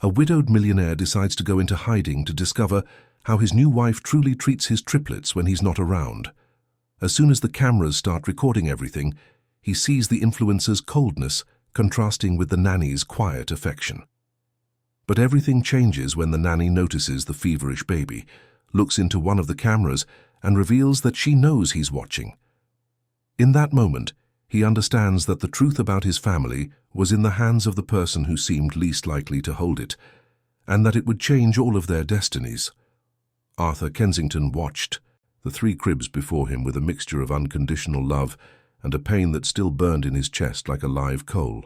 A widowed millionaire decides to go into hiding to discover how his new wife truly treats his triplets when he's not around. As soon as the cameras start recording everything, he sees the influencer's coldness contrasting with the nanny's quiet affection. But everything changes when the nanny notices the feverish baby, looks into one of the cameras, and reveals that she knows he's watching. In that moment, he understands that the truth about his family was in the hands of the person who seemed least likely to hold it, and that it would change all of their destinies. Arthur Kensington watched the three cribs before him with a mixture of unconditional love and a pain that still burned in his chest like a live coal.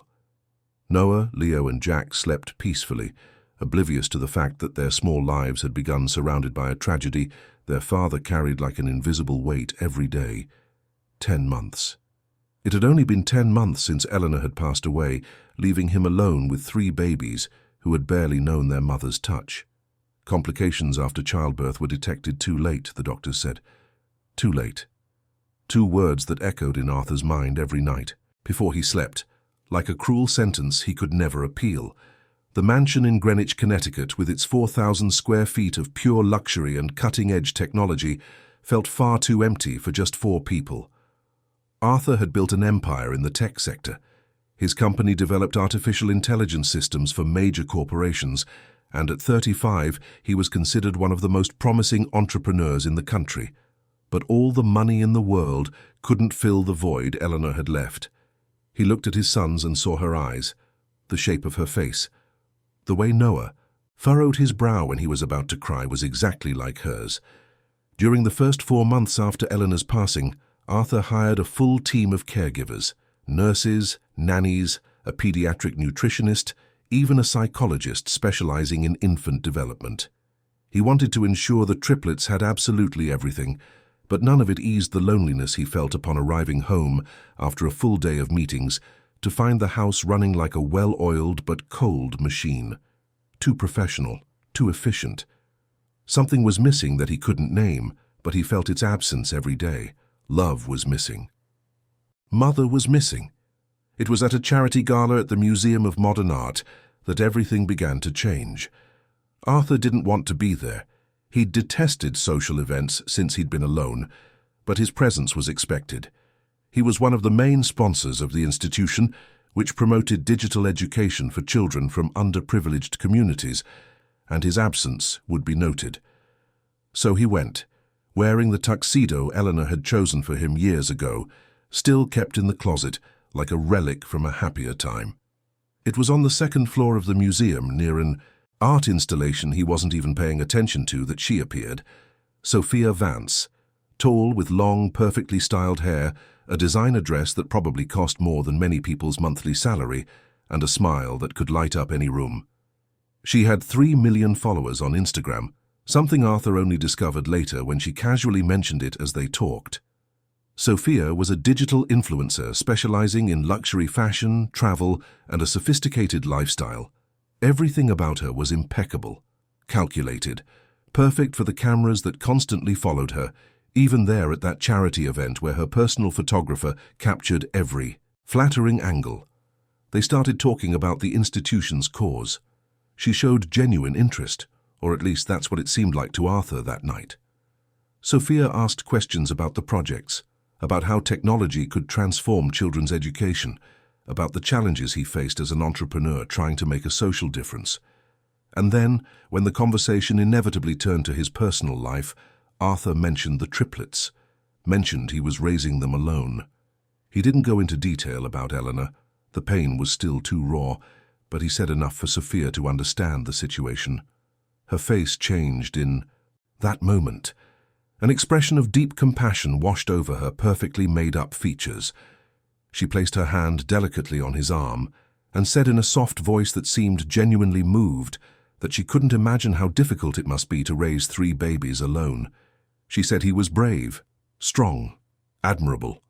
Noah, Leo, and Jack slept peacefully, oblivious to the fact that their small lives had begun surrounded by a tragedy their father carried like an invisible weight every day. 10 months. It had only been 10 months since Eleanor had passed away, leaving him alone with 3 babies who had barely known their mother's touch. Complications after childbirth were detected too late, the doctors said. Too late. 2 words that echoed in Arthur's mind every night, before he slept, like a cruel sentence he could never appeal. The mansion in Greenwich, Connecticut, with its 4,000 square feet of pure luxury and cutting-edge technology, felt far too empty for just 4 people. Arthur had built an empire in the tech sector. His company developed artificial intelligence systems for major corporations, and at 35, he was considered one of the most promising entrepreneurs in the country. But all the money in the world couldn't fill the void Eleanor had left. He looked at his sons and saw her eyes, the shape of her face. The way Noah furrowed his brow when he was about to cry was exactly like hers. During the first 4 months after Eleanor's passing, Arthur hired a full team of caregivers, nurses, nannies, a pediatric nutritionist, even a psychologist specializing in infant development. He wanted to ensure the triplets had absolutely everything, but none of it eased the loneliness he felt upon arriving home after a full day of meetings to find the house running like a well-oiled but cold machine. Too professional, too efficient. Something was missing that he couldn't name, but he felt its absence every day. Love was missing. Mother was missing. It was at a charity gala at the Museum of Modern Art that everything began to change. Arthur didn't want to be there. He'd detested social events since he'd been alone, but his presence was expected. He was one of the main sponsors of the institution, which promoted digital education for children from underprivileged communities, and his absence would be noted. So he went, wearing the tuxedo Eleanor had chosen for him years ago, still kept in the closet like a relic from a happier time. It was on the 2nd floor of the museum, near an art installation he wasn't even paying attention to, that she appeared. Sophia Vance, tall with long, perfectly styled hair, a designer dress that probably cost more than many people's monthly salary, and a smile that could light up any room. She had 3 million followers on Instagram, something Arthur only discovered later when she casually mentioned it as they talked. Sophia was a digital influencer specializing in luxury fashion, travel, and a sophisticated lifestyle. Everything about her was impeccable, calculated, perfect for the cameras that constantly followed her, even there at that charity event where her personal photographer captured every flattering angle. They started talking about the institution's cause. She showed genuine interest, or at least that's what it seemed like to Arthur that night. Sophia asked questions about the projects, about how technology could transform children's education, about the challenges he faced as an entrepreneur trying to make a social difference. And then, when the conversation inevitably turned to his personal life, Arthur mentioned the triplets, mentioned he was raising them alone. He didn't go into detail about Eleanor. The pain was still too raw, but he said enough for Sophia to understand the situation. Her face changed in that moment. An expression of deep compassion washed over her perfectly made-up features. She placed her hand delicately on his arm and said in a soft voice that seemed genuinely moved that she couldn't imagine how difficult it must be to raise 3 babies alone. She said he was brave, strong, admirable.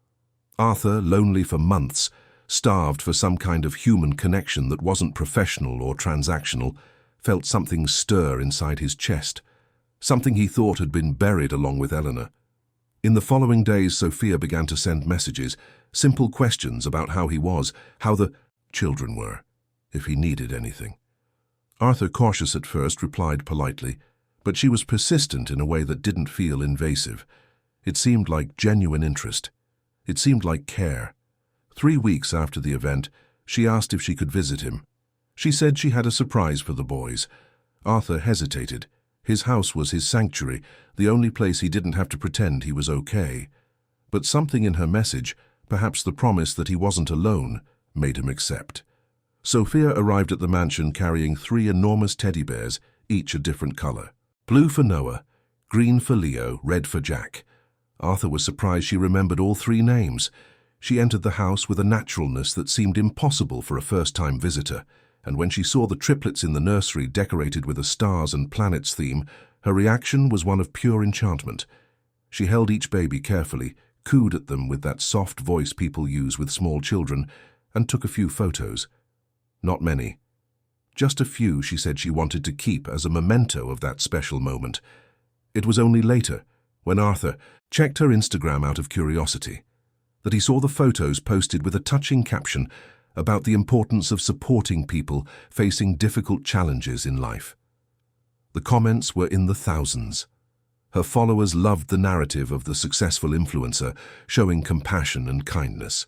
Arthur, lonely for months, starved for some kind of human connection that wasn't professional or transactional, felt something stir inside his chest, something he thought had been buried along with Eleanor. In the following days, Sophia began to send messages, simple questions about how he was, how the children were, if he needed anything. Arthur, cautious at first, replied politely, but she was persistent in a way that didn't feel invasive. It seemed like genuine interest. It seemed like care. 3 weeks after the event, she asked if she could visit him. She said she had a surprise for the boys. Arthur hesitated. His house was his sanctuary, the only place he didn't have to pretend he was okay. But something in her message, perhaps the promise that he wasn't alone, made him accept. Sophia arrived at the mansion carrying 3 enormous teddy bears, each a different color. Blue for Noah, green for Leo, red for Jack. Arthur was surprised she remembered all 3 names. She entered the house with a naturalness that seemed impossible for a first-time visitor, and when she saw the triplets in the nursery decorated with a stars and planets theme, her reaction was one of pure enchantment. She held each baby carefully, cooed at them with that soft voice people use with small children, and took a few photos. Not many. Just a few she said she wanted to keep as a memento of that special moment. It was only later, when Arthur checked her Instagram out of curiosity, that he saw the photos posted with a touching caption about the importance of supporting people facing difficult challenges in life. The comments were in the thousands. Her followers loved the narrative of the successful influencer, showing compassion and kindness.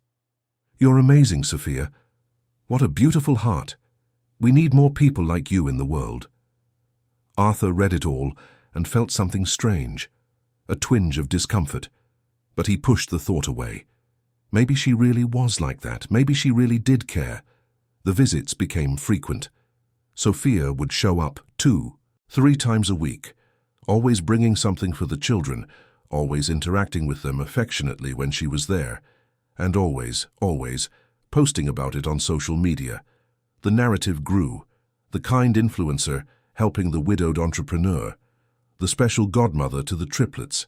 "You're amazing, Sophia. What a beautiful heart. We need more people like you in the world." Arthur read it all and felt something strange, a twinge of discomfort, but he pushed the thought away. Maybe she really was like that. Maybe she really did care. The visits became frequent. Sophia would show up 2, 3 times a week, always bringing something for the children, always interacting with them affectionately when she was there, and always posting about it on social media. The narrative grew. The kind influencer helping the widowed entrepreneur, the special godmother to the triplets.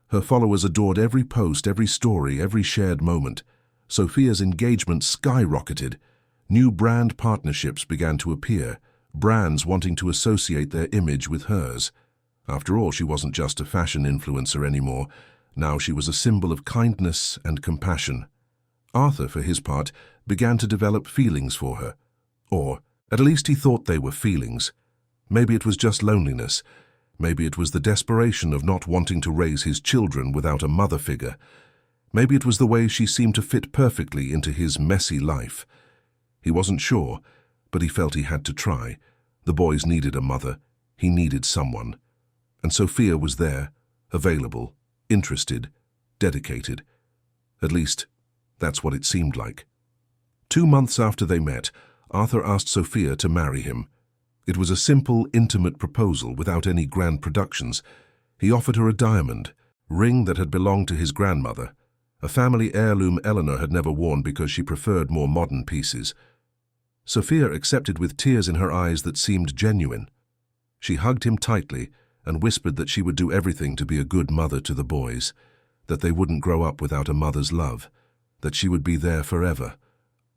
Her followers adored every post, every story, every shared moment. Sophia's engagement skyrocketed. New brand partnerships began to appear, brands wanting to associate their image with hers. After all, she wasn't just a fashion influencer anymore. Now she was a symbol of kindness and compassion. Arthur, for his part, began to develop feelings for her. Or, at least he thought they were feelings. Maybe it was just loneliness. Maybe it was the desperation of not wanting to raise his children without a mother figure. Maybe it was the way she seemed to fit perfectly into his messy life. He wasn't sure, but he felt he had to try. The boys needed a mother. He needed someone. And Sophia was there, available, interested, dedicated. At least, that's what it seemed like. 2 months after they met, Arthur asked Sophia to marry him. It was a simple, intimate proposal without any grand productions. He offered her a diamond ring that had belonged to his grandmother, a family heirloom Eleanor had never worn because she preferred more modern pieces. Sophia accepted with tears in her eyes that seemed genuine. She hugged him tightly and whispered that she would do everything to be a good mother to the boys, that they wouldn't grow up without a mother's love, that she would be there forever.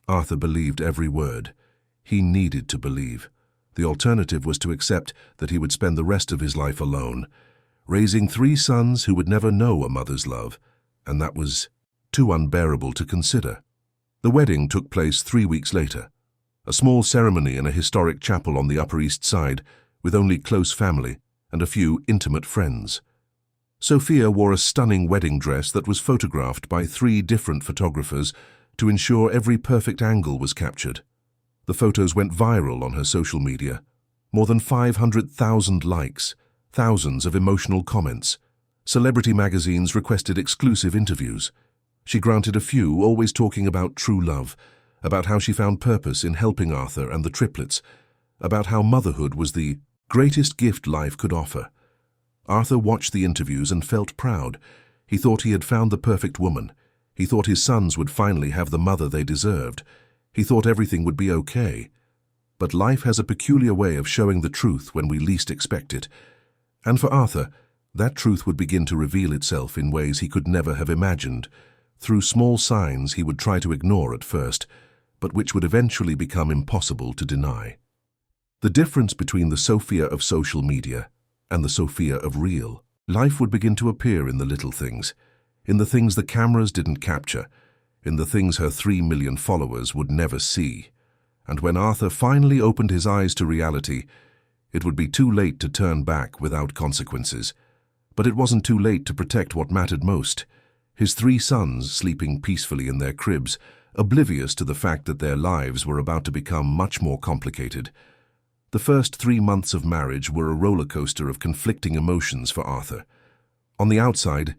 Arthur believed every word. He needed to believe. The alternative was to accept that he would spend the rest of his life alone, raising 3 sons who would never know a mother's love, and that was too unbearable to consider. The wedding took place 3 weeks later, a small ceremony in a historic chapel on the Upper East Side, with only close family and a few intimate friends. Sophia wore a stunning wedding dress that was photographed by 3 different photographers to ensure every perfect angle was captured. The photos went viral on her social media. More than 500,000 likes, thousands of emotional comments. Celebrity magazines requested exclusive interviews. She granted a few, always talking about true love, about how she found purpose in helping Arthur and the triplets, about how motherhood was the greatest gift life could offer. Arthur watched the interviews and felt proud. He thought he had found the perfect woman. He thought his sons would finally have the mother they deserved. He thought everything would be okay. But life has a peculiar way of showing the truth when we least expect it. And for Arthur, that truth would begin to reveal itself in ways he could never have imagined, through small signs he would try to ignore at first, but which would eventually become impossible to deny. The difference between the Sophia of social media and the Sophia of real life would begin to appear in the little things, in the things the cameras didn't capture, in the things her 3 million followers would never see. And when Arthur finally opened his eyes to reality, it would be too late to turn back without consequences. But it wasn't too late to protect what mattered most: his 3 sons sleeping peacefully in their cribs, oblivious to the fact that their lives were about to become much more complicated. The first 3 months of marriage were a roller coaster of conflicting emotions for Arthur. On the outside,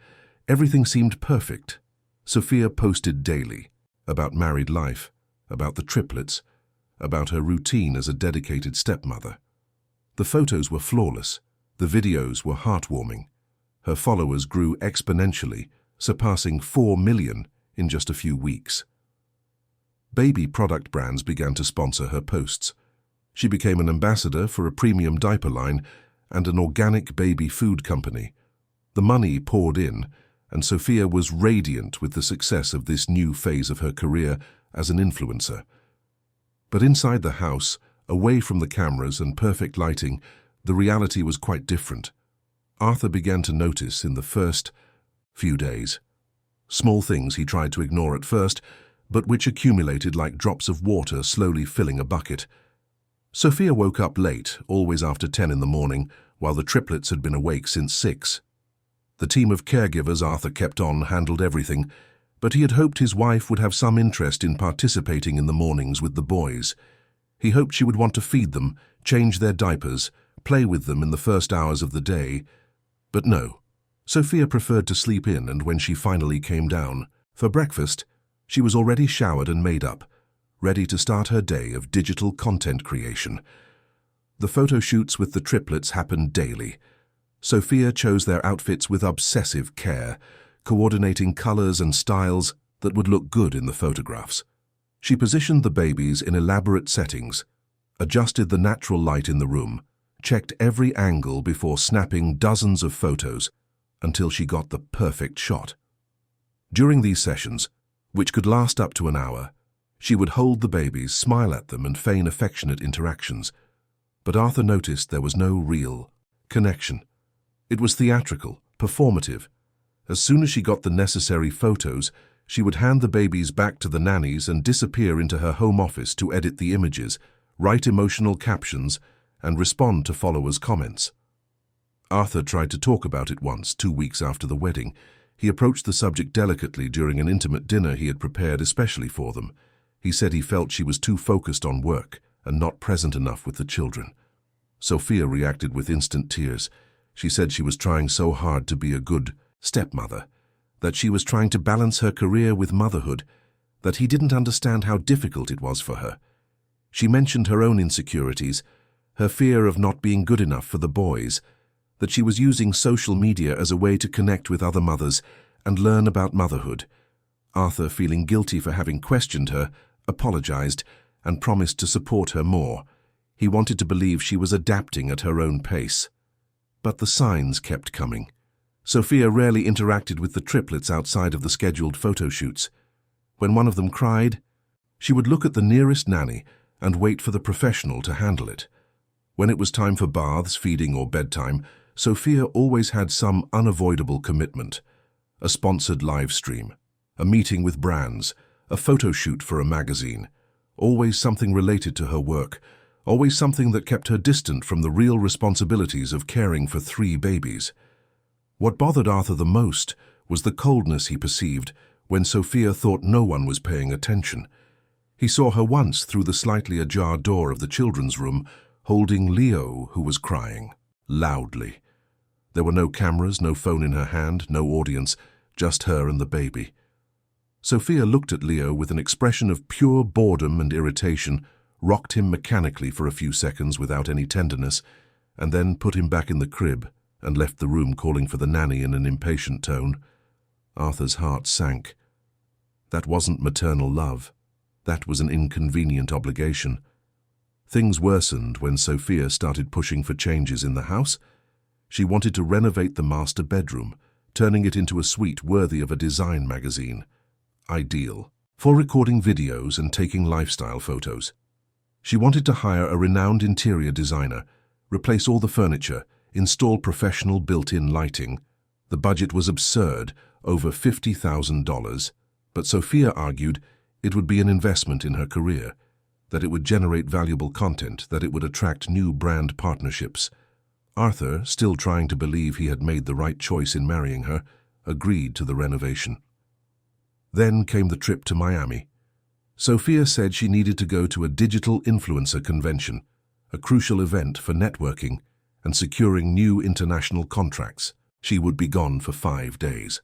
everything seemed perfect. Sophia posted daily about married life, about the triplets, about her routine as a dedicated stepmother. The photos were flawless, the videos were heartwarming. Her followers grew exponentially, surpassing 4 million in just a few weeks. Baby product brands began to sponsor her posts. She became an ambassador for a premium diaper line and an organic baby food company. The money poured in, and Sophia was radiant with the success of this new phase of her career as an influencer. But inside the house, away from the cameras and perfect lighting, the reality was quite different. Arthur began to notice in the first few days. Small things he tried to ignore at first, but which accumulated like drops of water slowly filling a bucket. Sophia woke up late, always after 10 in the morning, while the triplets had been awake since 6. The team of caregivers Arthur kept on handled everything, but he had hoped his wife would have some interest in participating in the mornings with the boys. He hoped she would want to feed them, change their diapers, play with them in the first hours of the day. But no, Sophia preferred to sleep in, and when she finally came down for breakfast, she was already showered and made up, ready to start her day of digital content creation. The photo shoots with the triplets happened daily. Sophia chose their outfits with obsessive care, coordinating colors and styles that would look good in the photographs. She positioned the babies in elaborate settings, adjusted the natural light in the room, checked every angle before snapping dozens of photos until she got the perfect shot. During these sessions, which could last up to an hour, she would hold the babies, smile at them, and feign affectionate interactions. But Arthur noticed there was no real connection. It was theatrical, performative. As soon as she got the necessary photos, she would hand the babies back to the nannies and disappear into her home office to edit the images, write emotional captions, and respond to followers' comments. Arthur tried to talk about it once, 2 weeks after the wedding. He approached the subject delicately during an intimate dinner he had prepared especially for them. He said he felt she was too focused on work and not present enough with the children. Sophia reacted with instant tears. She said she was trying so hard to be a good stepmother, that she was trying to balance her career with motherhood, that he didn't understand how difficult it was for her. She mentioned her own insecurities, her fear of not being good enough for the boys, that she was using social media as a way to connect with other mothers and learn about motherhood. Arthur, feeling guilty for having questioned her, apologized and promised to support her more. He wanted to believe she was adapting at her own pace. But the signs kept coming. Sophia rarely interacted with the triplets outside of the scheduled photo shoots. When one of them cried, she would look at the nearest nanny and wait for the professional to handle it. When it was time for baths, feeding, or bedtime, Sophia always had some unavoidable commitment: a sponsored live stream, a meeting with brands, a photo shoot for a magazine. Always something related to her work, always something that kept her distant from the real responsibilities of caring for 3 babies. What bothered Arthur the most was the coldness he perceived when Sophia thought no one was paying attention. He saw her once through the slightly ajar door of the children's room, holding Leo, who was crying loudly. There were no cameras, no phone in her hand, no audience, just her and the baby. Sophia looked at Leo with an expression of pure boredom and irritation, rocked him mechanically for a few seconds without any tenderness, and then put him back in the crib and left the room, calling for the nanny in an impatient tone. Arthur's heart sank. That wasn't maternal love. That was an inconvenient obligation. Things worsened when Sophia started pushing for changes in the house. She wanted to renovate the master bedroom, turning it into a suite worthy of a design magazine. Ideal for recording videos and taking lifestyle photos. She wanted to hire a renowned interior designer, replace all the furniture, install professional built-in lighting. The budget was absurd, over $50,000, but Sophia argued it would be an investment in her career, that it would generate valuable content, that it would attract new brand partnerships. Arthur, still trying to believe he had made the right choice in marrying her, agreed to the renovation. Then came the trip to Miami. Sophia said she needed to go to a digital influencer convention, a crucial event for networking and securing new international contracts. She would be gone for 5 days.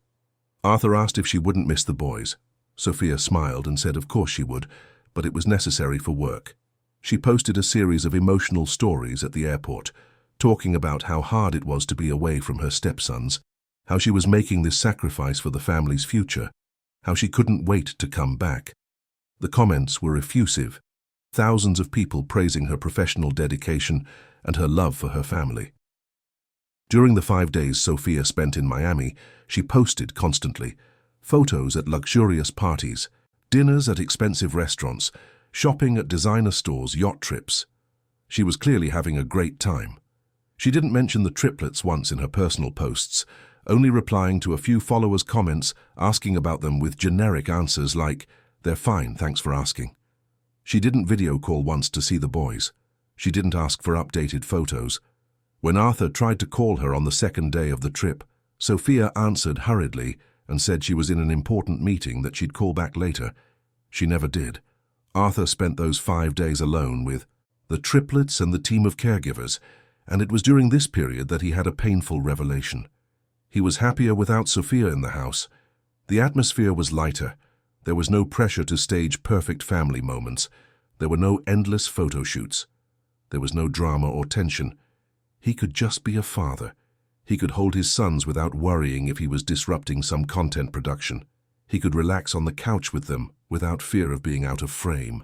Arthur asked if she wouldn't miss the boys. Sophia smiled and said of course she would, but it was necessary for work. She posted a series of emotional stories at the airport, talking about how hard it was to be away from her stepsons, how she was making this sacrifice for the family's future, how she couldn't wait to come back. The comments were effusive, thousands of people praising her professional dedication and her love for her family. During the 5 days Sophia spent in Miami, she posted constantly photos at luxurious parties, dinners at expensive restaurants, shopping at designer stores, yacht trips. She was clearly having a great time. She didn't mention the triplets once in her personal posts, only replying to a few followers' comments asking about them with generic answers like, "They're fine, thanks for asking." She didn't video call once to see the boys. She didn't ask for updated photos. When Arthur tried to call her on the second day of the trip, Sophia answered hurriedly and said she was in an important meeting that she'd call back later. She never did. Arthur spent those 5 days alone with the triplets and the team of caregivers, and it was during this period that he had a painful revelation. He was happier without Sophia in the house. The atmosphere was lighter. There was no pressure to stage perfect family moments. There were no endless photo shoots. There was no drama or tension. He could just be a father. He could hold his sons without worrying if he was disrupting some content production. He could relax on the couch with them without fear of being out of frame.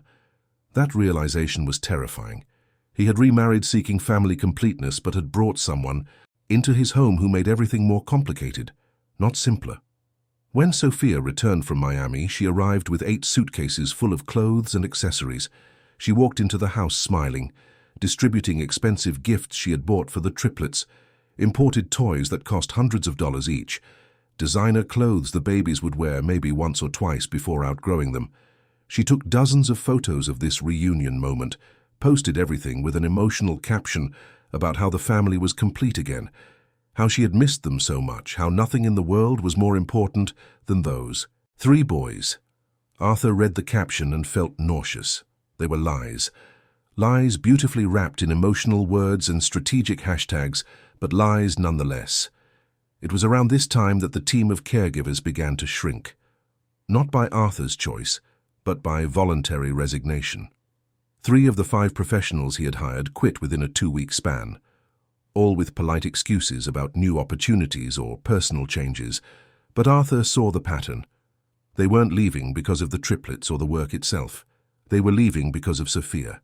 That realization was terrifying. He had remarried seeking family completeness, but had brought someone into his home who made everything more complicated, not simpler. When Sophia returned from Miami, she arrived with 8 suitcases full of clothes and accessories. She walked into the house smiling, distributing expensive gifts she had bought for the triplets, imported toys that cost hundreds of dollars each, designer clothes the babies would wear maybe once or twice before outgrowing them. She took dozens of photos of this reunion moment, posted everything with an emotional caption about how the family was complete again, how she had missed them so much, how nothing in the world was more important than those 3 boys. Arthur read the caption and felt nauseous. They were lies. Lies beautifully wrapped in emotional words and strategic hashtags, but lies nonetheless. It was around this time that the team of caregivers began to shrink. Not by Arthur's choice, but by voluntary resignation. 3 of the 5 professionals he had hired quit within a 2-week span, all with polite excuses about new opportunities or personal changes. But Arthur saw the pattern. They weren't leaving because of the triplets or the work itself. They were leaving because of Sophia.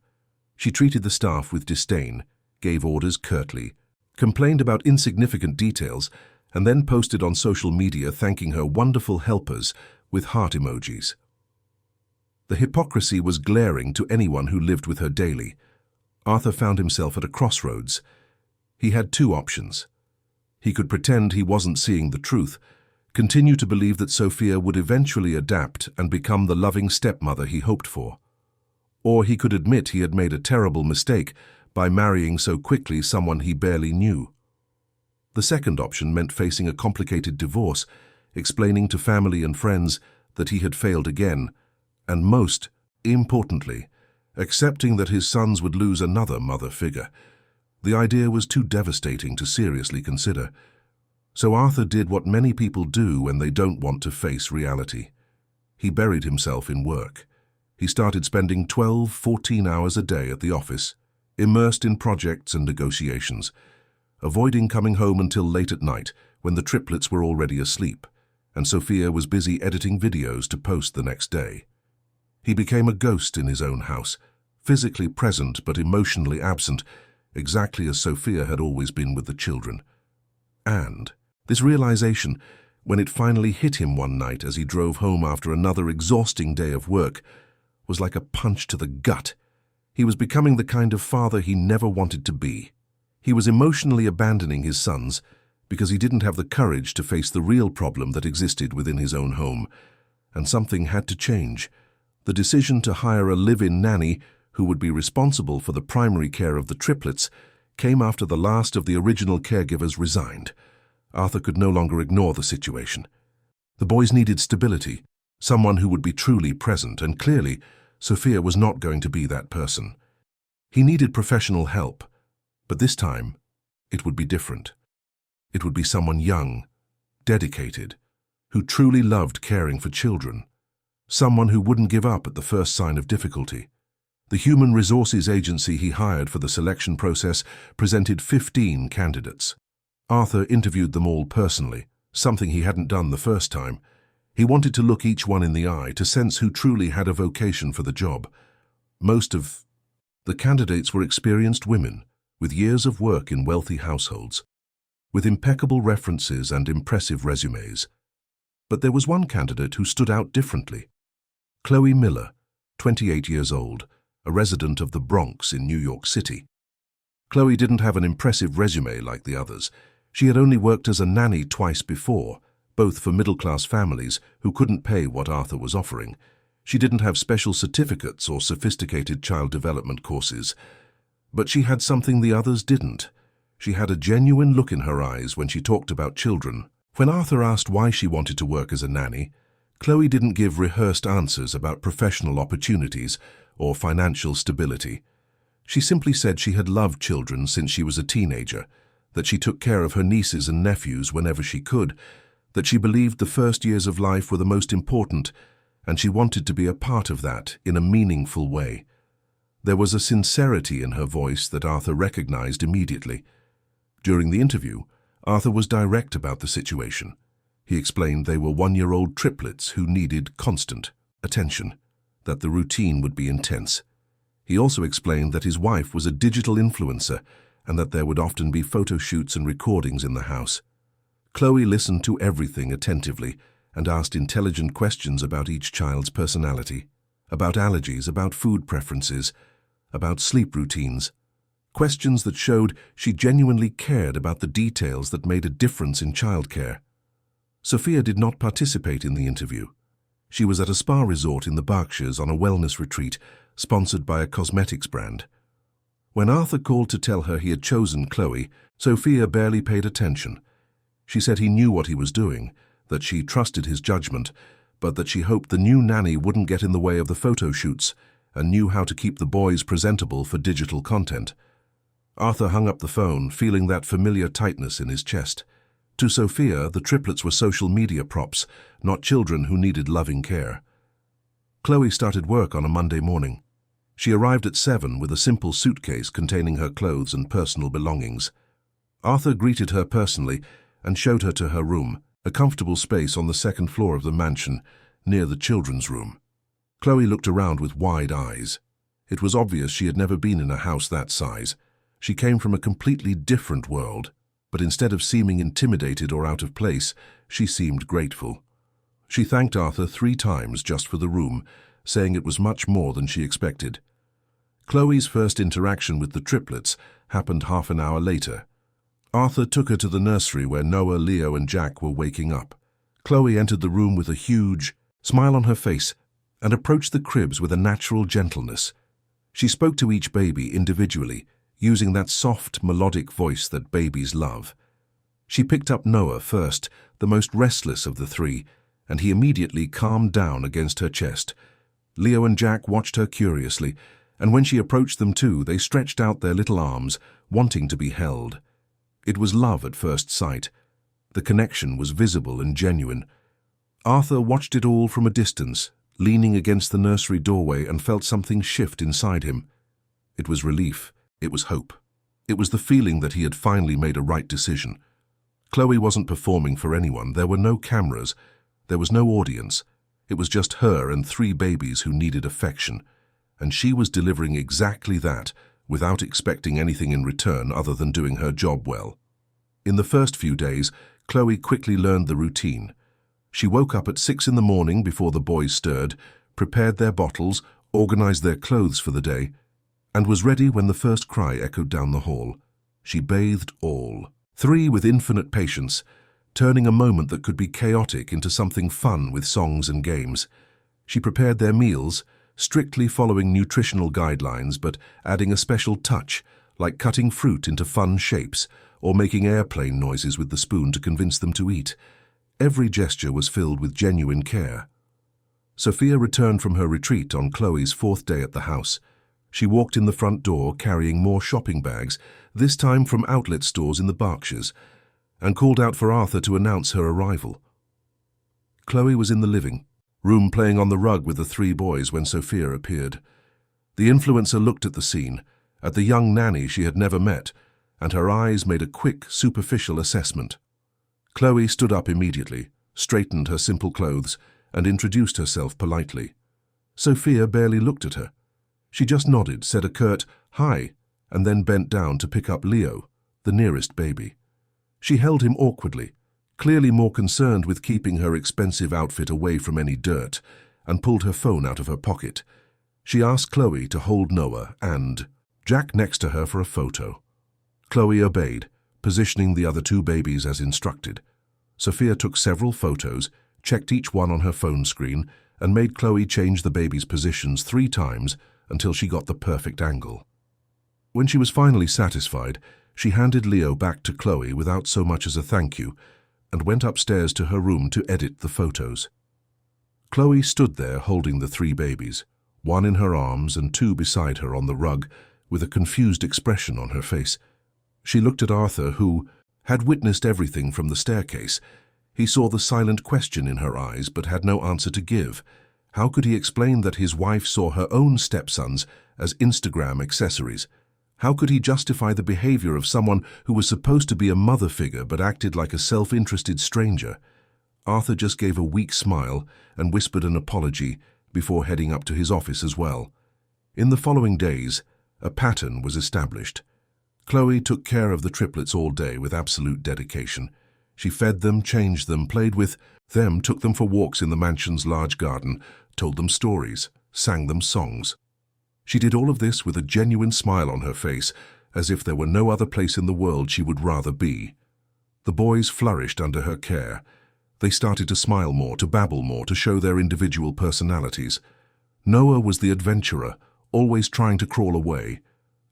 She treated the staff with disdain, gave orders curtly, complained about insignificant details, and then posted on social media thanking her wonderful helpers with heart emojis. The hypocrisy was glaring to anyone who lived with her daily. Arthur found himself at a crossroads. He had 2 options. He could pretend he wasn't seeing the truth, continue to believe that Sophia would eventually adapt and become the loving stepmother he hoped for. Or he could admit he had made a terrible mistake by marrying so quickly someone he barely knew. The second option meant facing a complicated divorce, explaining to family and friends that he had failed again, and most importantly, accepting that his sons would lose another mother figure. The idea was too devastating to seriously consider. So Arthur did what many people do when they don't want to face reality. He buried himself in work. He started spending 12, 14 hours a day at the office, immersed in projects and negotiations, avoiding coming home until late at night when the triplets were already asleep, and Sophia was busy editing videos to post the next day. He became a ghost in his own house, physically present but emotionally absent, exactly as Sophia had always been with the children. And this realization, when it finally hit him one night as he drove home after another exhausting day of work, was like a punch to the gut. He was becoming the kind of father he never wanted to be. He was emotionally abandoning his sons because he didn't have the courage to face the real problem that existed within his own home. And something had to change. The decision to hire a live-in nanny who would be responsible for the primary care of the triplets, came after the last of the original caregivers resigned. Arthur could no longer ignore the situation. The boys needed stability, someone who would be truly present, and clearly, Sophia was not going to be that person. He needed professional help, but this time, it would be different. It would be someone young, dedicated, who truly loved caring for children. Someone who wouldn't give up at the first sign of difficulty. The human resources agency he hired for the selection process presented 15 candidates. Arthur interviewed them all personally, something he hadn't done the first time. He wanted to look each one in the eye to sense who truly had a vocation for the job. Most of the candidates were experienced women, with years of work in wealthy households, with impeccable references and impressive resumes. But there was one candidate who stood out differently. Chloe Miller, 28 years old, a resident of the Bronx in New York City. Chloe didn't have an impressive resume like the others. She had only worked as a nanny twice before, both for middle-class families who couldn't pay what Arthur was offering. She didn't have special certificates or sophisticated child development courses. But she had something the others didn't. She had a genuine look in her eyes when she talked about children. When Arthur asked why she wanted to work as a nanny, Chloe didn't give rehearsed answers about professional opportunities or financial stability. She simply said she had loved children since she was a teenager, that she took care of her nieces and nephews whenever she could, that she believed the first years of life were the most important, and she wanted to be a part of that in a meaningful way. There was a sincerity in her voice that Arthur recognized immediately. During the interview, Arthur was direct about the situation. He explained they were one-year-old triplets who needed constant attention, that the routine would be intense. He also explained that his wife was a digital influencer and that there would often be photo shoots and recordings in the house. Chloe listened to everything attentively and asked intelligent questions about each child's personality, about allergies, about food preferences, about sleep routines. Questions that showed she genuinely cared about the details that made a difference in childcare. Sophia did not participate in the interview. She was at a spa resort in the Berkshires on a wellness retreat sponsored by a cosmetics brand. When Arthur called to tell her he had chosen Chloe, Sophia barely paid attention. She said he knew what he was doing, that she trusted his judgment, but that she hoped the new nanny wouldn't get in the way of the photo shoots and knew how to keep the boys presentable for digital content. Arthur hung up the phone, feeling that familiar tightness in his chest. To Sophia, the triplets were social media props, not children who needed loving care. Chloe started work on a Monday morning. She arrived at 7 with a simple suitcase containing her clothes and personal belongings. Arthur greeted her personally and showed her to her room, a comfortable space on the second floor of the mansion, near the children's room. Chloe looked around with wide eyes. It was obvious she had never been in a house that size. She came from a completely different world, but instead of seeming intimidated or out of place, she seemed grateful. She thanked Arthur 3 times just for the room, saying it was much more than she expected. Chloe's first interaction with the triplets happened half an hour later. Arthur took her to the nursery where Noah, Leo, and Jack were waking up. Chloe entered the room with a huge smile on her face and approached the cribs with a natural gentleness. She spoke to each baby individually, using that soft, melodic voice that babies love. She picked up Noah first, the most restless of the 3, and he immediately calmed down against her chest. Leo and Jack watched her curiously, and when she approached them too, they stretched out their little arms, wanting to be held. It was love at first sight. The connection was visible and genuine. Arthur watched it all from a distance, leaning against the nursery doorway, and felt something shift inside him. It was relief. It was hope. It was the feeling that he had finally made a right decision. Chloe wasn't performing for anyone. There were no cameras. There was no audience. It was just her and 3 babies who needed affection. And she was delivering exactly that, without expecting anything in return other than doing her job well. In the first few days, Chloe quickly learned the routine. She woke up at 6 in the morning before the boys stirred, prepared their bottles, organized their clothes for the day, and was ready when the first cry echoed down the hall. She bathed all 3 with infinite patience, turning a moment that could be chaotic into something fun with songs and games. She prepared their meals, strictly following nutritional guidelines but adding a special touch, like cutting fruit into fun shapes or making airplane noises with the spoon to convince them to eat. Every gesture was filled with genuine care. Sophia returned from her retreat on Chloe's fourth day at the house. She walked in the front door carrying more shopping bags, this time from outlet stores in the Berkshires, and called out for Arthur to announce her arrival. Chloe was in the living room playing on the rug with the three boys when Sophia appeared. The influencer looked at the scene, at the young nanny she had never met, and her eyes made a quick, superficial assessment. Chloe stood up immediately, straightened her simple clothes, and introduced herself politely. Sophia barely looked at her. She just nodded, said a curt, "Hi," and then bent down to pick up Leo, the nearest baby. She held him awkwardly, clearly more concerned with keeping her expensive outfit away from any dirt, and pulled her phone out of her pocket. She asked Chloe to hold Noah and Jack next to her for a photo. Chloe obeyed, positioning the other two babies as instructed. Sophia took several photos, checked each one on her phone screen, and made Chloe change the babies' positions 3 times until she got the perfect angle. When she was finally satisfied, she handed Leo back to Chloe without so much as a thank you, and went upstairs to her room to edit the photos. Chloe stood there holding the 3 babies, 1 in her arms and 2 beside her on the rug, with a confused expression on her face. She looked at Arthur, who had witnessed everything from the staircase. He saw the silent question in her eyes but had no answer to give. How could he explain that his wife saw her own stepsons as Instagram accessories? How could he justify the behavior of someone who was supposed to be a mother figure but acted like a self-interested stranger? Arthur just gave a weak smile and whispered an apology before heading up to his office as well. In the following days, a pattern was established. Chloe took care of the triplets all day with absolute dedication. She fed them, changed them, played with them, took them for walks in the mansion's large garden, told them stories, sang them songs. She did all of this with a genuine smile on her face, as if there were no other place in the world she would rather be. The boys flourished under her care. They started to smile more, to babble more, to show their individual personalities. Noah was the adventurer, always trying to crawl away.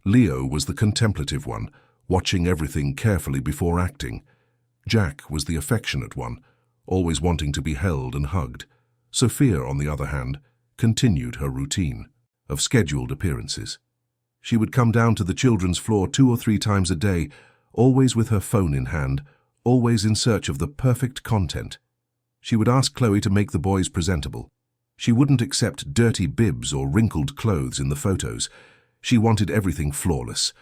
Leo was the contemplative one, watching everything carefully before acting. Jack was the affectionate one, always wanting to be held and hugged. Sophia, on the other hand, continued her routine of scheduled appearances. She would come down to the children's floor 2 or 3 times a day, always with her phone in hand, always in search of the perfect content. She would ask Chloe to make the boys presentable. She wouldn't accept dirty bibs or wrinkled clothes in the photos. She wanted everything flawless.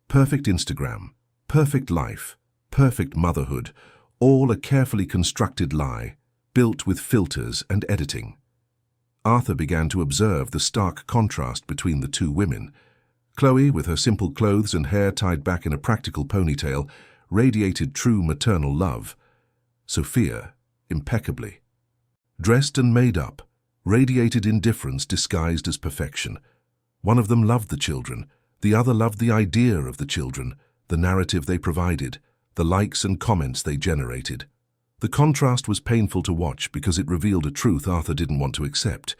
Perfect Instagram, perfect life, perfect motherhood, all a carefully constructed lie, built with filters and editing. Arthur began to observe the stark contrast between the 2 women. Chloe, with her simple clothes and hair tied back in a practical ponytail, radiated true maternal love. Sophia, impeccably dressed and made up, radiated indifference disguised as perfection. One of them loved the children, the other loved the idea of the children, the narrative they provided, the likes and comments they generated. The contrast was painful to watch because it revealed a truth Arthur didn't want to accept.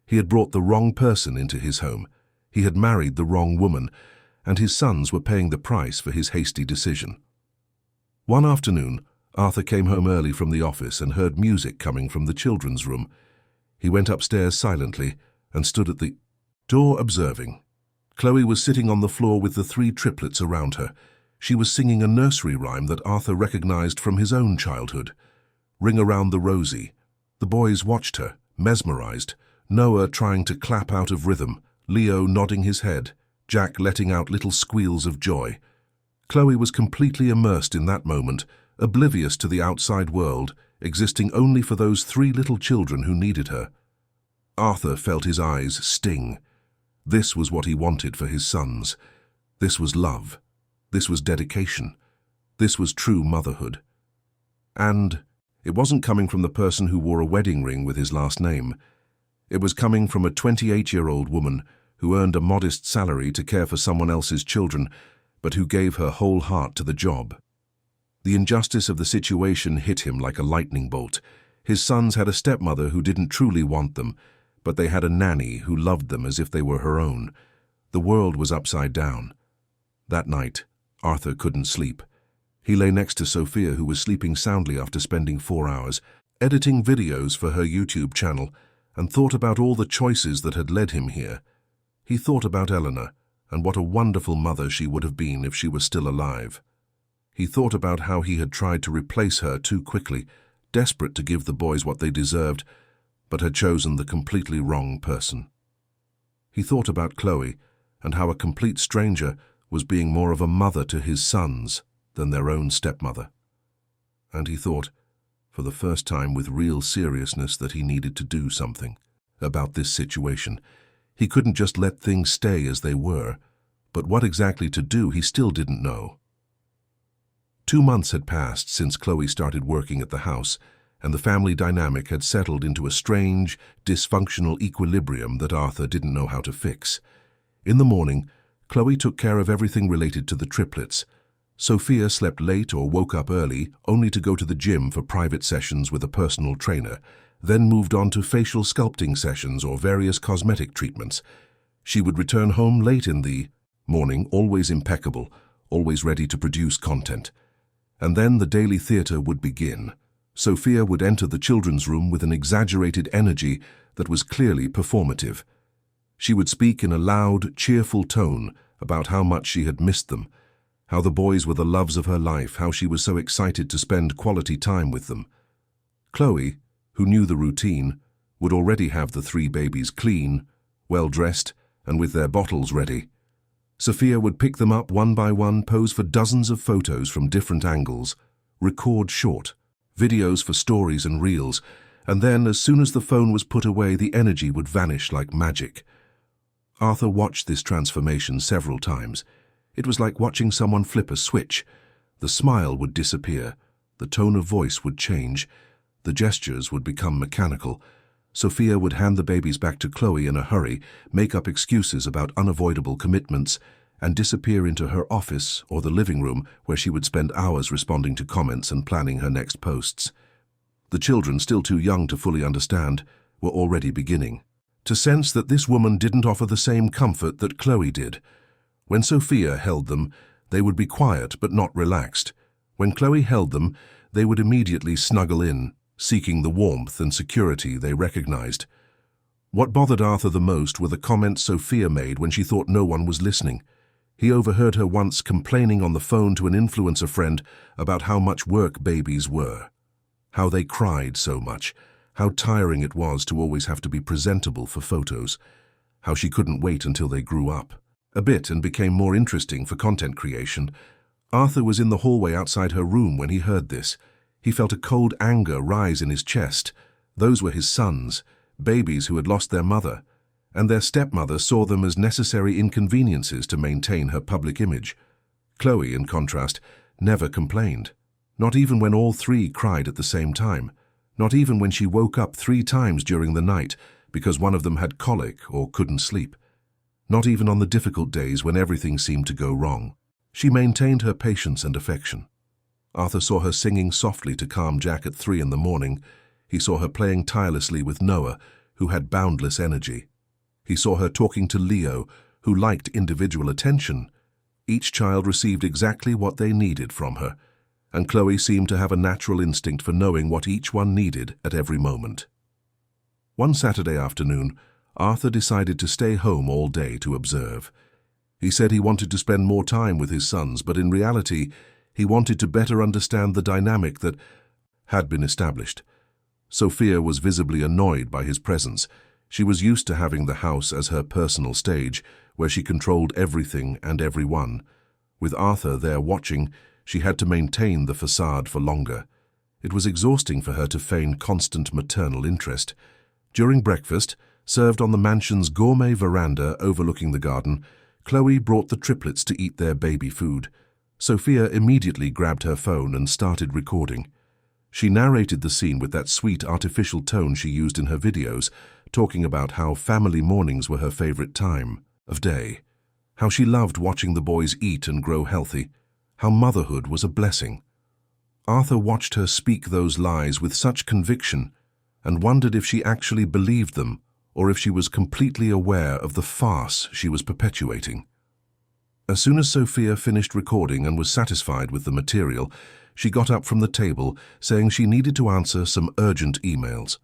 He had brought the wrong person into his home. He had married the wrong woman, and his sons were paying the price for his hasty decision. One afternoon, Arthur came home early from the office and heard music coming from the children's room. He went upstairs silently and stood at the door observing. Chloe was sitting on the floor with the 3 triplets around her. She was singing a nursery rhyme that Arthur recognized from his own childhood. Ring Around the Rosie. The boys watched her, mesmerized, Noah trying to clap out of rhythm, Leo nodding his head, Jack letting out little squeals of joy. Chloe was completely immersed in that moment, oblivious to the outside world, existing only for those 3 little children who needed her. Arthur felt his eyes sting. This was what he wanted for his sons. This was love. This was dedication. This was true motherhood. And it wasn't coming from the person who wore a wedding ring with his last name. It was coming from a 28-year-old woman who earned a modest salary to care for someone else's children, but who gave her whole heart to the job. The injustice of the situation hit him like a lightning bolt. His sons had a stepmother who didn't truly want them, but they had a nanny who loved them as if they were her own. The world was upside down. That night, Arthur couldn't sleep. He lay next to Sophia, who was sleeping soundly after spending 4 hours, editing videos for her YouTube channel, and thought about all the choices that had led him here. He thought about Eleanor, and what a wonderful mother she would have been if she were still alive. He thought about how he had tried to replace her too quickly, desperate to give the boys what they deserved, but had chosen the completely wrong person. He thought about Chloe, and how a complete stranger was being more of a mother to his sons than their own stepmother. And he thought, for the first time with real seriousness, that he needed to do something about this situation. He couldn't just let things stay as they were, but what exactly to do he still didn't know. 2 months had passed since Chloe started working at the house, and the family dynamic had settled into a strange, dysfunctional equilibrium that Arthur didn't know how to fix. In the morning, Chloe took care of everything related to the triplets. Sophia slept late or woke up early, only to go to the gym for private sessions with a personal trainer, then moved on to facial sculpting sessions or various cosmetic treatments. She would return home late in the morning, always impeccable, always ready to produce content. And then the daily theater would begin. Sophia would enter the children's room with an exaggerated energy that was clearly performative. She would speak in a loud, cheerful tone about how much she had missed them, how the boys were the loves of her life, how she was so excited to spend quality time with them. Chloe, who knew the routine, would already have the 3 babies clean, well-dressed, and with their bottles ready. Sophia would pick them up one by one, pose for dozens of photos from different angles, record short videos for stories and reels, and then, as soon as the phone was put away, the energy would vanish like magic. Arthur watched this transformation several times. It was like watching someone flip a switch. The smile would disappear, the tone of voice would change, the gestures would become mechanical. Sophia would hand the babies back to Chloe in a hurry, make up excuses about unavoidable commitments, and disappear into her office or the living room, where she would spend hours responding to comments and planning her next posts. The children, still too young to fully understand, were already beginning to sense that this woman didn't offer the same comfort that Chloe did. When Sophia held them, they would be quiet but not relaxed. When Chloe held them, they would immediately snuggle in, seeking the warmth and security they recognized. What bothered Arthur the most were the comments Sophia made when she thought no one was listening. He overheard her once complaining on the phone to an influencer friend about how much work babies were, how they cried so much, how tiring it was to always have to be presentable for photos, how she couldn't wait until they grew up a bit and became more interesting for content creation. Arthur was in the hallway outside her room when he heard this. He felt a cold anger rise in his chest. Those were his sons, babies who had lost their mother, and their stepmother saw them as necessary inconveniences to maintain her public image. Chloe, in contrast, never complained. Not even when all 3 cried at the same time. Not even when she woke up 3 times during the night because one of them had colic or couldn't sleep. Not even on the difficult days when everything seemed to go wrong. She maintained her patience and affection. Arthur saw her singing softly to calm Jack at 3 in the morning. He saw her playing tirelessly with Noah, who had boundless energy. He saw her talking to Leo, who liked individual attention. Each child received exactly what they needed from her, and Chloe seemed to have a natural instinct for knowing what each one needed at every moment. One Saturday afternoon, Arthur decided to stay home all day to observe. He said he wanted to spend more time with his sons, but in reality, he wanted to better understand the dynamic that had been established. Sophia was visibly annoyed by his presence. She was used to having the house as her personal stage, where she controlled everything and everyone. With Arthur there watching, she had to maintain the facade for longer. It was exhausting for her to feign constant maternal interest. During breakfast, served on the mansion's gourmet veranda overlooking the garden, Chloe brought the triplets to eat their baby food. Sophia immediately grabbed her phone and started recording. She narrated the scene with that sweet artificial tone she used in her videos, talking about how family mornings were her favorite time of day, how she loved watching the boys eat and grow healthy, how motherhood was a blessing. Arthur watched her speak those lies with such conviction and wondered if she actually believed them or if she was completely aware of the farce she was perpetuating. As soon as Sophia finished recording and was satisfied with the material, she got up from the table, saying she needed to answer some urgent emails.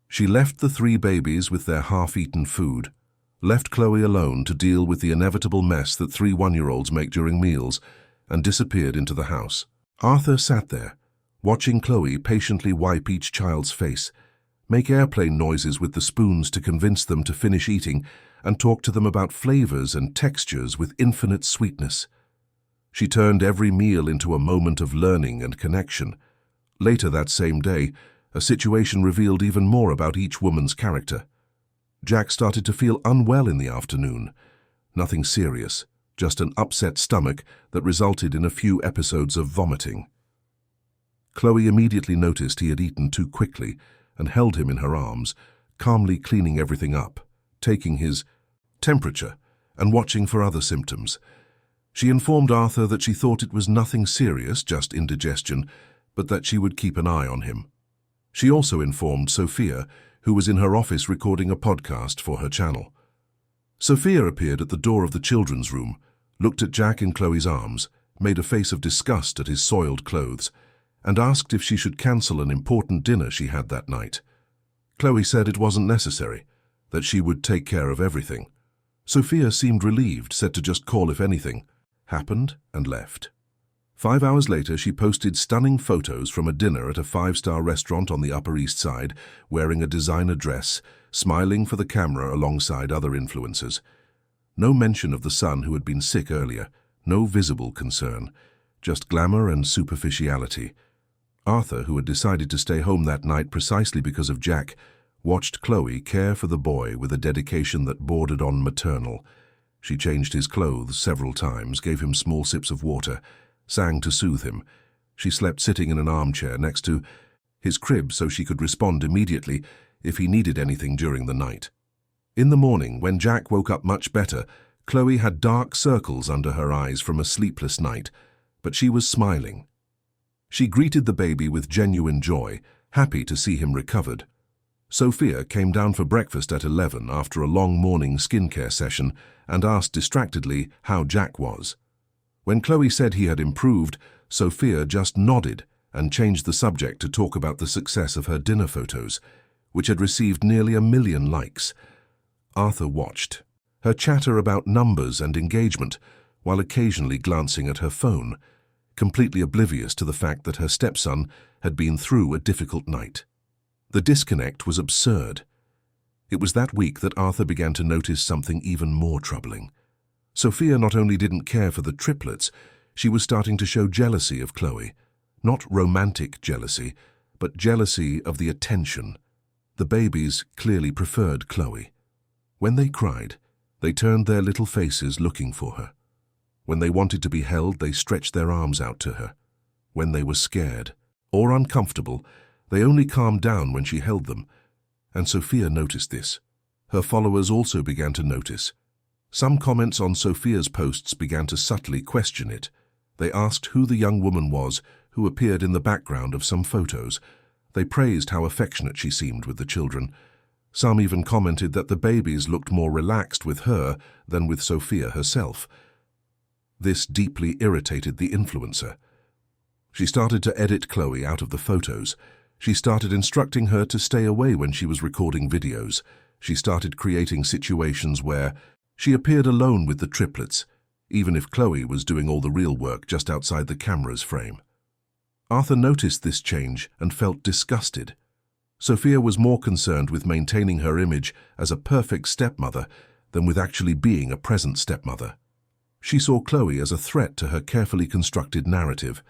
She left the 3 babies with their half-eaten food, left Chloe alone to deal with the inevitable mess that 3 one-year-olds make during meals, and disappeared into the house. Arthur sat there, watching Chloe patiently wipe each child's face, make airplane noises with the spoons to convince them to finish eating, and talk to them about flavors and textures with infinite sweetness. She turned every meal into a moment of learning and connection. Later that same day, a situation revealed even more about each woman's character. Jack started to feel unwell in the afternoon. Nothing serious, just an upset stomach that resulted in a few episodes of vomiting. Chloe immediately noticed he had eaten too quickly and held him in her arms, calmly cleaning everything up, taking his temperature and watching for other symptoms. She informed Arthur that she thought it was nothing serious, just indigestion, but that she would keep an eye on him. She also informed Sophia, who was in her office recording a podcast for her channel. Sophia appeared at the door of the children's room, looked at Jack in Chloe's arms, made a face of disgust at his soiled clothes, and asked if she should cancel an important dinner she had that night. Chloe said it wasn't necessary, that she would take care of everything. Sophia seemed relieved, said to just call if anything happened, and left. 5 hours later, she posted stunning photos from a dinner at a 5-star restaurant on the Upper East Side, wearing a designer dress, smiling for the camera alongside other influencers. No mention of the son who had been sick earlier, no visible concern, just glamour and superficiality. Arthur, who had decided to stay home that night precisely because of Jack, watched Chloe care for the boy with a dedication that bordered on maternal. She changed his clothes several times, gave him small sips of water, sang to soothe him. She slept sitting in an armchair next to his crib so she could respond immediately if he needed anything during the night. In the morning, when Jack woke up much better, Chloe had dark circles under her eyes from a sleepless night, but she was smiling. She greeted the baby with genuine joy, happy to see him recovered. Sophia came down for breakfast at 11 after a long morning skincare session and asked distractedly how Jack was. When Chloe said he had improved, Sophia just nodded and changed the subject to talk about the success of her dinner photos, which had received nearly 1 million likes. Arthur watched her chatter about numbers and engagement, while occasionally glancing at her phone, completely oblivious to the fact that her stepson had been through a difficult night. The disconnect was absurd. It was that week that Arthur began to notice something even more troubling. Sophia not only didn't care for the triplets, she was starting to show jealousy of Chloe. Not romantic jealousy, but jealousy of the attention. The babies clearly preferred Chloe. When they cried, they turned their little faces looking for her. When they wanted to be held, they stretched their arms out to her. When they were scared or uncomfortable, they only calmed down when she held them. And Sophia noticed this. Her followers also began to notice. Some comments on Sophia's posts began to subtly question it. They asked who the young woman was who appeared in the background of some photos. They praised how affectionate she seemed with the children. Some even commented that the babies looked more relaxed with her than with Sophia herself. This deeply irritated the influencer. She started to edit Chloe out of the photos. She started instructing her to stay away when she was recording videos. She started creating situations where she appeared alone with the triplets, even if Chloe was doing all the real work just outside the camera's frame. Arthur noticed this change and felt disgusted. Sophia was more concerned with maintaining her image as a perfect stepmother than with actually being a present stepmother. She saw Chloe as a threat to her carefully constructed narrative.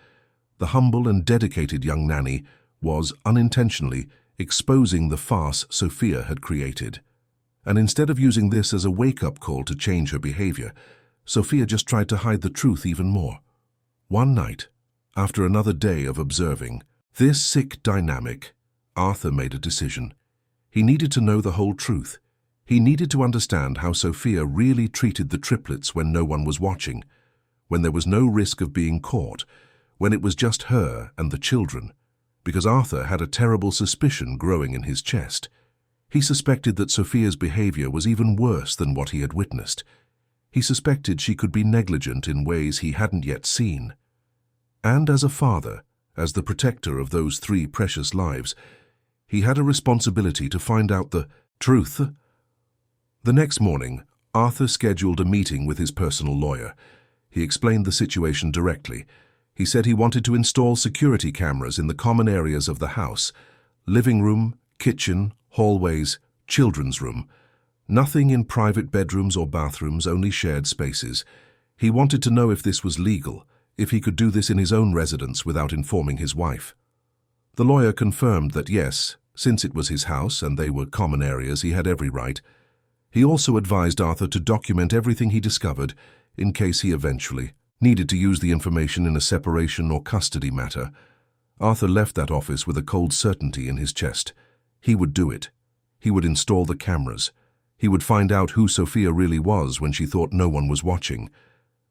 The humble and dedicated young nanny was, unintentionally, exposing the farce Sophia had created. And instead of using this as a wake-up call to change her behavior, Sophia just tried to hide the truth even more. One night, after another day of observing this sick dynamic, Arthur made a decision. He needed to know the whole truth. He needed to understand how Sophia really treated the triplets when no one was watching, when there was no risk of being caught, when it was just her and the children, because Arthur had a terrible suspicion growing in his chest. He suspected that Sophia's behavior was even worse than what he had witnessed. He suspected she could be negligent in ways he hadn't yet seen. And as a father, as the protector of those 3 precious lives, he had a responsibility to find out the truth. The next morning, Arthur scheduled a meeting with his personal lawyer. He explained the situation directly. He said he wanted to install security cameras in the common areas of the house: living room, kitchen, hallways, children's room. Nothing in private bedrooms or bathrooms, only shared spaces. He wanted to know if this was legal, if he could do this in his own residence without informing his wife. The lawyer confirmed that yes, since it was his house and they were common areas, he had every right. He also advised Arthur to document everything he discovered in case he eventually needed to use the information in a separation or custody matter. Arthur left that office with a cold certainty in his chest. He would do it. He would install the cameras. He would find out who Sophia really was when she thought no one was watching.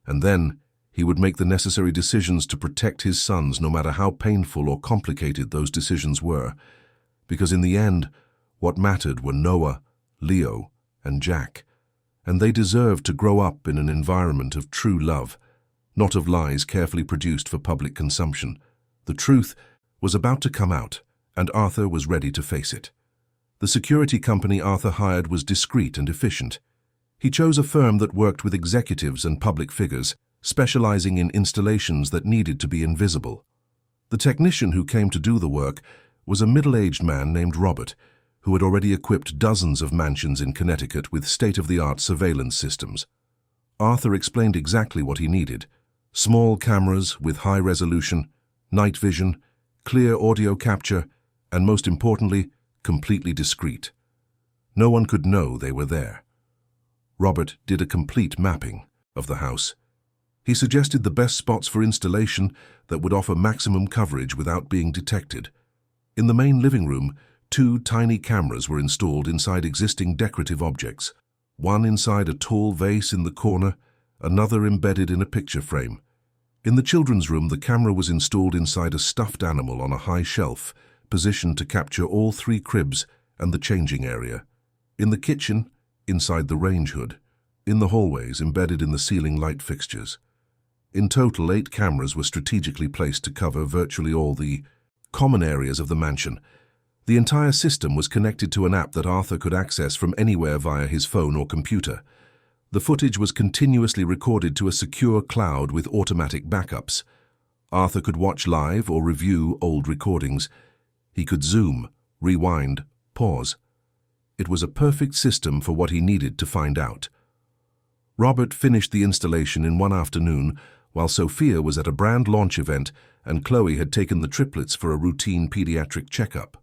And then he would make the necessary decisions to protect his sons, no matter how painful or complicated those decisions were. Because in the end, what mattered were Noah, Leo, and Jack. And they deserved to grow up in an environment of true love, not of lies carefully produced for public consumption. The truth was about to come out, and Arthur was ready to face it. The security company Arthur hired was discreet and efficient. He chose a firm that worked with executives and public figures, specializing in installations that needed to be invisible. The technician who came to do the work was a middle-aged man named Robert, who had already equipped dozens of mansions in Connecticut with state-of-the-art surveillance systems. Arthur explained exactly what he needed: small cameras with high resolution, night vision, clear audio capture, and most importantly, completely discreet. No one could know they were there. Robert did a complete mapping of the house. He suggested the best spots for installation that would offer maximum coverage without being detected. In the main living room, 2 tiny cameras were installed inside existing decorative objects, one inside a tall vase in the corner, another embedded in a picture frame. In the children's room, the camera was installed inside a stuffed animal on a high shelf, positioned to capture all 3 cribs and the changing area. In the kitchen, inside the range hood. In the hallways, embedded in the ceiling light fixtures. In total, 8 cameras were strategically placed to cover virtually all the common areas of the mansion. The entire system was connected to an app that Arthur could access from anywhere via his phone or computer. The footage was continuously recorded to a secure cloud with automatic backups. Arthur could watch live or review old recordings. He could zoom, rewind, pause. It was a perfect system for what he needed to find out. Robert finished the installation in one afternoon, while Sophia was at a brand launch event and Chloe had taken the triplets for a routine pediatric checkup.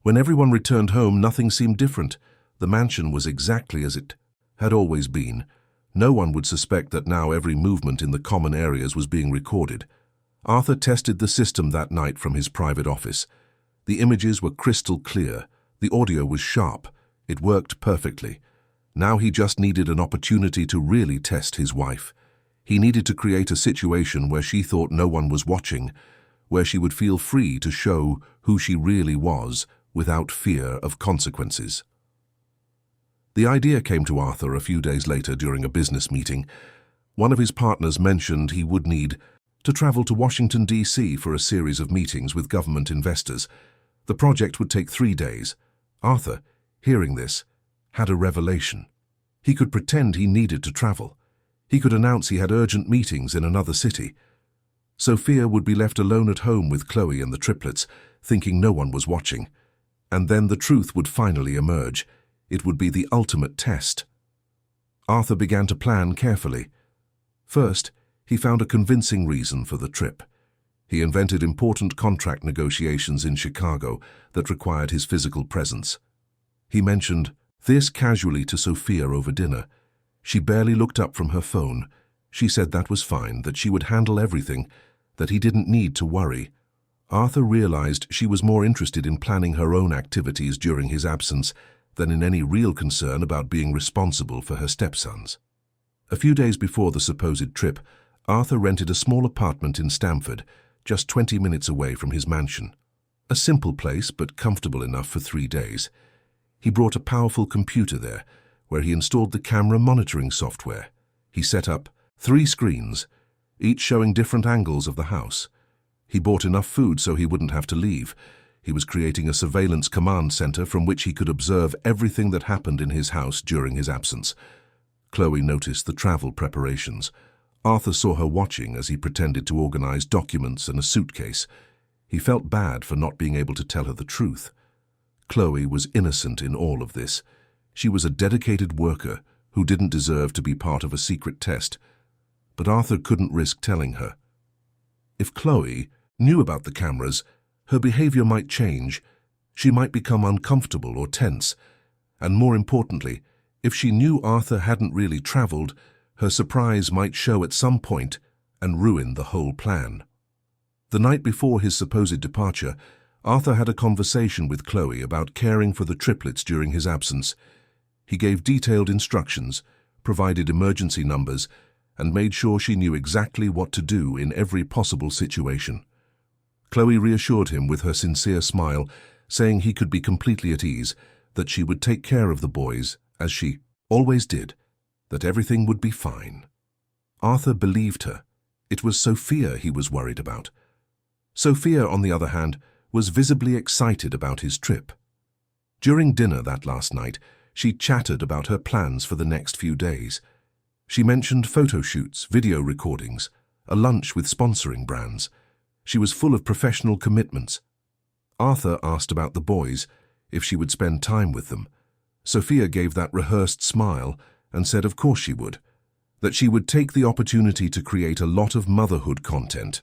When everyone returned home, nothing seemed different. The mansion was exactly as it had always been. No one would suspect that now every movement in the common areas was being recorded. Arthur tested the system that night from his private office. The images were crystal clear. The audio was sharp. It worked perfectly. Now he just needed an opportunity to really test his wife. He needed to create a situation where she thought no one was watching, where she would feel free to show who she really was without fear of consequences. The idea came to Arthur a few days later during a business meeting. One of his partners mentioned he would need to travel to Washington, D.C. for a series of meetings with government investors. The project would take 3 days. Arthur, hearing this, had a revelation. He could pretend he needed to travel. He could announce he had urgent meetings in another city. Sophia would be left alone at home with Chloe and the triplets, thinking no one was watching. And then the truth would finally emerge. It would be the ultimate test. Arthur began to plan carefully. First, he found a convincing reason for the trip. He invented important contract negotiations in Chicago that required his physical presence. He mentioned this casually to Sophia over dinner. She barely looked up from her phone. She said that was fine, that she would handle everything, that he didn't need to worry. Arthur realized she was more interested in planning her own activities during his absence than in any real concern about being responsible for her stepsons. A few days before the supposed trip, Arthur rented a small apartment in Stamford, just 20 minutes away from his mansion. A simple place, but comfortable enough for 3 days. He brought a powerful computer there, where he installed the camera monitoring software. He set up 3 screens, each showing different angles of the house. He bought enough food so he wouldn't have to leave. He was creating a surveillance command center from which he could observe everything that happened in his house during his absence. Chloe noticed the travel preparations. Arthur saw her watching as he pretended to organize documents and a suitcase. He felt bad for not being able to tell her the truth. Chloe was innocent in all of this. She was a dedicated worker who didn't deserve to be part of a secret test. But Arthur couldn't risk telling her. If Chloe knew about the cameras, her behavior might change. She might become uncomfortable or tense. And more importantly, if she knew Arthur hadn't really traveled, her surprise might show at some point and ruin the whole plan. The night before his supposed departure, Arthur had a conversation with Chloe about caring for the triplets during his absence. He gave detailed instructions, provided emergency numbers, and made sure she knew exactly what to do in every possible situation. Chloe reassured him with her sincere smile, saying he could be completely at ease, that she would take care of the boys, as she always did, that everything would be fine. Arthur believed her. It was Sophia he was worried about. Sophia, on the other hand, was visibly excited about his trip. During dinner that last night, she chattered about her plans for the next few days. She mentioned photo shoots, video recordings, a lunch with sponsoring brands. She was full of professional commitments. Arthur asked about the boys, if she would spend time with them. Sophia gave that rehearsed smile and said of course she would, that she would take the opportunity to create a lot of motherhood content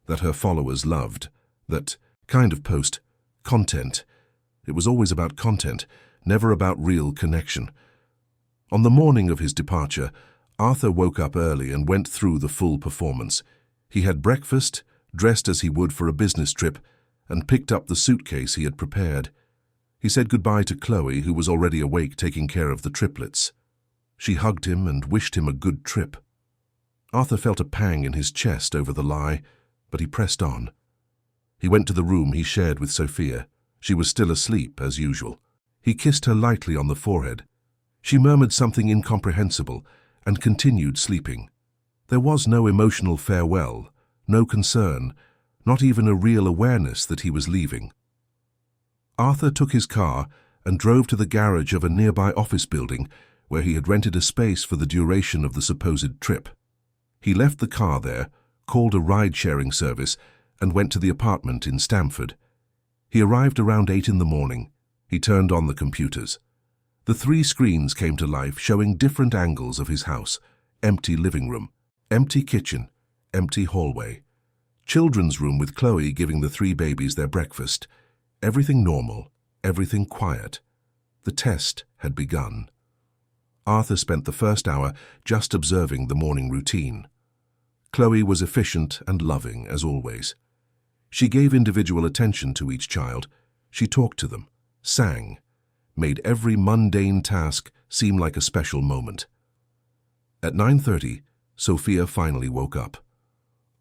that her followers loved, that kind of post content. It was always about content, never about real connection. On the morning of his departure, Arthur woke up early and went through the full performance. He had breakfast, dressed as he would for a business trip, and picked up the suitcase he had prepared. He said goodbye to Chloe, who was already awake taking care of the triplets. She hugged him and wished him a good trip. Arthur felt a pang in his chest over the lie, but he pressed on. He went to the room he shared with Sophia. She was still asleep, as usual. He kissed her lightly on the forehead. She murmured something incomprehensible and continued sleeping. There was no emotional farewell, no concern, not even a real awareness that he was leaving. Arthur took his car and drove to the garage of a nearby office building where he had rented a space for the duration of the supposed trip. He left the car there, called a ride-sharing service, and went to the apartment in Stamford. He arrived around 8 in the morning. He turned on the computers. The 3 screens came to life, showing different angles of his house: empty living room, empty kitchen, empty hallway, children's room with Chloe giving the 3 babies their breakfast. Everything normal, everything quiet. The test had begun. Arthur spent the first hour just observing the morning routine. Chloe was efficient and loving, as always. She gave individual attention to each child. She talked to them, sang, made every mundane task seem like a special moment. At 9:30, Sophia finally woke up.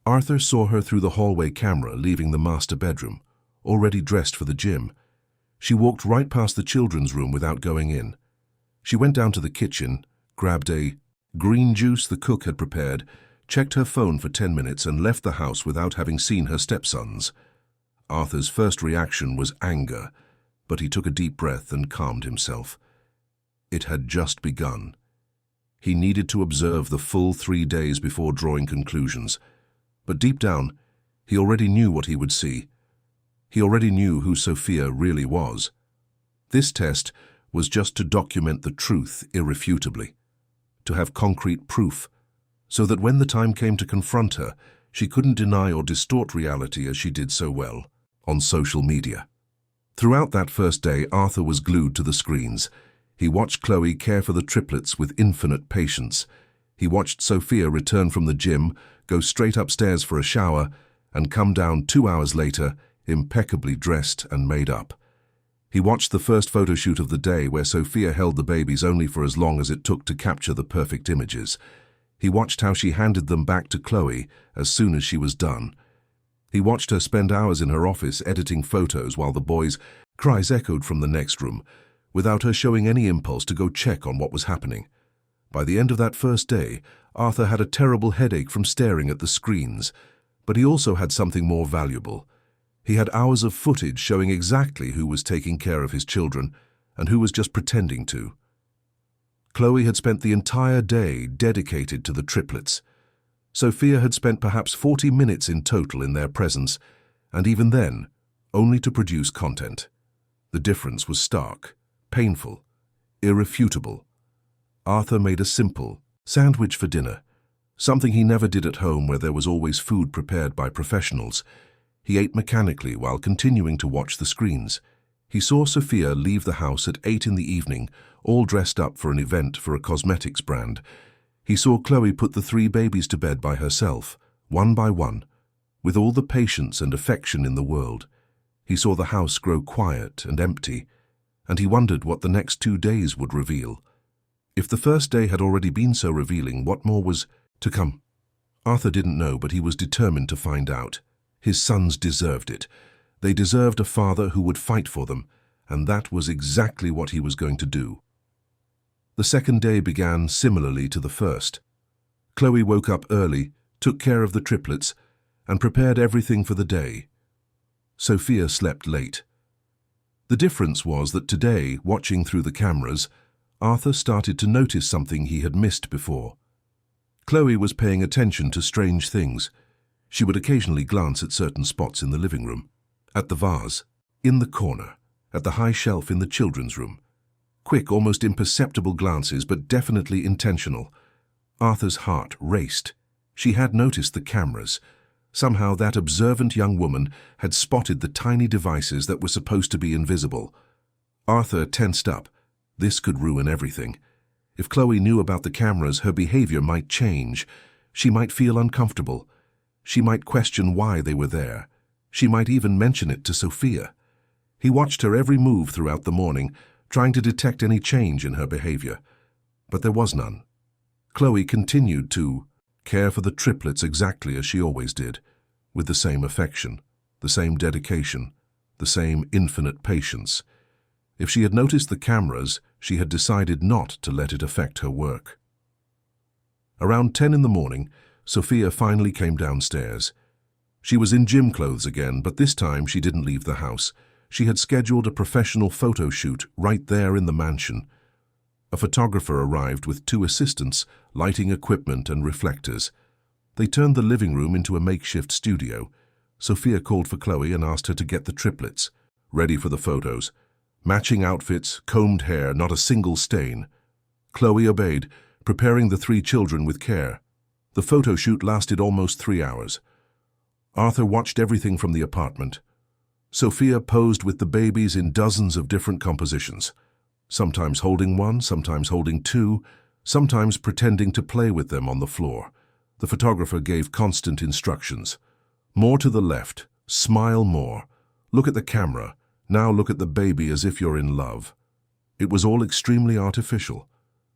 Arthur saw her through the hallway camera leaving the master bedroom, already dressed for the gym. She walked right past the children's room without going in. She went down to the kitchen, grabbed a green juice the cook had prepared, checked her phone for 10 minutes and left the house without having seen her stepsons. Arthur's first reaction was anger, but he took a deep breath and calmed himself. It had just begun. He needed to observe the full 3 days before drawing conclusions. But deep down, he already knew what he would see. He already knew who Sophia really was. This test was just to document the truth irrefutably, to have concrete proof, so that when the time came to confront her, she couldn't deny or distort reality as she did so well on social media. Throughout that first day, Arthur was glued to the screens. He watched Chloe care for the triplets with infinite patience. He watched Sophia return from the gym, go straight upstairs for a shower, and come down 2 hours later, impeccably dressed and made up. He watched the first photo shoot of the day where Sophia held the babies only for as long as it took to capture the perfect images. He watched how she handed them back to Chloe as soon as she was done. He watched her spend hours in her office editing photos while the boys' cries echoed from the next room, without her showing any impulse to go check on what was happening. By the end of that first day, Arthur had a terrible headache from staring at the screens, but he also had something more valuable. He had hours of footage showing exactly who was taking care of his children and who was just pretending to. Chloe had spent the entire day dedicated to the triplets. Sophia had spent perhaps 40 minutes in total in their presence, and even then, only to produce content. The difference was stark, painful, irrefutable. Arthur made a simple sandwich for dinner, something he never did at home where there was always food prepared by professionals. He ate mechanically while continuing to watch the screens. He saw Sophia leave the house at 8 in the evening, all dressed up for an event for a cosmetics brand. He saw Chloe put the 3 babies to bed by herself, one by one, with all the patience and affection in the world. He saw the house grow quiet and empty, and he wondered what the next 2 days would reveal. If the first day had already been so revealing, what more was to come? Arthur didn't know, but he was determined to find out. His sons deserved it. They deserved a father who would fight for them, and that was exactly what he was going to do. The second day began similarly to the first. Chloe woke up early, took care of the triplets, and prepared everything for the day. Sophia slept late. The difference was that today, watching through the cameras, Arthur started to notice something he had missed before. Chloe was paying attention to strange things. She would occasionally glance at certain spots in the living room, at the vase, in the corner, at the high shelf in the children's room. Quick, almost imperceptible glances, but definitely intentional. Arthur's heart raced. She had noticed the cameras. Somehow that observant young woman had spotted the tiny devices that were supposed to be invisible. Arthur tensed up. This could ruin everything. If Chloe knew about the cameras, her behavior might change. She might feel uncomfortable. She might question why they were there. She might even mention it to Sophia. He watched her every move throughout the morning, trying to detect any change in her behavior. But there was none. Chloe continued to care for the triplets exactly as she always did, with the same affection, the same dedication, the same infinite patience. If she had noticed the cameras, she had decided not to let it affect her work. Around 10 in the morning, Sophia finally came downstairs. She was in gym clothes again, but this time she didn't leave the house. She had scheduled a professional photo shoot right there in the mansion. A photographer arrived with 2 assistants, lighting equipment and reflectors. They turned the living room into a makeshift studio. Sophia called for Chloe and asked her to get the triplets, ready for the photos. Matching outfits, combed hair, not a single stain. Chloe obeyed, preparing the 3 children with care. The photo shoot lasted almost 3 hours. Arthur watched everything from the apartment. Sophia posed with the babies in dozens of different compositions, sometimes holding one, sometimes holding 2, sometimes pretending to play with them on the floor. The photographer gave constant instructions. More to the left, smile more, look at the camera, now look at the baby as if you're in love. It was all extremely artificial.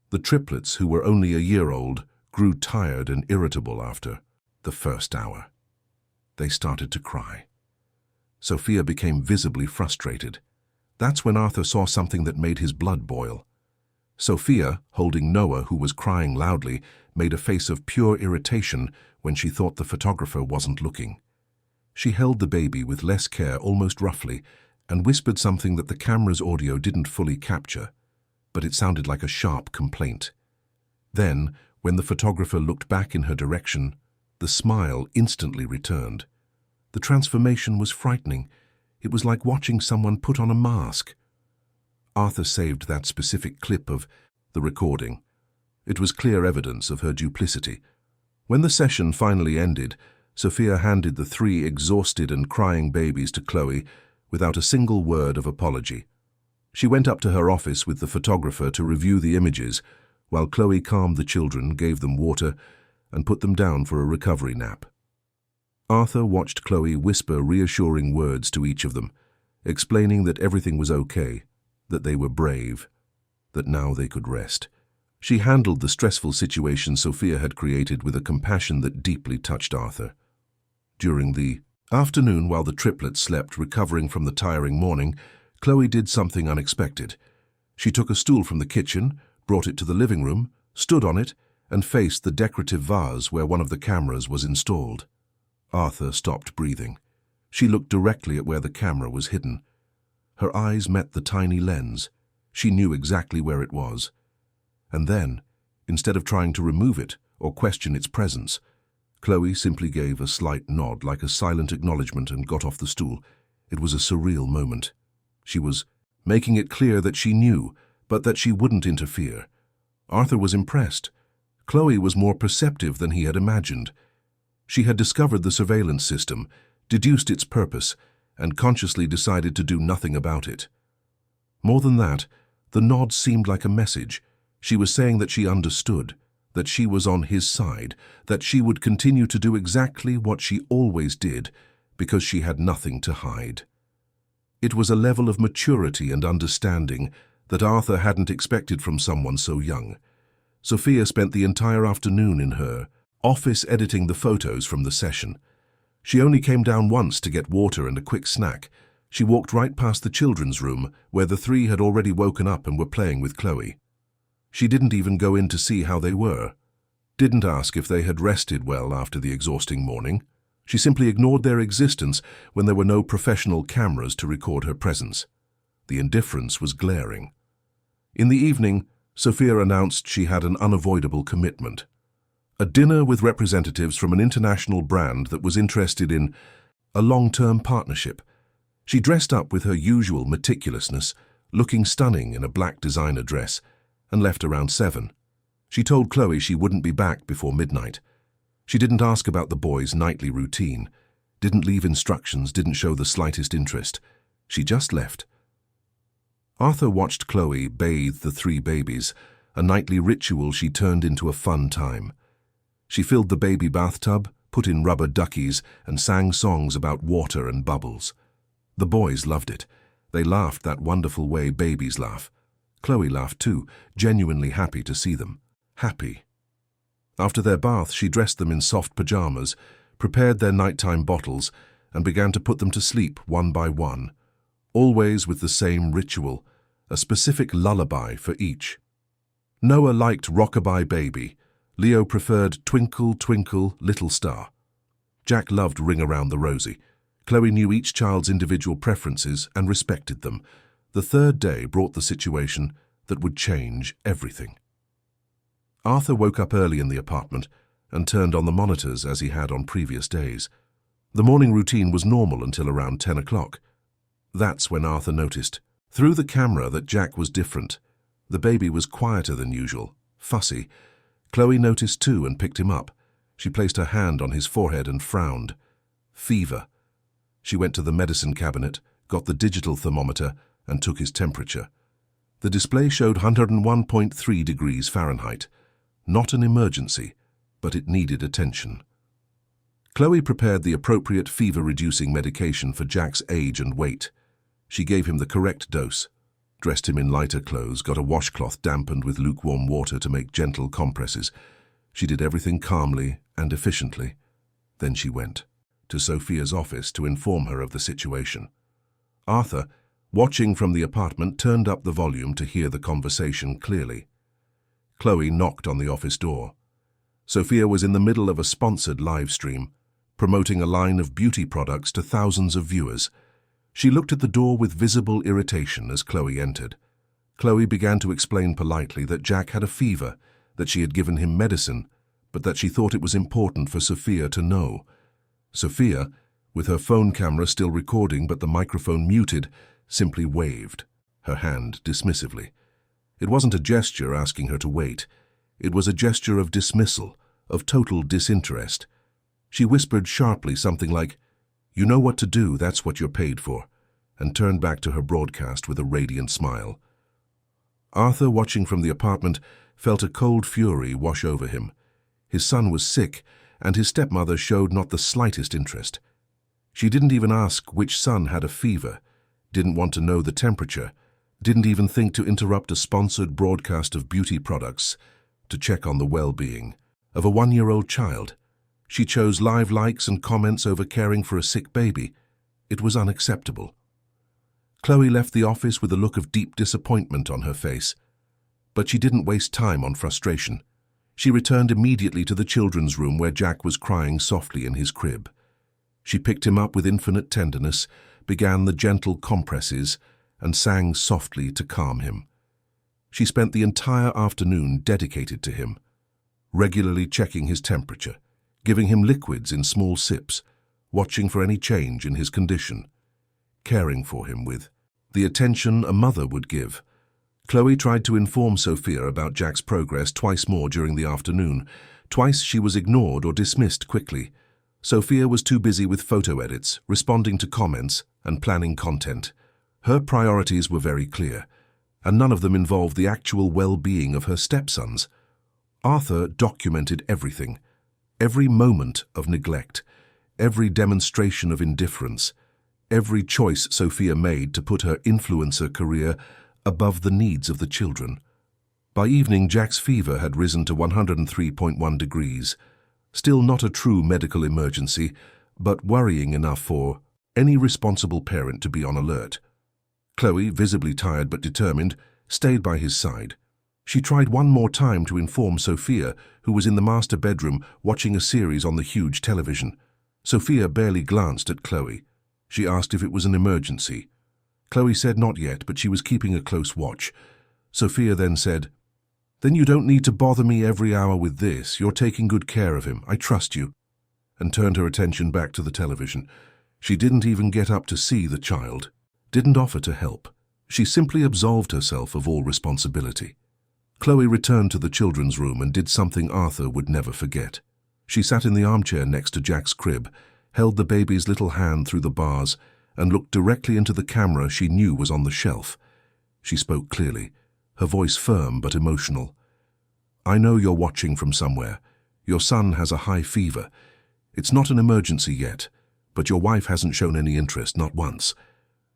The triplets, who were only a year old, grew tired and irritable after the first hour. They started to cry. Sophia became visibly frustrated. That's when Arthur saw something that made his blood boil. Sophia, holding Noah, who was crying loudly, made a face of pure irritation when she thought the photographer wasn't looking. She held the baby with less care, almost roughly, and whispered something that the camera's audio didn't fully capture, but it sounded like a sharp complaint. Then, when the photographer looked back in her direction, the smile instantly returned. The transformation was frightening. It was like watching someone put on a mask. Arthur saved that specific clip of the recording. It was clear evidence of her duplicity. When the session finally ended, Sophia handed the 3 exhausted and crying babies to Chloe without a single word of apology. She went up to her office with the photographer to review the images, while Chloe calmed the children, gave them water, and put them down for a recovery nap. Arthur watched Chloe whisper reassuring words to each of them, explaining that everything was okay, that they were brave, that now they could rest. She handled the stressful situation Sophia had created with a compassion that deeply touched Arthur. During the afternoon, while the triplets slept, recovering from the tiring morning, Chloe did something unexpected. She took a stool from the kitchen, brought it to the living room, stood on it, and faced the decorative vase where one of the cameras was installed. Arthur stopped breathing. She looked directly at where the camera was hidden. Her eyes met the tiny lens. She knew exactly where it was. And then, instead of trying to remove it or question its presence, Chloe simply gave a slight nod like a silent acknowledgement and got off the stool. It was a surreal moment. She was making it clear that she knew, but that she wouldn't interfere. Arthur was impressed. Chloe was more perceptive than he had imagined. She had discovered the surveillance system, deduced its purpose, and consciously decided to do nothing about it. More than that, the nod seemed like a message. She was saying that she understood, that she was on his side, that she would continue to do exactly what she always did because she had nothing to hide. It was a level of maturity and understanding that Arthur hadn't expected from someone so young. Sophia spent the entire afternoon in her office editing the photos from the session. She only came down once to get water and a quick snack. She walked right past the children's room, where the three had already woken up and were playing with Chloe. She didn't even go in to see how they were. Didn't ask if they had rested well after the exhausting morning. She simply ignored their existence when there were no professional cameras to record her presence. The indifference was glaring. In the evening, Sophia announced she had an unavoidable commitment. A dinner with representatives from an international brand that was interested in a long-term partnership. She dressed up with her usual meticulousness, looking stunning in a black designer dress, and left around 7. She told Chloe she wouldn't be back before midnight. She didn't ask about the boys' nightly routine, didn't leave instructions, didn't show the slightest interest. She just left. Arthur watched Chloe bathe the 3 babies, a nightly ritual she turned into a fun time. She filled the baby bathtub, put in rubber duckies, and sang songs about water and bubbles. The boys loved it. They laughed that wonderful way babies laugh. Chloe laughed too, genuinely happy to see them. Happy. After their bath, she dressed them in soft pajamas, prepared their nighttime bottles, and began to put them to sleep one by one, always with the same ritual, a specific lullaby for each. Noah liked Rockabye Baby. Leo preferred Twinkle, Twinkle, Little Star. Jack loved Ring Around the Rosie. Chloe knew each child's individual preferences and respected them. The third day brought the situation that would change everything. Arthur woke up early in the apartment and turned on the monitors as he had on previous days. The morning routine was normal until around 10 o'clock. That's when Arthur noticed, through the camera, that Jack was different. The baby was quieter than usual, fussy. Chloe noticed too and picked him up. She placed her hand on his forehead and frowned. Fever. She went to the medicine cabinet, got the digital thermometer, and took his temperature. The display showed 101.3 degrees Fahrenheit. Not an emergency, but it needed attention. Chloe prepared the appropriate fever-reducing medication for Jack's age and weight. She gave him the correct dose, dressed him in lighter clothes, got a washcloth dampened with lukewarm water to make gentle compresses. She did everything calmly and efficiently. Then she went to Sophia's office to inform her of the situation. Arthur, watching from the apartment, turned up the volume to hear the conversation clearly. Chloe knocked on the office door. Sophia was in the middle of a sponsored live stream, promoting a line of beauty products to thousands of viewers. She looked at the door with visible irritation as Chloe entered. Chloe began to explain politely that Jack had a fever, that she had given him medicine, but that she thought it was important for Sophia to know. Sophia, with her phone camera still recording but the microphone muted, simply waved, her hand dismissively. It wasn't a gesture asking her to wait. It was a gesture of dismissal, of total disinterest. She whispered sharply something like, "You know what to do, that's what you're paid for," and turned back to her broadcast with a radiant smile. Arthur, watching from the apartment, felt a cold fury wash over him. His son was sick, and his stepmother showed not the slightest interest. She didn't even ask which son had a fever, didn't want to know the temperature, didn't even think to interrupt a sponsored broadcast of beauty products to check on the well-being of a 1-year-old child. She chose live likes and comments over caring for a sick baby. It was unacceptable. Chloe left the office with a look of deep disappointment on her face. But she didn't waste time on frustration. She returned immediately to the children's room where Jack was crying softly in his crib. She picked him up with infinite tenderness, began the gentle compresses, and sang softly to calm him. She spent the entire afternoon dedicated to him, regularly checking his temperature, giving him liquids in small sips, watching for any change in his condition, caring for him with the attention a mother would give. Chloe tried to inform Sophia about Jack's progress twice more during the afternoon. Twice she was ignored or dismissed quickly. Sophia was too busy with photo edits, responding to comments, and planning content. Her priorities were very clear, and none of them involved the actual well-being of her stepsons. Arthur documented everything, every moment of neglect, every demonstration of indifference, every choice Sophia made to put her influencer career above the needs of the children. By evening, Jack's fever had risen to 103.1 degrees. Still not a true medical emergency, but worrying enough for any responsible parent to be on alert. Chloe, visibly tired but determined, stayed by his side. She tried one more time to inform Sophia, who was in the master bedroom watching a series on the huge television. Sophia barely glanced at Chloe. She asked if it was an emergency. Chloe said not yet, but she was keeping a close watch. Sophia then said, "Then you don't need to bother me every hour with this. You're taking good care of him. I trust you," and turned her attention back to the television. She didn't even get up to see the child, didn't offer to help. She simply absolved herself of all responsibility. Chloe returned to the children's room and did something Arthur would never forget. She sat in the armchair next to Jack's crib, held the baby's little hand through the bars, and looked directly into the camera she knew was on the shelf. She spoke clearly, her voice firm but emotional. "I know you're watching from somewhere. Your son has a high fever. It's not an emergency yet, but your wife hasn't shown any interest, not once.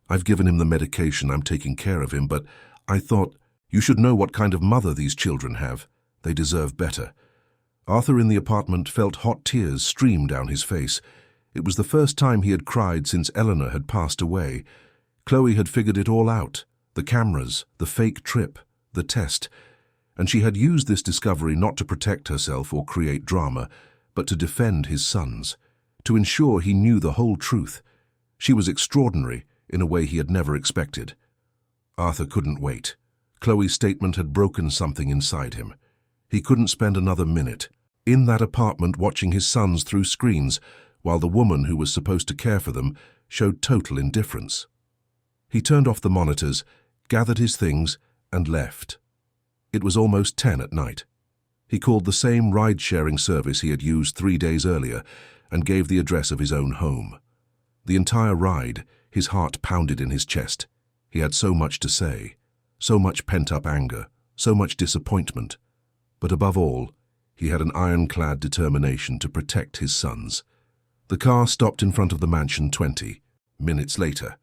I've given him the medication, I'm taking care of him, but I thought you should know what kind of mother these children have. They deserve better." Arthur in the apartment felt hot tears stream down his face. It was the first time he had cried since Eleanor had passed away. Chloe had figured it all out, the cameras, the fake trip, the test, and she had used this discovery not to protect herself or create drama, but to defend his sons, to ensure he knew the whole truth. She was extraordinary in a way he had never expected. Arthur couldn't wait. Chloe's statement had broken something inside him. He couldn't spend another minute in that apartment watching his sons through screens, while the woman who was supposed to care for them showed total indifference. He turned off the monitors, gathered his things, and left. It was almost 10 at night. He called the same ride-sharing service he had used 3 days earlier and gave the address of his own home. The entire ride, his heart pounded in his chest. He had so much to say, so much pent-up anger, so much disappointment. But above all, he had an ironclad determination to protect his sons. The car stopped in front of the mansion 20 minutes later.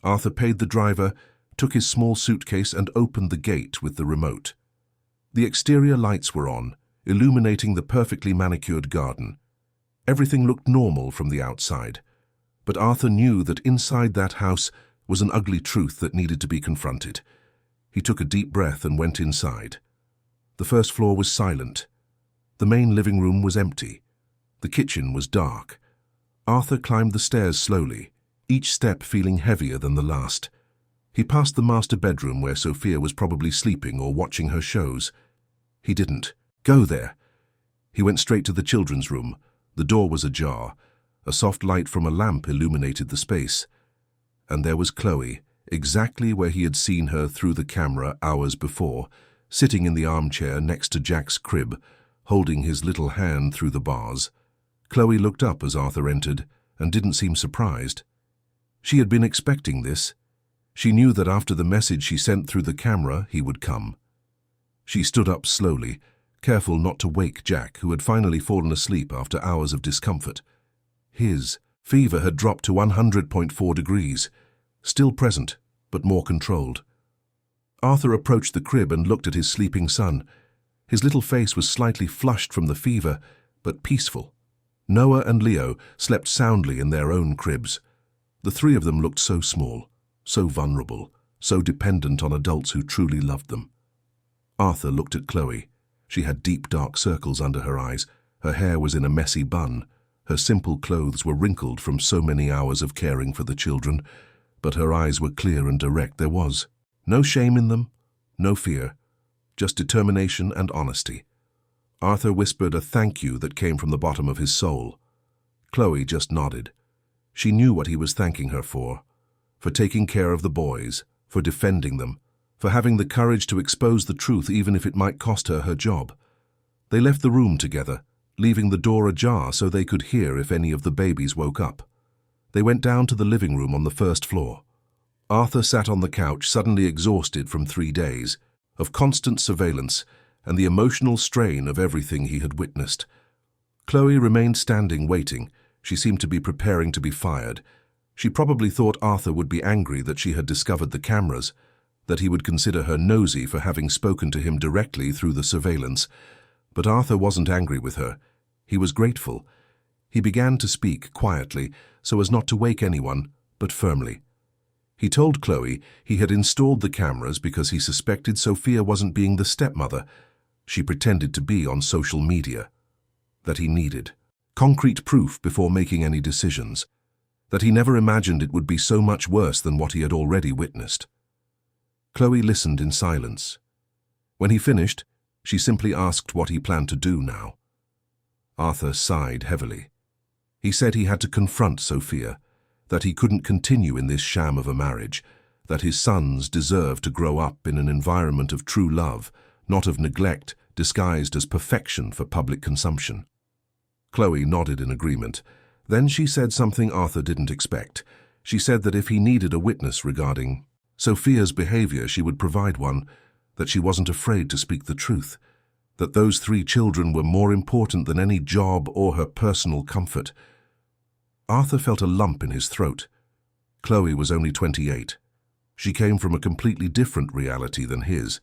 Arthur paid the driver, took his small suitcase and opened the gate with the remote. The exterior lights were on, illuminating the perfectly manicured garden. Everything looked normal from the outside, but Arthur knew that inside that house was an ugly truth that needed to be confronted. He took a deep breath and went inside. The first floor was silent. The main living room was empty. The kitchen was dark. Arthur climbed the stairs slowly, each step feeling heavier than the last. He passed the master bedroom where Sophia was probably sleeping or watching her shows. He didn't go there. He went straight to the children's room. The door was ajar. A soft light from a lamp illuminated the space. And there was Chloe, exactly where he had seen her through the camera hours before, sitting in the armchair next to Jack's crib, holding his little hand through the bars. Chloe looked up as Arthur entered and didn't seem surprised. She had been expecting this. She knew that after the message she sent through the camera, he would come. She stood up slowly, careful not to wake Jack, who had finally fallen asleep after hours of discomfort. His fever had dropped to 100.4 degrees, still present, but more controlled. Arthur approached the crib and looked at his sleeping son. His little face was slightly flushed from the fever, but peaceful. Noah and Leo slept soundly in their own cribs. The three of them looked so small, so vulnerable, so dependent on adults who truly loved them. Arthur looked at Chloe. She had deep dark circles under her eyes. Her hair was in a messy bun. Her simple clothes were wrinkled from so many hours of caring for the children, but her eyes were clear and direct. There was no shame in them, no fear, just determination and honesty. Arthur whispered a thank you that came from the bottom of his soul. Chloe just nodded. She knew what he was thanking her for taking care of the boys, for defending them, for having the courage to expose the truth even if it might cost her her job. They left the room together, leaving the door ajar so they could hear if any of the babies woke up. They went down to the living room on the first floor. Arthur sat on the couch, suddenly exhausted from 3 days of constant surveillance and the emotional strain of everything he had witnessed. Chloe remained standing, waiting. She seemed to be preparing to be fired. She probably thought Arthur would be angry that she had discovered the cameras, that he would consider her nosy for having spoken to him directly through the surveillance. But Arthur wasn't angry with her. He was grateful. He began to speak quietly, so as not to wake anyone, but firmly. He told Chloe he had installed the cameras because he suspected Sophia wasn't being the stepmother she pretended to be on social media, that he needed concrete proof before making any decisions, that he never imagined it would be so much worse than what he had already witnessed. Chloe listened in silence. When he finished, she simply asked what he planned to do now. Arthur sighed heavily. He said he had to confront Sophia, that he couldn't continue in this sham of a marriage, that his sons deserved to grow up in an environment of true love, not of neglect disguised as perfection for public consumption. Chloe nodded in agreement. Then she said something Arthur didn't expect. She said that if he needed a witness regarding Sophia's behavior, she would provide one, that she wasn't afraid to speak the truth, that those 3 children were more important than any job or her personal comfort. Arthur felt a lump in his throat. Chloe was only 28. She came from a completely different reality than his.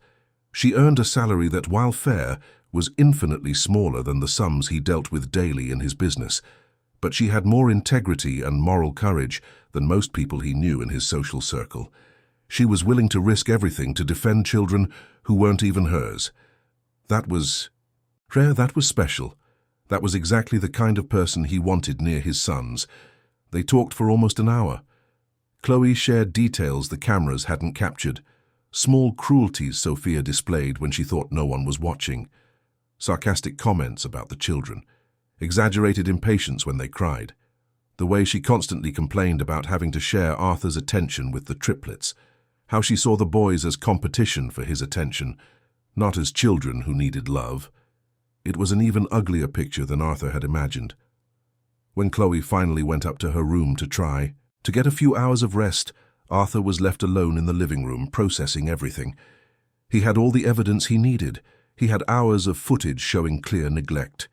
She earned a salary that, while fair, was infinitely smaller than the sums he dealt with daily in his business. But she had more integrity and moral courage than most people he knew in his social circle. She was willing to risk everything to defend children who weren't even hers. That was rare, that was special. That was exactly the kind of person he wanted near his sons. They talked for almost an hour. Chloe shared details the cameras hadn't captured, small cruelties Sophia displayed when she thought no one was watching, sarcastic comments about the children, exaggerated impatience when they cried, the way she constantly complained about having to share Arthur's attention with the triplets, how she saw the boys as competition for his attention, not as children who needed love. It was an even uglier picture than Arthur had imagined. When Chloe finally went up to her room to get a few hours of rest, Arthur was left alone in the living room, processing everything. He had all the evidence he needed. He had hours of footage showing clear neglect.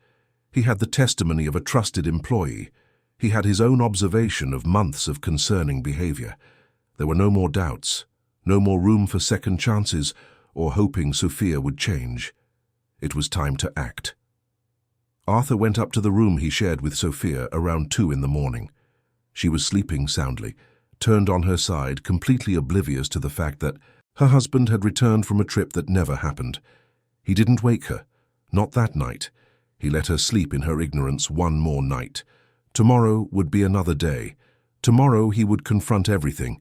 He had the testimony of a trusted employee. He had his own observation of months of concerning behavior. There were no more doubts, no more room for second chances or hoping Sophia would change. It was time to act. Arthur went up to the room he shared with Sophia around 2 in the morning. She was sleeping soundly, turned on her side, completely oblivious to the fact that her husband had returned from a trip that never happened. He didn't wake her, not that night. He let her sleep in her ignorance one more night. Tomorrow would be another day. Tomorrow he would confront everything.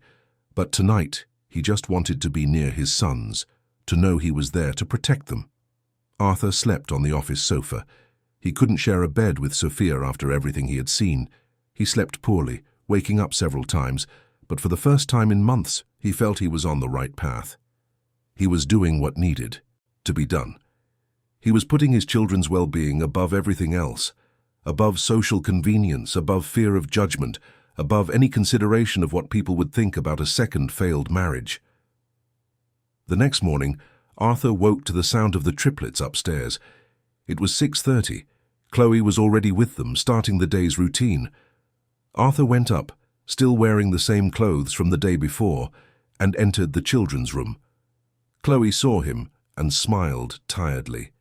But tonight he just wanted to be near his sons, to know he was there to protect them. Arthur slept on the office sofa. He couldn't share a bed with Sophia after everything he had seen. He slept poorly, waking up several times, but for the first time in months he felt he was on the right path. He was doing what needed to be done. He was putting his children's well-being above everything else, above social convenience, above fear of judgment, above any consideration of what people would think about a second failed marriage. The next morning, Arthur woke to the sound of the triplets upstairs. It was 6:30. Chloe was already with them, starting the day's routine. Arthur went up, still wearing the same clothes from the day before, and entered the children's room. Chloe saw him and smiled tiredly.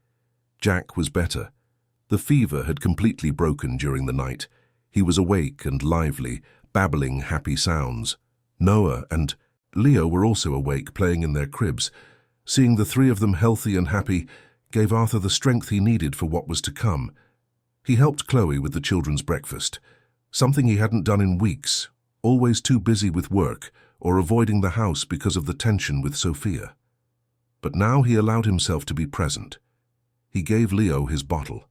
Jack was better. The fever had completely broken during the night. He was awake and lively, babbling happy sounds. Noah and Leo were also awake, playing in their cribs. Seeing the three of them healthy and happy gave Arthur the strength he needed for what was to come. He helped Chloe with the children's breakfast, something he hadn't done in weeks, always too busy with work or avoiding the house because of the tension with Sophia. But now he allowed himself to be present. He gave Leo his bottle.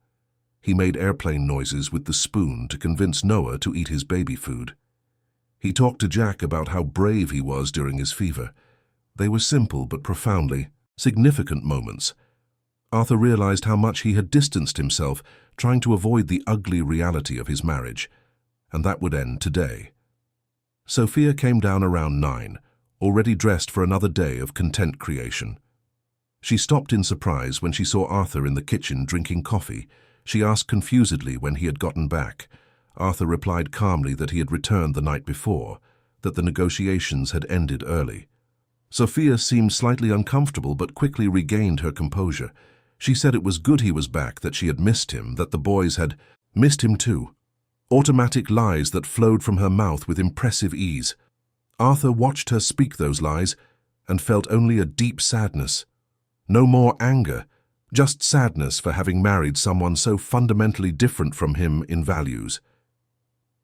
He made airplane noises with the spoon to convince Noah to eat his baby food. He talked to Jack about how brave he was during his fever. They were simple but profoundly significant moments. Arthur realized how much he had distanced himself, trying to avoid the ugly reality of his marriage, and that would end today. Sophia came down around 9, already dressed for another day of content creation. She stopped in surprise when she saw Arthur in the kitchen drinking coffee. She asked confusedly when he had gotten back. Arthur replied calmly that he had returned the night before, that the negotiations had ended early. Sophia seemed slightly uncomfortable but quickly regained her composure. She said it was good he was back, that she had missed him, that the boys had missed him too. Automatic lies that flowed from her mouth with impressive ease. Arthur watched her speak those lies and felt only a deep sadness. No more anger, just sadness for having married someone so fundamentally different from him in values.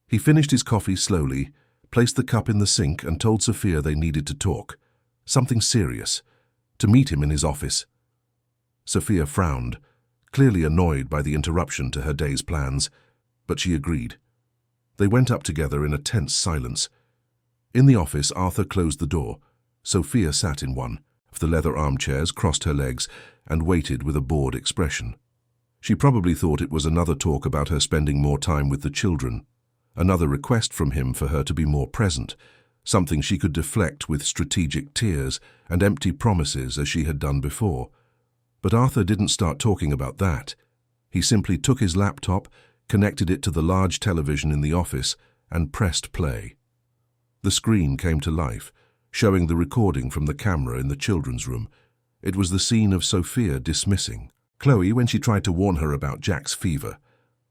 He finished his coffee slowly, placed the cup in the sink and told Sophia they needed to talk. Something serious, to meet him in his office. Sophia frowned, clearly annoyed by the interruption to her day's plans, but she agreed. They went up together in a tense silence. In the office, Arthur closed the door. Sophia sat in one of the leather armchairs, crossed her legs, and waited with a bored expression. She probably thought it was another talk about her spending more time with the children, another request from him for her to be more present, something she could deflect with strategic tears and empty promises as she had done before. But Arthur didn't start talking about that. He simply took his laptop, connected it to the large television in the office, and pressed play. The screen came to life, showing the recording from the camera in the children's room. It was the scene of Sophia dismissing Chloe when she tried to warn her about Jack's fever.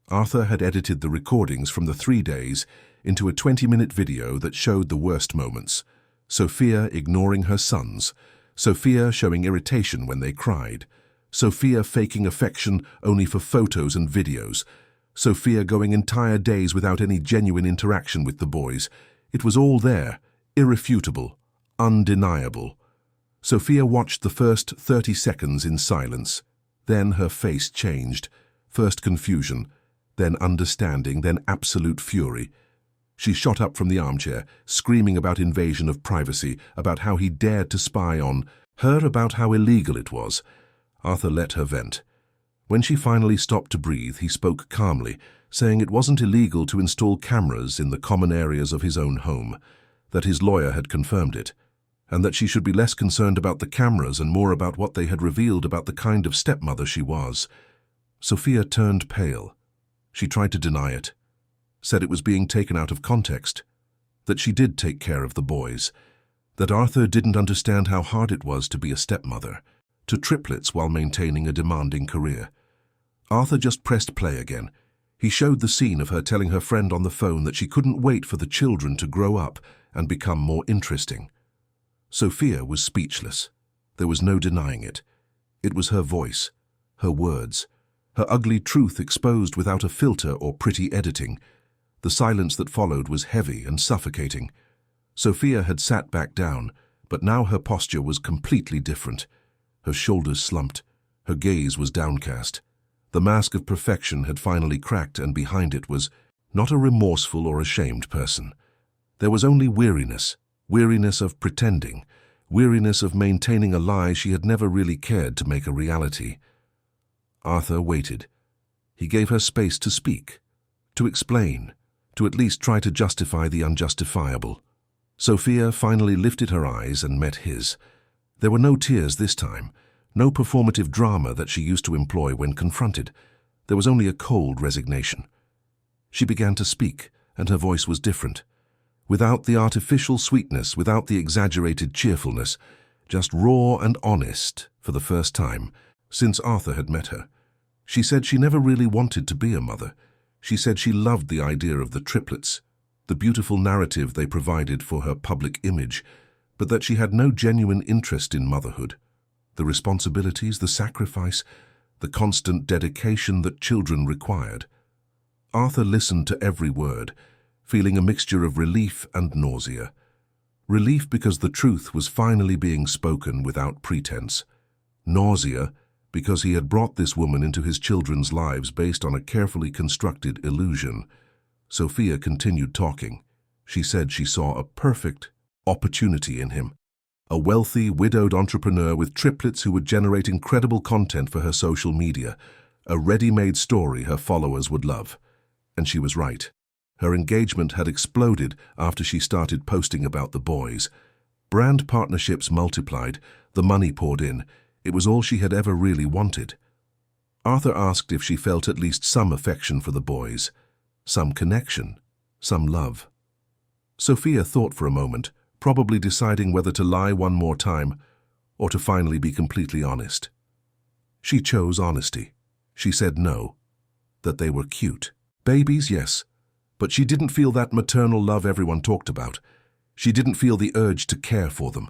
Arthur had edited the recordings from the 3 days into a 20-minute video that showed the worst moments. Sophia ignoring her sons, Sophia showing irritation when they cried, Sophia faking affection only for photos and videos, Sophia going entire days without any genuine interaction with the boys. It was all there, irrefutable, undeniable. Sophia watched the first 30 seconds in silence. Then her face changed, first confusion, then understanding, then absolute fury. She shot up from the armchair, screaming about invasion of privacy, about how he dared to spy on her, about how illegal it was. Arthur let her vent. When she finally stopped to breathe, he spoke calmly, saying it wasn't illegal to install cameras in the common areas of his own home, that his lawyer had confirmed it, and that she should be less concerned about the cameras and more about what they had revealed about the kind of stepmother she was. Sophia turned pale. She tried to deny it, said it was being taken out of context, that she did take care of the boys, that Arthur didn't understand how hard it was to be a stepmother, to triplets while maintaining a demanding career. Arthur just pressed play again. He showed the scene of her telling her friend on the phone that she couldn't wait for the children to grow up and become more interesting. Sophia was speechless. There was no denying it. It was her voice, her words, her ugly truth exposed without a filter or pretty editing. The silence that followed was heavy and suffocating. Sophia had sat back down, but now her posture was completely different. Her shoulders slumped. Her gaze was downcast. The mask of perfection had finally cracked, and behind it was not a remorseful or ashamed person. There was only weariness, weariness of pretending, weariness of maintaining a lie she had never really cared to make a reality. Arthur waited. He gave her space to speak, to explain, to at least try to justify the unjustifiable. Sophia finally lifted her eyes and met his. There were no tears this time, no performative drama that she used to employ when confronted. There was only a cold resignation. She began to speak, and her voice was different. Without the artificial sweetness, without the exaggerated cheerfulness, just raw and honest for the first time since Arthur had met her. She said she never really wanted to be a mother. She said she loved the idea of the triplets, the beautiful narrative they provided for her public image, but that she had no genuine interest in motherhood. The responsibilities, the sacrifice, the constant dedication that children required. Arthur listened to every word, feeling a mixture of relief and nausea. Relief because the truth was finally being spoken without pretense. Nausea because he had brought this woman into his children's lives based on a carefully constructed illusion. Sophia continued talking. She said she saw a perfect opportunity in him. A wealthy, widowed entrepreneur with triplets who would generate incredible content for her social media. A ready-made story her followers would love. And she was right. Her engagement had exploded after she started posting about the boys. Brand partnerships multiplied, the money poured in. It was all she had ever really wanted. Arthur asked if she felt at least some affection for the boys, some connection, some love. Sophia thought for a moment, probably deciding whether to lie one more time or to finally be completely honest. She chose honesty. She said no, that they were cute. Babies, yes, but she didn't feel that maternal love everyone talked about. She didn't feel the urge to care for them.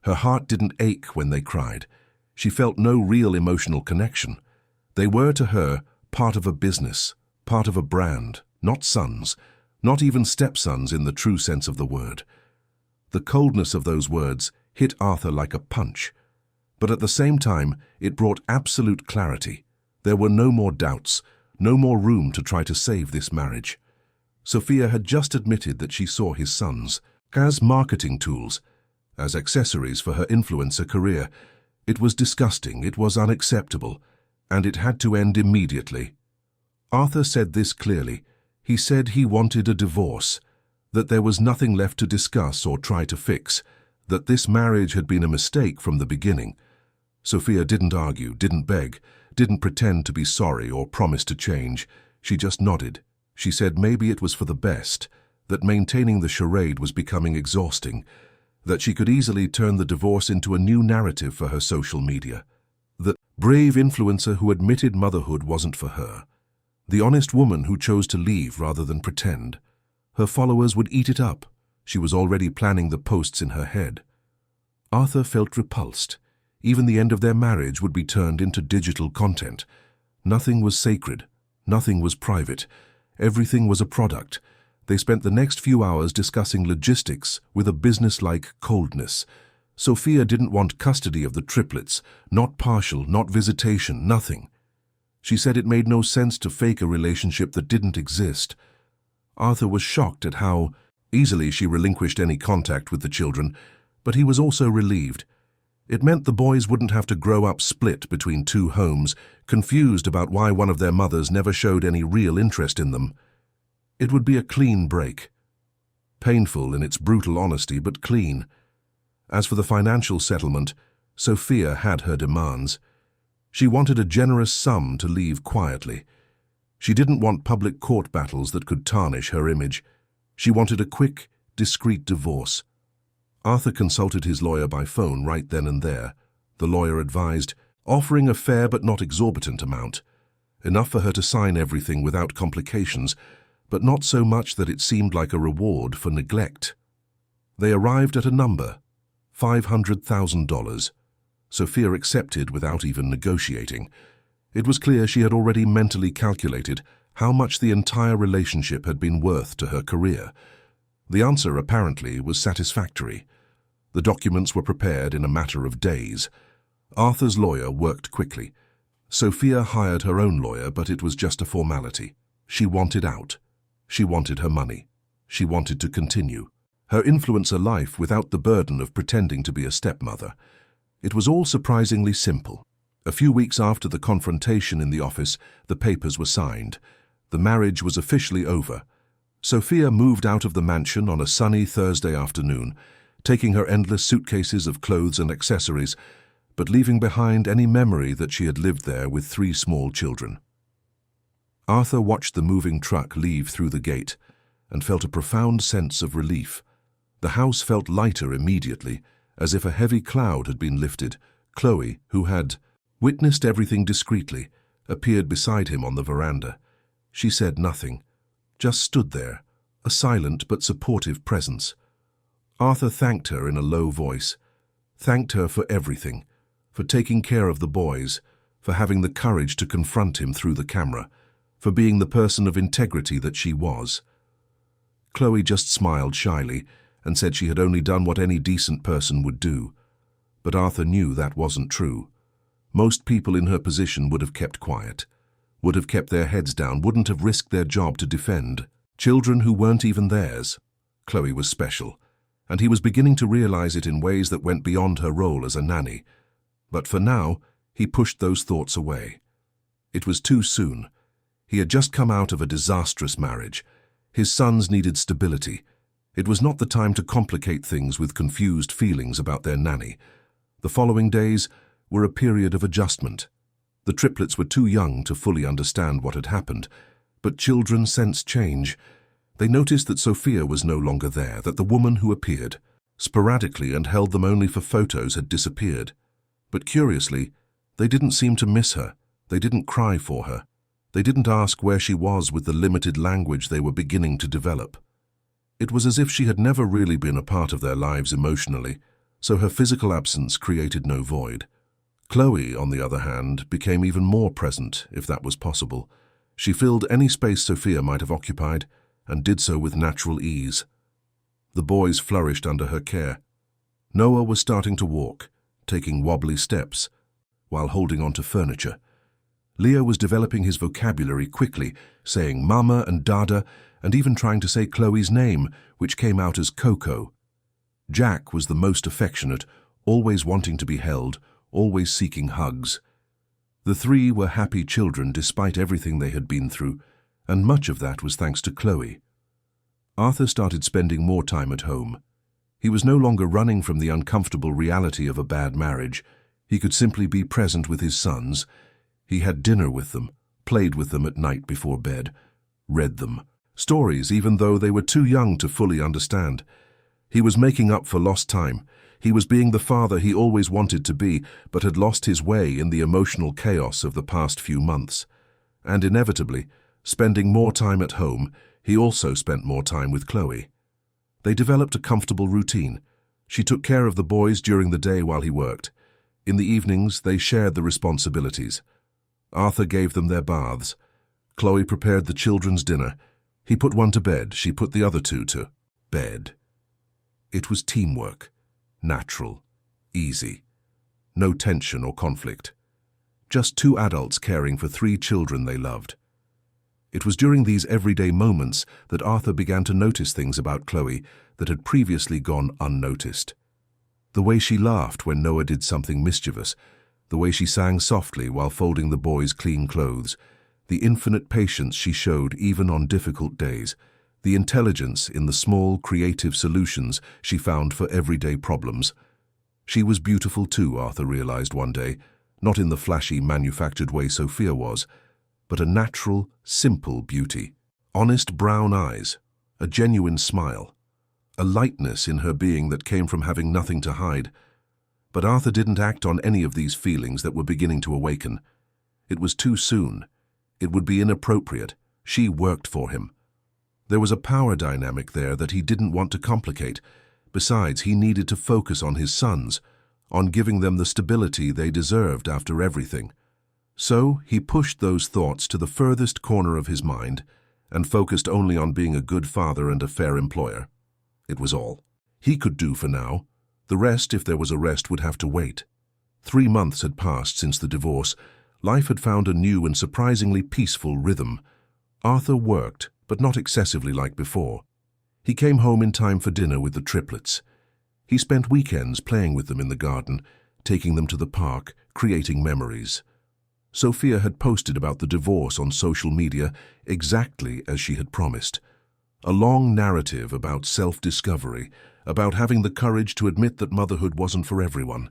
Her heart didn't ache when they cried. She felt no real emotional connection. They were, to her, part of a business, part of a brand, not sons, not even stepsons in the true sense of the word. The coldness of those words hit Arthur like a punch, but at the same time it brought absolute clarity. There were no more doubts, no more room to try to save this marriage. Sophia had just admitted that she saw his sons as marketing tools, as accessories for her influencer career. It was disgusting, it was unacceptable, and it had to end immediately. Arthur said this clearly. He said he wanted a divorce, that there was nothing left to discuss or try to fix, that this marriage had been a mistake from the beginning. Sophia didn't argue, didn't beg, didn't pretend to be sorry or promise to change. She just nodded. She said maybe it was for the best, that maintaining the charade was becoming exhausting, that she could easily turn the divorce into a new narrative for her social media. The brave influencer who admitted motherhood wasn't for her. The honest woman who chose to leave rather than pretend. Her followers would eat it up. She was already planning the posts in her head. Arthur felt repulsed. Even the end of their marriage would be turned into digital content. Nothing was sacred. Nothing was private. Everything was a product. They spent the next few hours discussing logistics with a business-like coldness. Sophia didn't want custody of the triplets, not partial, not visitation, nothing. She said it made no sense to fake a relationship that didn't exist. Arthur was shocked at how easily she relinquished any contact with the children, but he was also relieved. It meant the boys wouldn't have to grow up split between two homes, confused about why one of their mothers never showed any real interest in them. It would be a clean break. Painful in its brutal honesty, but clean. As for the financial settlement, Sophia had her demands. She wanted a generous sum to leave quietly. She didn't want public court battles that could tarnish her image. She wanted a quick, discreet divorce. Arthur consulted his lawyer by phone right then and there. The lawyer advised, offering a fair but not exorbitant amount. Enough for her to sign everything without complications, but not so much that it seemed like a reward for neglect. They arrived at a number, $500,000. Sophia accepted without even negotiating. It was clear she had already mentally calculated how much the entire relationship had been worth to her career. The answer, apparently, was satisfactory. The documents were prepared in a matter of days. Arthur's lawyer worked quickly. Sophia hired her own lawyer, but it was just a formality. She wanted out. She wanted her money. She wanted to continue her influencer life without the burden of pretending to be a stepmother. It was all surprisingly simple. A few weeks after the confrontation in the office, the papers were signed. The marriage was officially over. Sophia moved out of the mansion on a sunny Thursday afternoon, taking her endless suitcases of clothes and accessories, but leaving behind any memory that she had lived there with 3 small children. Arthur watched the moving truck leave through the gate and felt a profound sense of relief. The house felt lighter immediately, as if a heavy cloud had been lifted. Chloe, who had witnessed everything discreetly, appeared beside him on the veranda. She said nothing, just stood there, a silent but supportive presence. Arthur thanked her in a low voice, thanked her for everything, for taking care of the boys, for having the courage to confront him through the camera, for being the person of integrity that she was. Chloe just smiled shyly and said she had only done what any decent person would do. But Arthur knew that wasn't true. Most people in her position would have kept quiet, would have kept their heads down, wouldn't have risked their job to defend children who weren't even theirs. Chloe was special, and he was beginning to realize it in ways that went beyond her role as a nanny. But for now, he pushed those thoughts away. It was too soon. He had just come out of a disastrous marriage. His sons needed stability. It was not the time to complicate things with confused feelings about their nanny. The following days were a period of adjustment. The triplets were too young to fully understand what had happened, but children sense change. They noticed that Sophia was no longer there, that the woman who appeared sporadically and held them only for photos had disappeared. But curiously, they didn't seem to miss her. They didn't cry for her. They didn't ask where she was with the limited language they were beginning to develop. It was as if she had never really been a part of their lives emotionally, so her physical absence created no void. Chloe, on the other hand, became even more present, if that was possible. She filled any space Sophia might have occupied, and did so with natural ease. The boys flourished under her care. Noah was starting to walk, taking wobbly steps, while holding onto furniture. Leo was developing his vocabulary quickly, saying Mama and Dada, and even trying to say Chloe's name, which came out as Coco. Jack was the most affectionate, always wanting to be held, always seeking hugs. The three were happy children despite everything they had been through, and much of that was thanks to Chloe. Arthur started spending more time at home. He was no longer running from the uncomfortable reality of a bad marriage. He could simply be present with his sons. He had dinner with them, played with them at night before bed, read them stories even though they were too young to fully understand. He was making up for lost time. He was being the father he always wanted to be, but had lost his way in the emotional chaos of the past few months. And inevitably, spending more time at home, he also spent more time with Chloe. They developed a comfortable routine. She took care of the boys during the day while he worked. In the evenings, they shared the responsibilities. Arthur gave them their baths. Chloe prepared the children's dinner. He put one to bed, she put the other two to bed. It was teamwork, natural, easy. No tension or conflict. Just two adults caring for three children they loved. It was during these everyday moments that Arthur began to notice things about Chloe that had previously gone unnoticed. The way she laughed when Noah did something mischievous, the way she sang softly while folding the boys' clean clothes, the infinite patience she showed even on difficult days, the intelligence in the small, creative solutions she found for everyday problems. She was beautiful too, Arthur realized one day, not in the flashy, manufactured way Sophia was, but a natural, simple beauty. Honest brown eyes, a genuine smile, a lightness in her being that came from having nothing to hide. But Arthur didn't act on any of these feelings that were beginning to awaken. It was too soon. It would be inappropriate. She worked for him. There was a power dynamic there that he didn't want to complicate. Besides, he needed to focus on his sons, on giving them the stability they deserved after everything. So he pushed those thoughts to the furthest corner of his mind and focused only on being a good father and a fair employer. It was all he could do for now. The rest, if there was a rest, would have to wait. 3 months had passed since the divorce. Life had found a new and surprisingly peaceful rhythm. Arthur worked, but not excessively like before. He came home in time for dinner with the triplets. He spent weekends playing with them in the garden, taking them to the park, creating memories. Sophia had posted about the divorce on social media exactly as she had promised. A long narrative about self-discovery, about having the courage to admit that motherhood wasn't for everyone,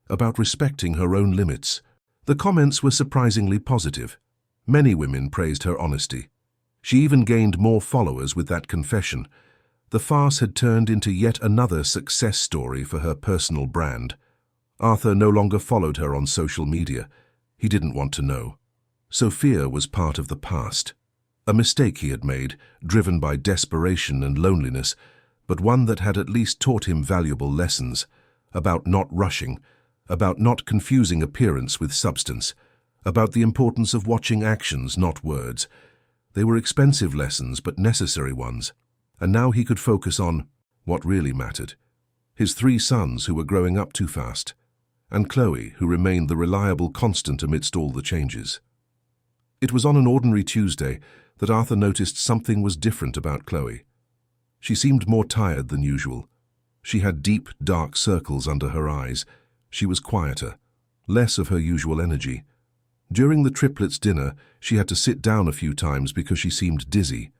about respecting her own limits. The comments were surprisingly positive. Many women praised her honesty. She even gained more followers with that confession. The farce had turned into yet another success story for her personal brand. Arthur no longer followed her on social media. He didn't want to know. Sophia was part of the past. A mistake he had made, driven by desperation and loneliness, but one that had at least taught him valuable lessons about not rushing, about not confusing appearance with substance, about the importance of watching actions, not words. They were expensive lessons, but necessary ones, and now he could focus on what really mattered. His 3 sons who were growing up too fast, and Chloe, who remained the reliable constant amidst all the changes. It was on an ordinary Tuesday that Arthur noticed something was different about Chloe. She seemed more tired than usual. She had deep, dark circles under her eyes. She was quieter, less of her usual energy. During the triplets' dinner, she had to sit down a few times because she seemed dizzy.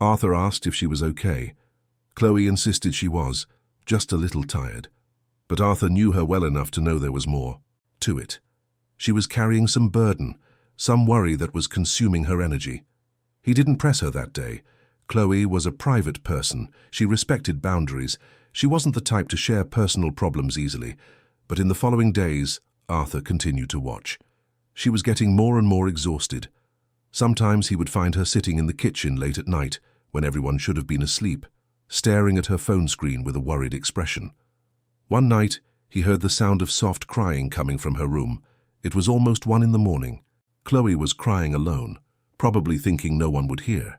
Arthur asked if she was okay. Chloe insisted she was, just a little tired. But Arthur knew her well enough to know there was more to it. She was carrying some burden, some worry that was consuming her energy. He didn't press her that day. Chloe was a private person. She respected boundaries. She wasn't the type to share personal problems easily. But in the following days, Arthur continued to watch. She was getting more and more exhausted. Sometimes he would find her sitting in the kitchen late at night, when everyone should have been asleep, staring at her phone screen with a worried expression. One night, he heard the sound of soft crying coming from her room. It was almost 1 in the morning. Chloe was crying alone, probably thinking no one would hear.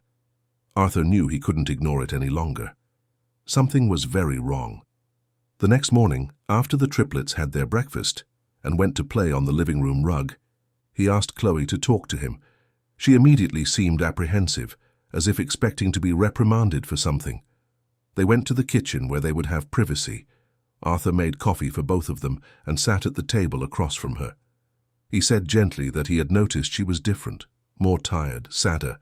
Arthur knew he couldn't ignore it any longer. Something was very wrong. The next morning, after the triplets had their breakfast and went to play on the living room rug, he asked Chloe to talk to him. She immediately seemed apprehensive, as if expecting to be reprimanded for something. They went to the kitchen where they would have privacy. Arthur made coffee for both of them and sat at the table across from her. He said gently that he had noticed she was different, more tired, sadder,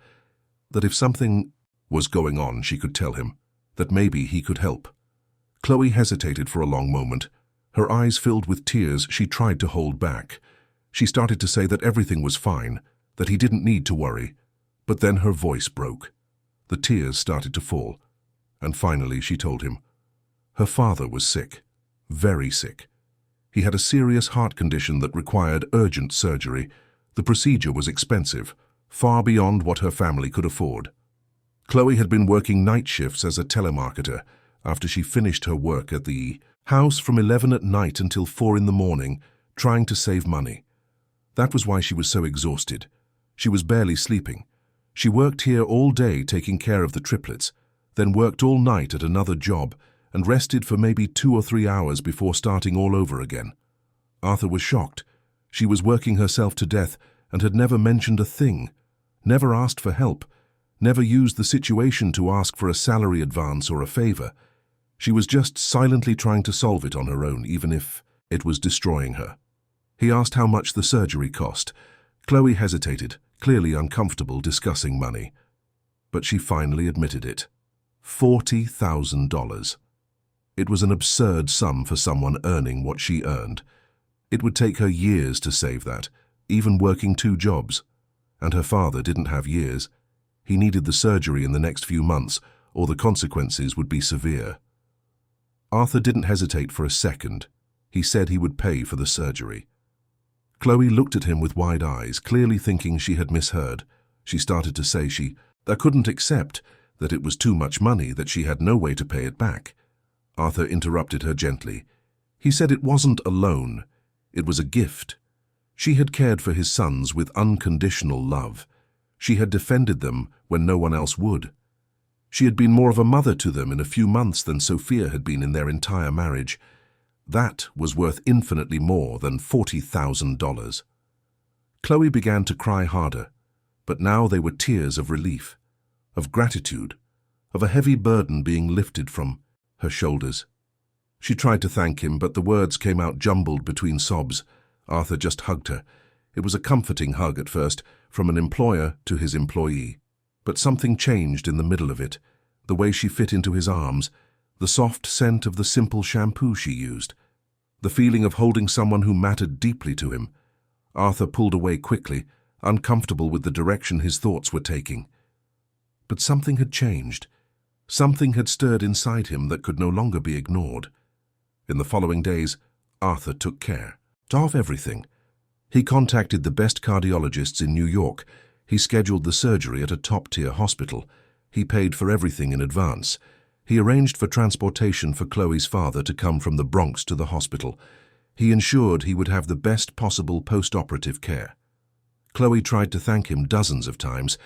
that if something was going on, she could tell him, that maybe he could help. Chloe hesitated for a long moment. Her eyes filled with tears she tried to hold back. She started to say that everything was fine, that he didn't need to worry, but then her voice broke. The tears started to fall, and finally she told him. Her father was sick, very sick. He had a serious heart condition that required urgent surgery. The procedure was expensive, far beyond what her family could afford. Chloe had been working night shifts as a telemarketer after she finished her work at the house from 11 at night until 4 in the morning, trying to save money. That was why she was so exhausted. She was barely sleeping. She worked here all day taking care of the triplets, then worked all night at another job and rested for maybe 2 or 3 hours before starting all over again. Arthur was shocked. She was working herself to death and had never mentioned a thing, never asked for help, never used the situation to ask for a salary advance or a favor. She was just silently trying to solve it on her own, even if it was destroying her. He asked how much the surgery cost. Chloe hesitated, clearly uncomfortable discussing money. But she finally admitted it. $40,000. It was an absurd sum for someone earning what she earned. It would take her years to save that, even working 2 jobs. And her father didn't have years. He needed the surgery in the next few months, or the consequences would be severe. Arthur didn't hesitate for a second. He said he would pay for the surgery. Chloe looked at him with wide eyes, clearly thinking she had misheard. She started to say she couldn't accept, that it was too much money, that she had no way to pay it back. Arthur interrupted her gently. He said it wasn't a loan. It was a gift. She had cared for his sons with unconditional love. She had defended them when no one else would. She had been more of a mother to them in a few months than Sophia had been in their entire marriage. That was worth infinitely more than $40,000. Chloe began to cry harder, but now they were tears of relief, of gratitude, of a heavy burden being lifted from her shoulders. She tried to thank him, but the words came out jumbled between sobs. Arthur just hugged her. It was a comforting hug at first, from an employer to his employee. But something changed in the middle of it, the way she fit into his arms, the soft scent of the simple shampoo she used, the feeling of holding someone who mattered deeply to him. Arthur pulled away quickly, uncomfortable with the direction his thoughts were taking. But something had changed. Something had stirred inside him that could no longer be ignored. In the following days, Arthur took care of everything. He contacted the best cardiologists in New York. He scheduled the surgery at a top-tier hospital. He paid for everything in advance. He arranged for transportation for Chloe's father to come from the Bronx to the hospital. He ensured he would have the best possible post-operative care. Chloe tried to thank him dozens of times,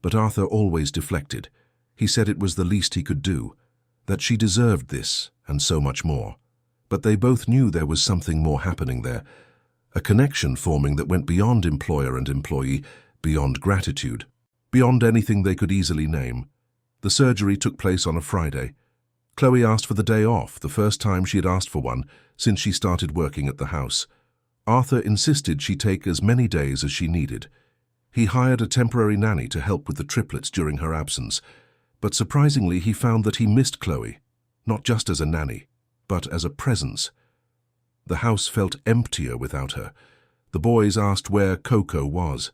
but Arthur always deflected. He said it was the least he could do, that she deserved this and so much more. But they both knew there was something more happening there, a connection forming that went beyond employer and employee, beyond gratitude, beyond anything they could easily name. The surgery took place on a Friday. Chloe asked for the day off, the first time she had asked for one since she started working at the house. Arthur insisted she take as many days as she needed. He hired a temporary nanny to help with the triplets during her absence, but surprisingly he found that he missed Chloe, not just as a nanny, but as a presence. The house felt emptier without her. The boys asked where Coco was.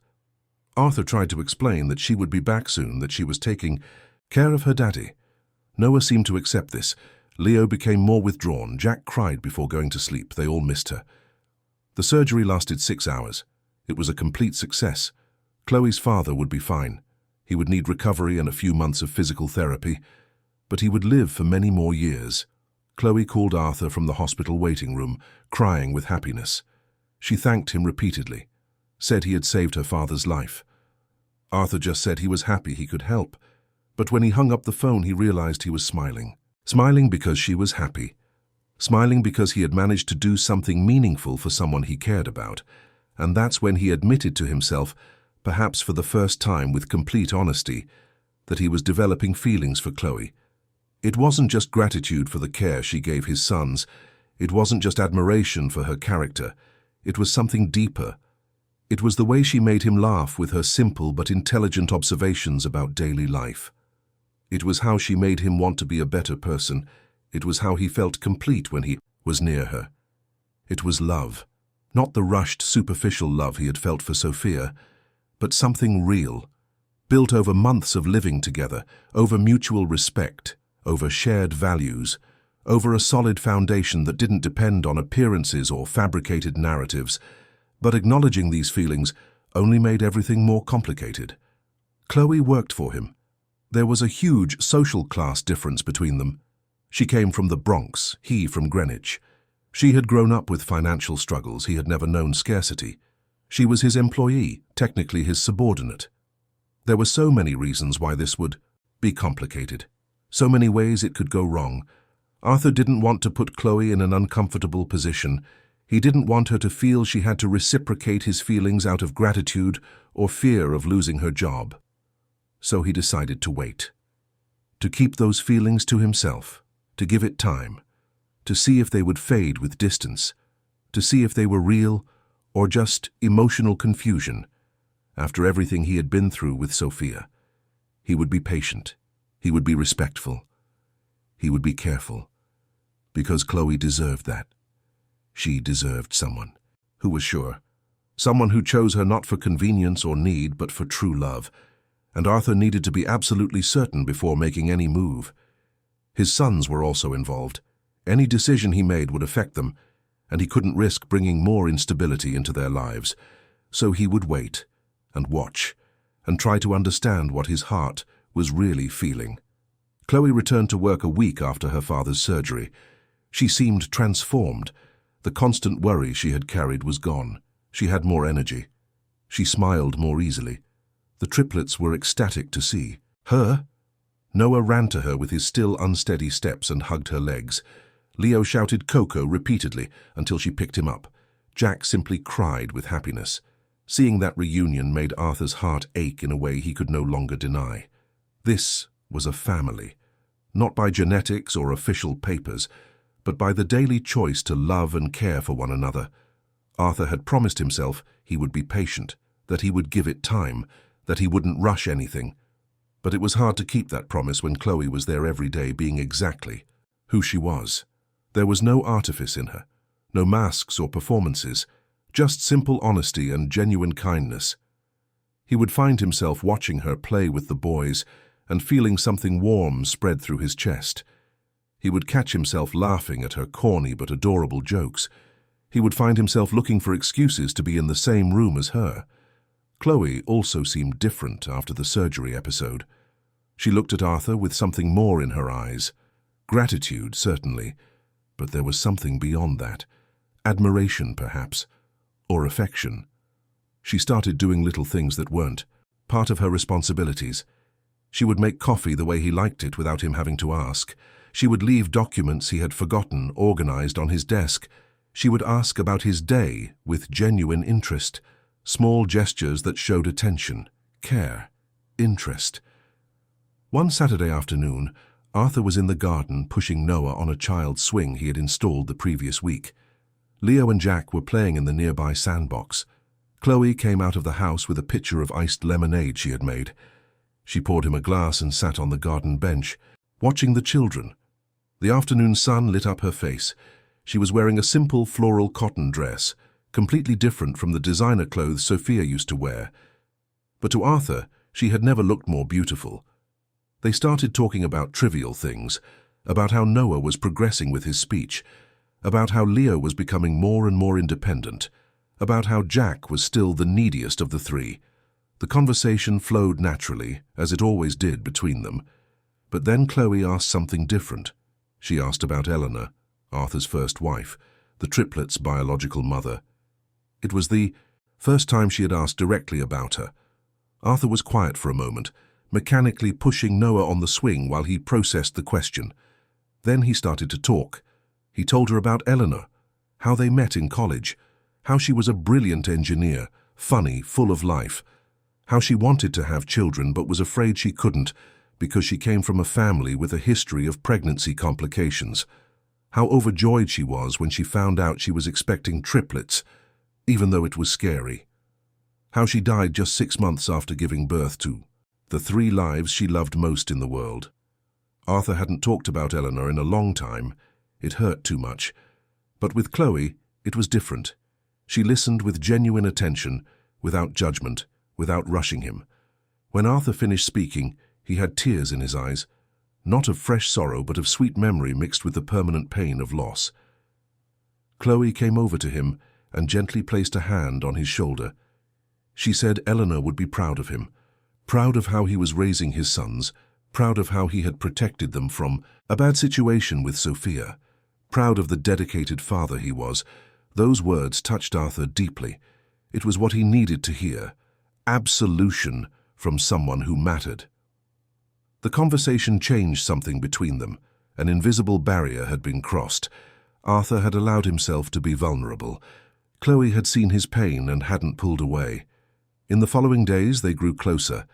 Arthur tried to explain that she would be back soon, that she was taking care of her daddy. Noah seemed to accept this. Leo became more withdrawn. Jack cried before going to sleep. They all missed her. The surgery lasted 6 hours. It was a complete success. Chloe's father would be fine. He would need recovery and a few months of physical therapy, but he would live for many more years. Chloe called Arthur from the hospital waiting room, crying with happiness. She thanked him repeatedly, said he had saved her father's life. Arthur just said he was happy he could help, but when he hung up the phone he realized he was smiling. Smiling because she was happy. Smiling because he had managed to do something meaningful for someone he cared about. And that's when he admitted to himself, perhaps for the first time with complete honesty, that he was developing feelings for Chloe. It wasn't just gratitude for the care she gave his sons. It wasn't just admiration for her character. It was something deeper. It was the way she made him laugh with her simple but intelligent observations about daily life. It was how she made him want to be a better person. It was how he felt complete when he was near her. It was love, not the rushed, superficial love he had felt for Sophia, but something real, built over months of living together, over mutual respect, over shared values, over a solid foundation that didn't depend on appearances or fabricated narratives. But acknowledging these feelings only made everything more complicated. Chloe worked for him. There was a huge social class difference between them. She came from the Bronx, he from Greenwich. She had grown up with financial struggles, he had never known scarcity. She was his employee, technically his subordinate. There were so many reasons why this would be complicated. So many ways it could go wrong. Arthur didn't want to put Chloe in an uncomfortable position. He didn't want her to feel she had to reciprocate his feelings out of gratitude or fear of losing her job. So he decided to wait. To keep those feelings to himself, to give it time, to see if they would fade with distance, to see if they were real or just emotional confusion. After everything he had been through with Sophia, he would be patient. He would be respectful. He would be careful. Because Chloe deserved that. She deserved someone who was sure. Someone who chose her not for convenience or need, but for true love. And Arthur needed to be absolutely certain before making any move. His sons were also involved. Any decision he made would affect them, and he couldn't risk bringing more instability into their lives. So he would wait and watch and try to understand what his heart was really feeling. Chloe returned to work a week after her father's surgery. She seemed transformed. The constant worry she had carried was gone. She had more energy. She smiled more easily. The triplets were ecstatic to see her. Noah ran to her with his still unsteady steps and hugged her legs. Leo shouted Coco repeatedly until she picked him up. Jack simply cried with happiness. Seeing that reunion made Arthur's heart ache in a way he could no longer deny. This was a family, not by genetics or official papers, but by the daily choice to love and care for one another. Arthur had promised himself he would be patient, that he would give it time, that he wouldn't rush anything. But it was hard to keep that promise when Chloe was there every day being exactly who she was. There was no artifice in her, no masks or performances, just simple honesty and genuine kindness. He would find himself watching her play with the boys and feeling something warm spread through his chest. He would catch himself laughing at her corny but adorable jokes. He would find himself looking for excuses to be in the same room as her. Chloe also seemed different after the surgery episode. She looked at Arthur with something more in her eyes, Gratitude, certainly, but there was something beyond that. Admiration, perhaps, or affection. She started doing little things that weren't part of her responsibilities. She would make coffee the way he liked it without him having to ask. She would leave documents he had forgotten organized on his desk. She would ask about his day with genuine interest. Small gestures that showed attention, care, interest. One Saturday afternoon, Arthur was in the garden pushing Noah on a child's swing he had installed the previous week. Leo and Jack were playing in the nearby sandbox. Chloe came out of the house with a pitcher of iced lemonade she had made. She poured him a glass and sat on the garden bench, watching the children. The afternoon sun lit up her face. She was wearing a simple floral cotton dress, completely different from the designer clothes Sophia used to wear. But to Arthur, she had never looked more beautiful. They started talking about trivial things, about how Noah was progressing with his speech, about how Leo was becoming more and more independent, about how Jack was still the neediest of the three. The conversation flowed naturally, as it always did between them. But then Chloe asked something different. She asked about Eleanor, Arthur's first wife, the triplets' biological mother. It was the first time she had asked directly about her. Arthur was quiet for a moment, mechanically pushing Noah on the swing while he processed the question. Then he started to talk. He told her about Eleanor, how they met in college, how she was a brilliant engineer, funny, full of life, how she wanted to have children but was afraid she couldn't because she came from a family with a history of pregnancy complications, how overjoyed she was when she found out she was expecting triplets, even though it was scary, how she died just 6 months after giving birth to the 3 lives she loved most in the world. Arthur hadn't talked about Eleanor in a long time. It hurt too much. But with Chloe, it was different. She listened with genuine attention, without judgment, without rushing him. When Arthur finished speaking, he had tears in his eyes, not of fresh sorrow but of sweet memory mixed with the permanent pain of loss. Chloe came over to him and gently placed a hand on his shoulder. She said Eleanor would be proud of him, proud of how he was raising his sons, proud of how he had protected them from a bad situation with Sophia, proud of the dedicated father he was. Those words touched Arthur deeply. It was what he needed to hear. Absolution from someone who mattered. The conversation changed something between them. An invisible barrier had been crossed. Arthur had allowed himself to be vulnerable. Chloe had seen his pain and hadn't pulled away. In the following days, they grew closer.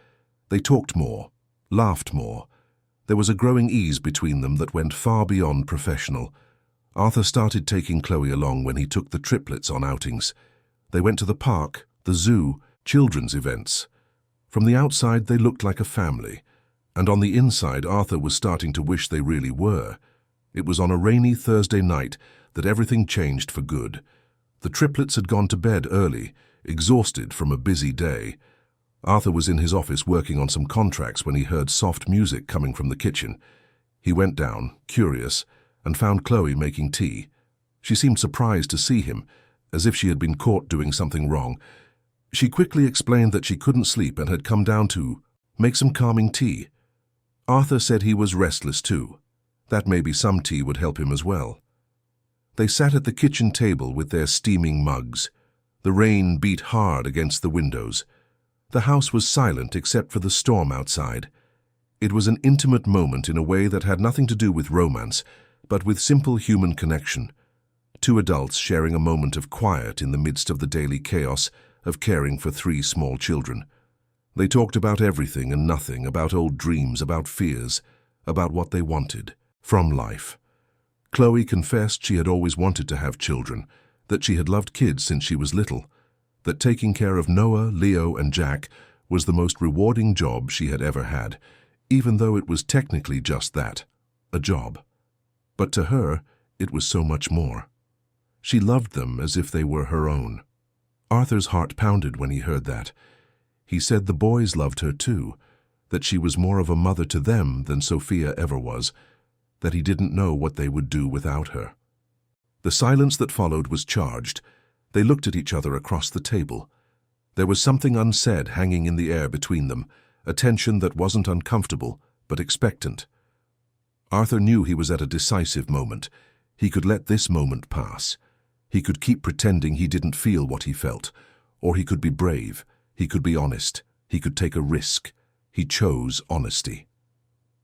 They talked more, laughed more. There was a growing ease between them that went far beyond professional. Arthur started taking Chloe along when he took the triplets on outings. They went to the park, the zoo, children's events. From the outside, they looked like a family. And on the inside, Arthur was starting to wish they really were. It was on a rainy Thursday night that everything changed for good. The triplets had gone to bed early, exhausted from a busy day. Arthur was in his office working on some contracts when he heard soft music coming from the kitchen. He went down, curious, and found Chloe making tea. She seemed surprised to see him, as if she had been caught doing something wrong. She quickly explained that she couldn't sleep and had come down to make some calming tea. Arthur said he was restless too. That maybe some tea would help him as well. They sat at the kitchen table with their steaming mugs. The rain beat hard against the windows. The house was silent except for the storm outside. It was an intimate moment in a way that had nothing to do with romance, but with simple human connection. 2 adults sharing a moment of quiet in the midst of the daily chaos of caring for 3 small children. They talked about everything and nothing, about old dreams, about fears, about what they wanted from life. Chloe confessed she had always wanted to have children, that she had loved kids since she was little, that taking care of Noah, Leo, and Jack was the most rewarding job she had ever had, even though it was technically just that, a job. But to her, it was so much more. She loved them as if they were her own. Arthur's heart pounded when he heard that. He said the boys loved her too, that she was more of a mother to them than Sophia ever was, that he didn't know what they would do without her. The silence that followed was charged. They looked at each other across the table. There was something unsaid hanging in the air between them, a tension that wasn't uncomfortable, but expectant. Arthur knew he was at a decisive moment. He could let this moment pass. He could keep pretending he didn't feel what he felt. Or he could be brave. He could be honest. He could take a risk. He chose honesty.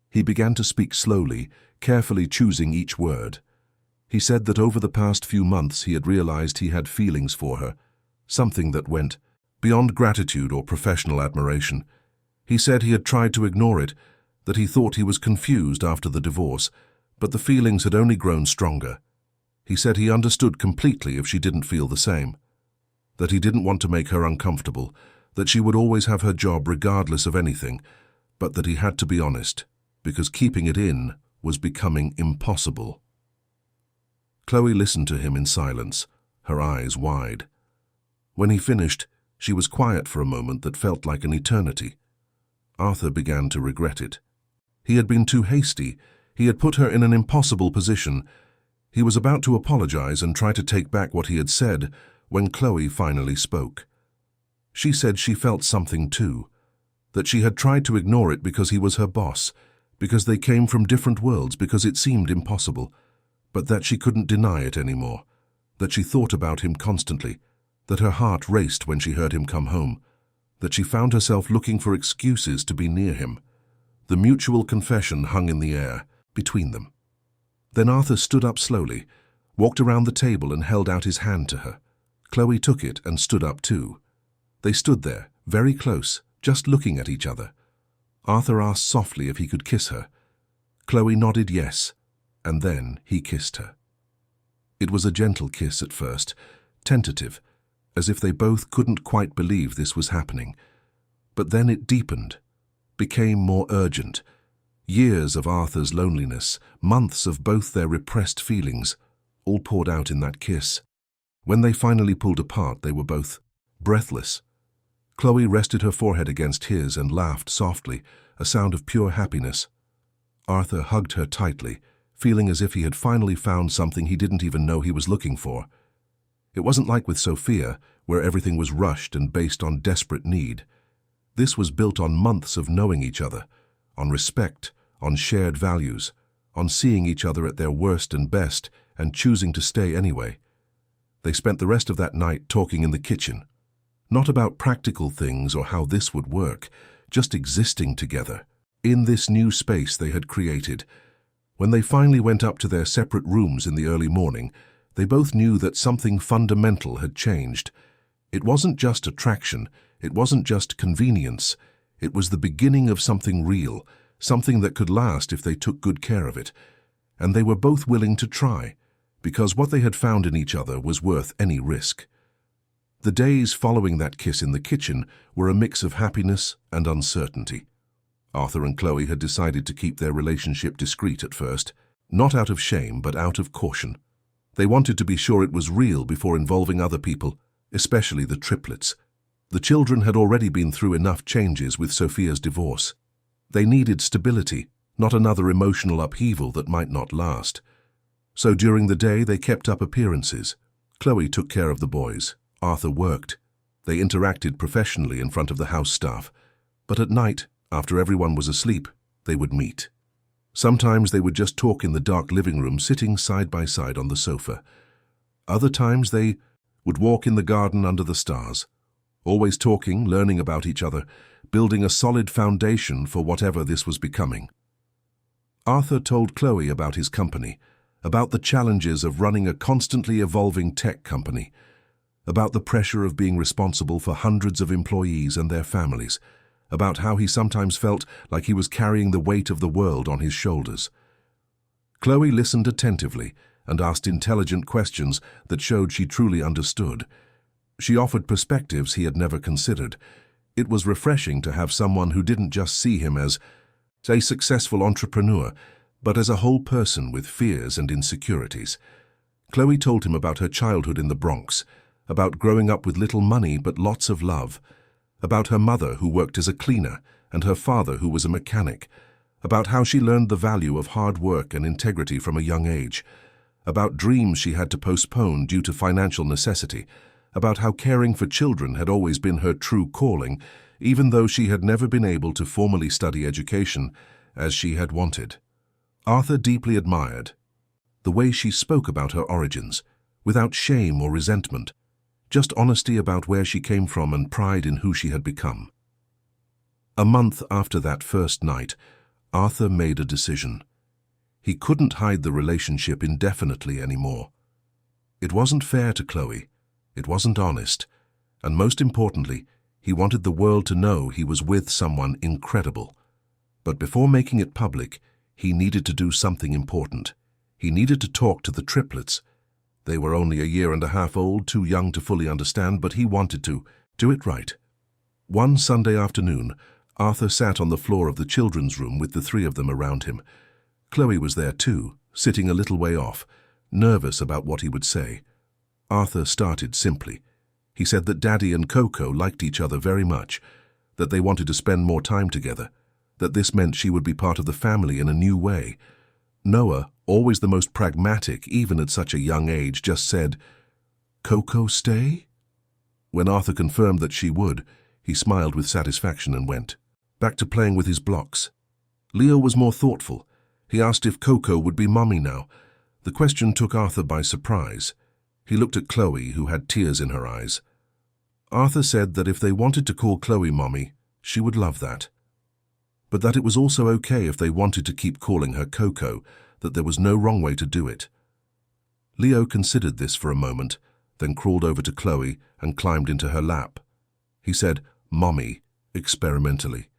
He began to speak slowly, carefully choosing each word. He said that over the past few months he had realized he had feelings for her, something that went beyond gratitude or professional admiration. He said he had tried to ignore it, that he thought he was confused after the divorce, but the feelings had only grown stronger. He said he understood completely if she didn't feel the same, that he didn't want to make her uncomfortable, that she would always have her job regardless of anything, but that he had to be honest, because keeping it in was becoming impossible. Chloe listened to him in silence, her eyes wide. When he finished, she was quiet for a moment that felt like an eternity. Arthur began to regret it. He had been too hasty. He had put her in an impossible position. He was about to apologize and try to take back what he had said when Chloe finally spoke. She said she felt something too, that she had tried to ignore it because he was her boss, because they came from different worlds, because it seemed impossible, but that she couldn't deny it anymore, that she thought about him constantly, that her heart raced when she heard him come home, that she found herself looking for excuses to be near him. The mutual confession hung in the air between them. Then Arthur stood up slowly, walked around the table and held out his hand to her. Chloe took it and stood up too. They stood there, very close, just looking at each other. Arthur asked softly if he could kiss her. Chloe nodded yes, and then he kissed her. It was a gentle kiss at first, tentative, as if they both couldn't quite believe this was happening. But then it deepened, became more urgent. Years of Arthur's loneliness, months of both their repressed feelings, all poured out in that kiss. When they finally pulled apart, they were both breathless. Chloe rested her forehead against his and laughed softly, a sound of pure happiness. Arthur hugged her tightly, feeling as if he had finally found something he didn't even know he was looking for. It wasn't like with Sophia, where everything was rushed and based on desperate need. This was built on months of knowing each other, on respect, on shared values, on seeing each other at their worst and best and choosing to stay anyway. They spent the rest of that night talking in the kitchen, not about practical things or how this would work, just existing together, in this new space they had created. When they finally went up to their separate rooms in the early morning, they both knew that something fundamental had changed. It wasn't just attraction, it wasn't just convenience, it was the beginning of something real, something that could last if they took good care of it. And they were both willing to try, because what they had found in each other was worth any risk. The days following that kiss in the kitchen were a mix of happiness and uncertainty. Arthur and Chloe had decided to keep their relationship discreet at first, not out of shame but out of caution. They wanted to be sure it was real before involving other people, especially the triplets. The children had already been through enough changes with Sophia's divorce. They needed stability, not another emotional upheaval that might not last. So during the day they kept up appearances. Chloe took care of the boys. Arthur worked. They interacted professionally in front of the house staff. But at night, after everyone was asleep, they would meet. Sometimes they would just talk in the dark living room, sitting side by side on the sofa. Other times they would walk in the garden under the stars, always talking, learning about each other, building a solid foundation for whatever this was becoming. Arthur told Chloe about his company, about the challenges of running a constantly evolving tech company, about the pressure of being responsible for hundreds of employees and their families, about how he sometimes felt like he was carrying the weight of the world on his shoulders. Chloe listened attentively and asked intelligent questions that showed she truly understood. She offered perspectives he had never considered. It was refreshing to have someone who didn't just see him as a successful entrepreneur, but as a whole person with fears and insecurities. Chloe told him about her childhood in the Bronx, about growing up with little money but lots of love, about her mother who worked as a cleaner and her father who was a mechanic, about how she learned the value of hard work and integrity from a young age, about dreams she had to postpone due to financial necessity, about how caring for children had always been her true calling, even though she had never been able to formally study education as she had wanted. Arthur deeply admired the way she spoke about her origins, without shame or resentment, just honesty about where she came from and pride in who she had become. A month after that first night, Arthur made a decision. He couldn't hide the relationship indefinitely anymore. It wasn't fair to Chloe, it wasn't honest, and most importantly, he wanted the world to know he was with someone incredible. But before making it public, he needed to do something important. He needed to talk to the triplets. They were only a year and a half old, too young to fully understand, but he wanted to do it right. One Sunday afternoon, Arthur sat on the floor of the children's room with the three of them around him. Chloe was there too, sitting a little way off, nervous about what he would say. Arthur started simply. He said that Daddy and Coco liked each other very much, that they wanted to spend more time together, that this meant she would be part of the family in a new way. Noah, always the most pragmatic, even at such a young age, just said, "Coco stay?" When Arthur confirmed that she would, he smiled with satisfaction and went back to playing with his blocks. Leo was more thoughtful. He asked if Coco would be mummy now. The question took Arthur by surprise. He looked at Chloe, who had tears in her eyes. Arthur said that if they wanted to call Chloe mommy, she would love that. But that it was also okay if they wanted to keep calling her Coco, that there was no wrong way to do it. Leo considered this for a moment, then crawled over to Chloe and climbed into her lap. He said, "Mommy," experimentally.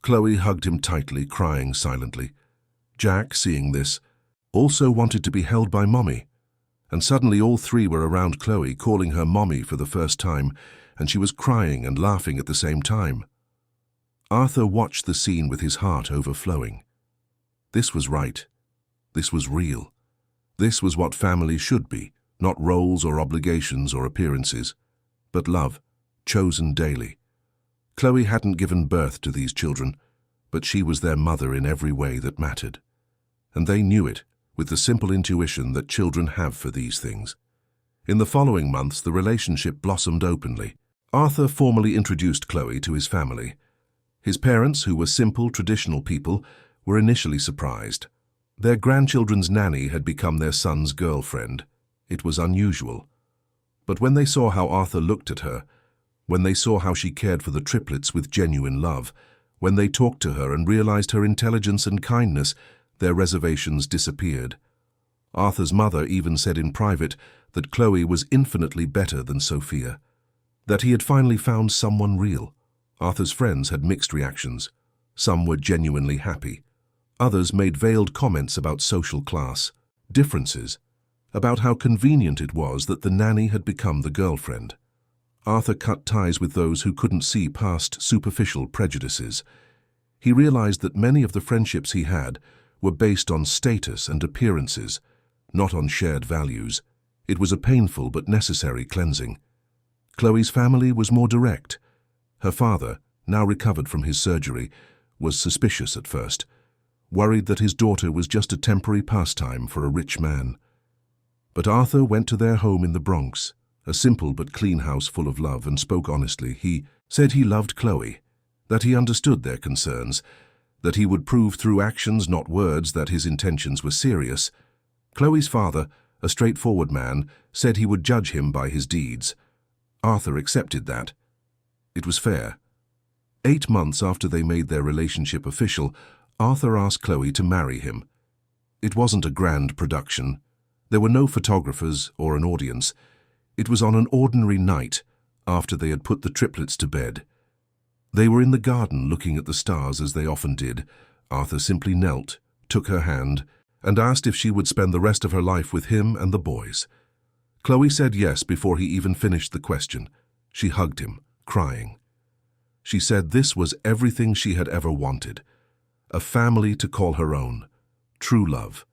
Chloe hugged him tightly, crying silently. Jack, seeing this, also wanted to be held by Mommy. And suddenly all three were around Chloe, calling her Mommy for the first time, and she was crying and laughing at the same time. Arthur watched the scene with his heart overflowing. This was right. This was real. This was what family should be, not roles or obligations or appearances, but love, chosen daily. Chloe hadn't given birth to these children, but she was their mother in every way that mattered. And they knew it, with the simple intuition that children have for these things. In the following months, the relationship blossomed openly. Arthur formally introduced Chloe to his family. His parents, who were simple, traditional people, were initially surprised. Their grandchildren's nanny had become their son's girlfriend. It was unusual. But when they saw how Arthur looked at her, when they saw how she cared for the triplets with genuine love, when they talked to her and realized her intelligence and kindness, their reservations disappeared. Arthur's mother even said in private that Chloe was infinitely better than Sophia, that he had finally found someone real. Arthur's friends had mixed reactions. Some were genuinely happy. Others made veiled comments about social class, differences, about how convenient it was that the nanny had become the girlfriend. Arthur cut ties with those who couldn't see past superficial prejudices. He realized that many of the friendships he had were based on status and appearances, not on shared values. It was a painful but necessary cleansing. Chloe's family was more direct. Her father, now recovered from his surgery, was suspicious at first, worried that his daughter was just a temporary pastime for a rich man. But Arthur went to their home in the Bronx, a simple but clean house full of love, and spoke honestly. He said he loved Chloe, that he understood their concerns, that he would prove through actions, not words, that his intentions were serious. Chloe's father, a straightforward man, said he would judge him by his deeds. Arthur accepted that. It was fair. 8 months after they made their relationship official, Arthur asked Chloe to marry him. It wasn't a grand production. There were no photographers or an audience. It was on an ordinary night, after they had put the triplets to bed. They were in the garden looking at the stars as they often did. Arthur simply knelt, took her hand, and asked if she would spend the rest of her life with him and the boys. Chloe said yes before he even finished the question. She hugged him, crying. She said this was everything she had ever wanted. A family to call her own. True love.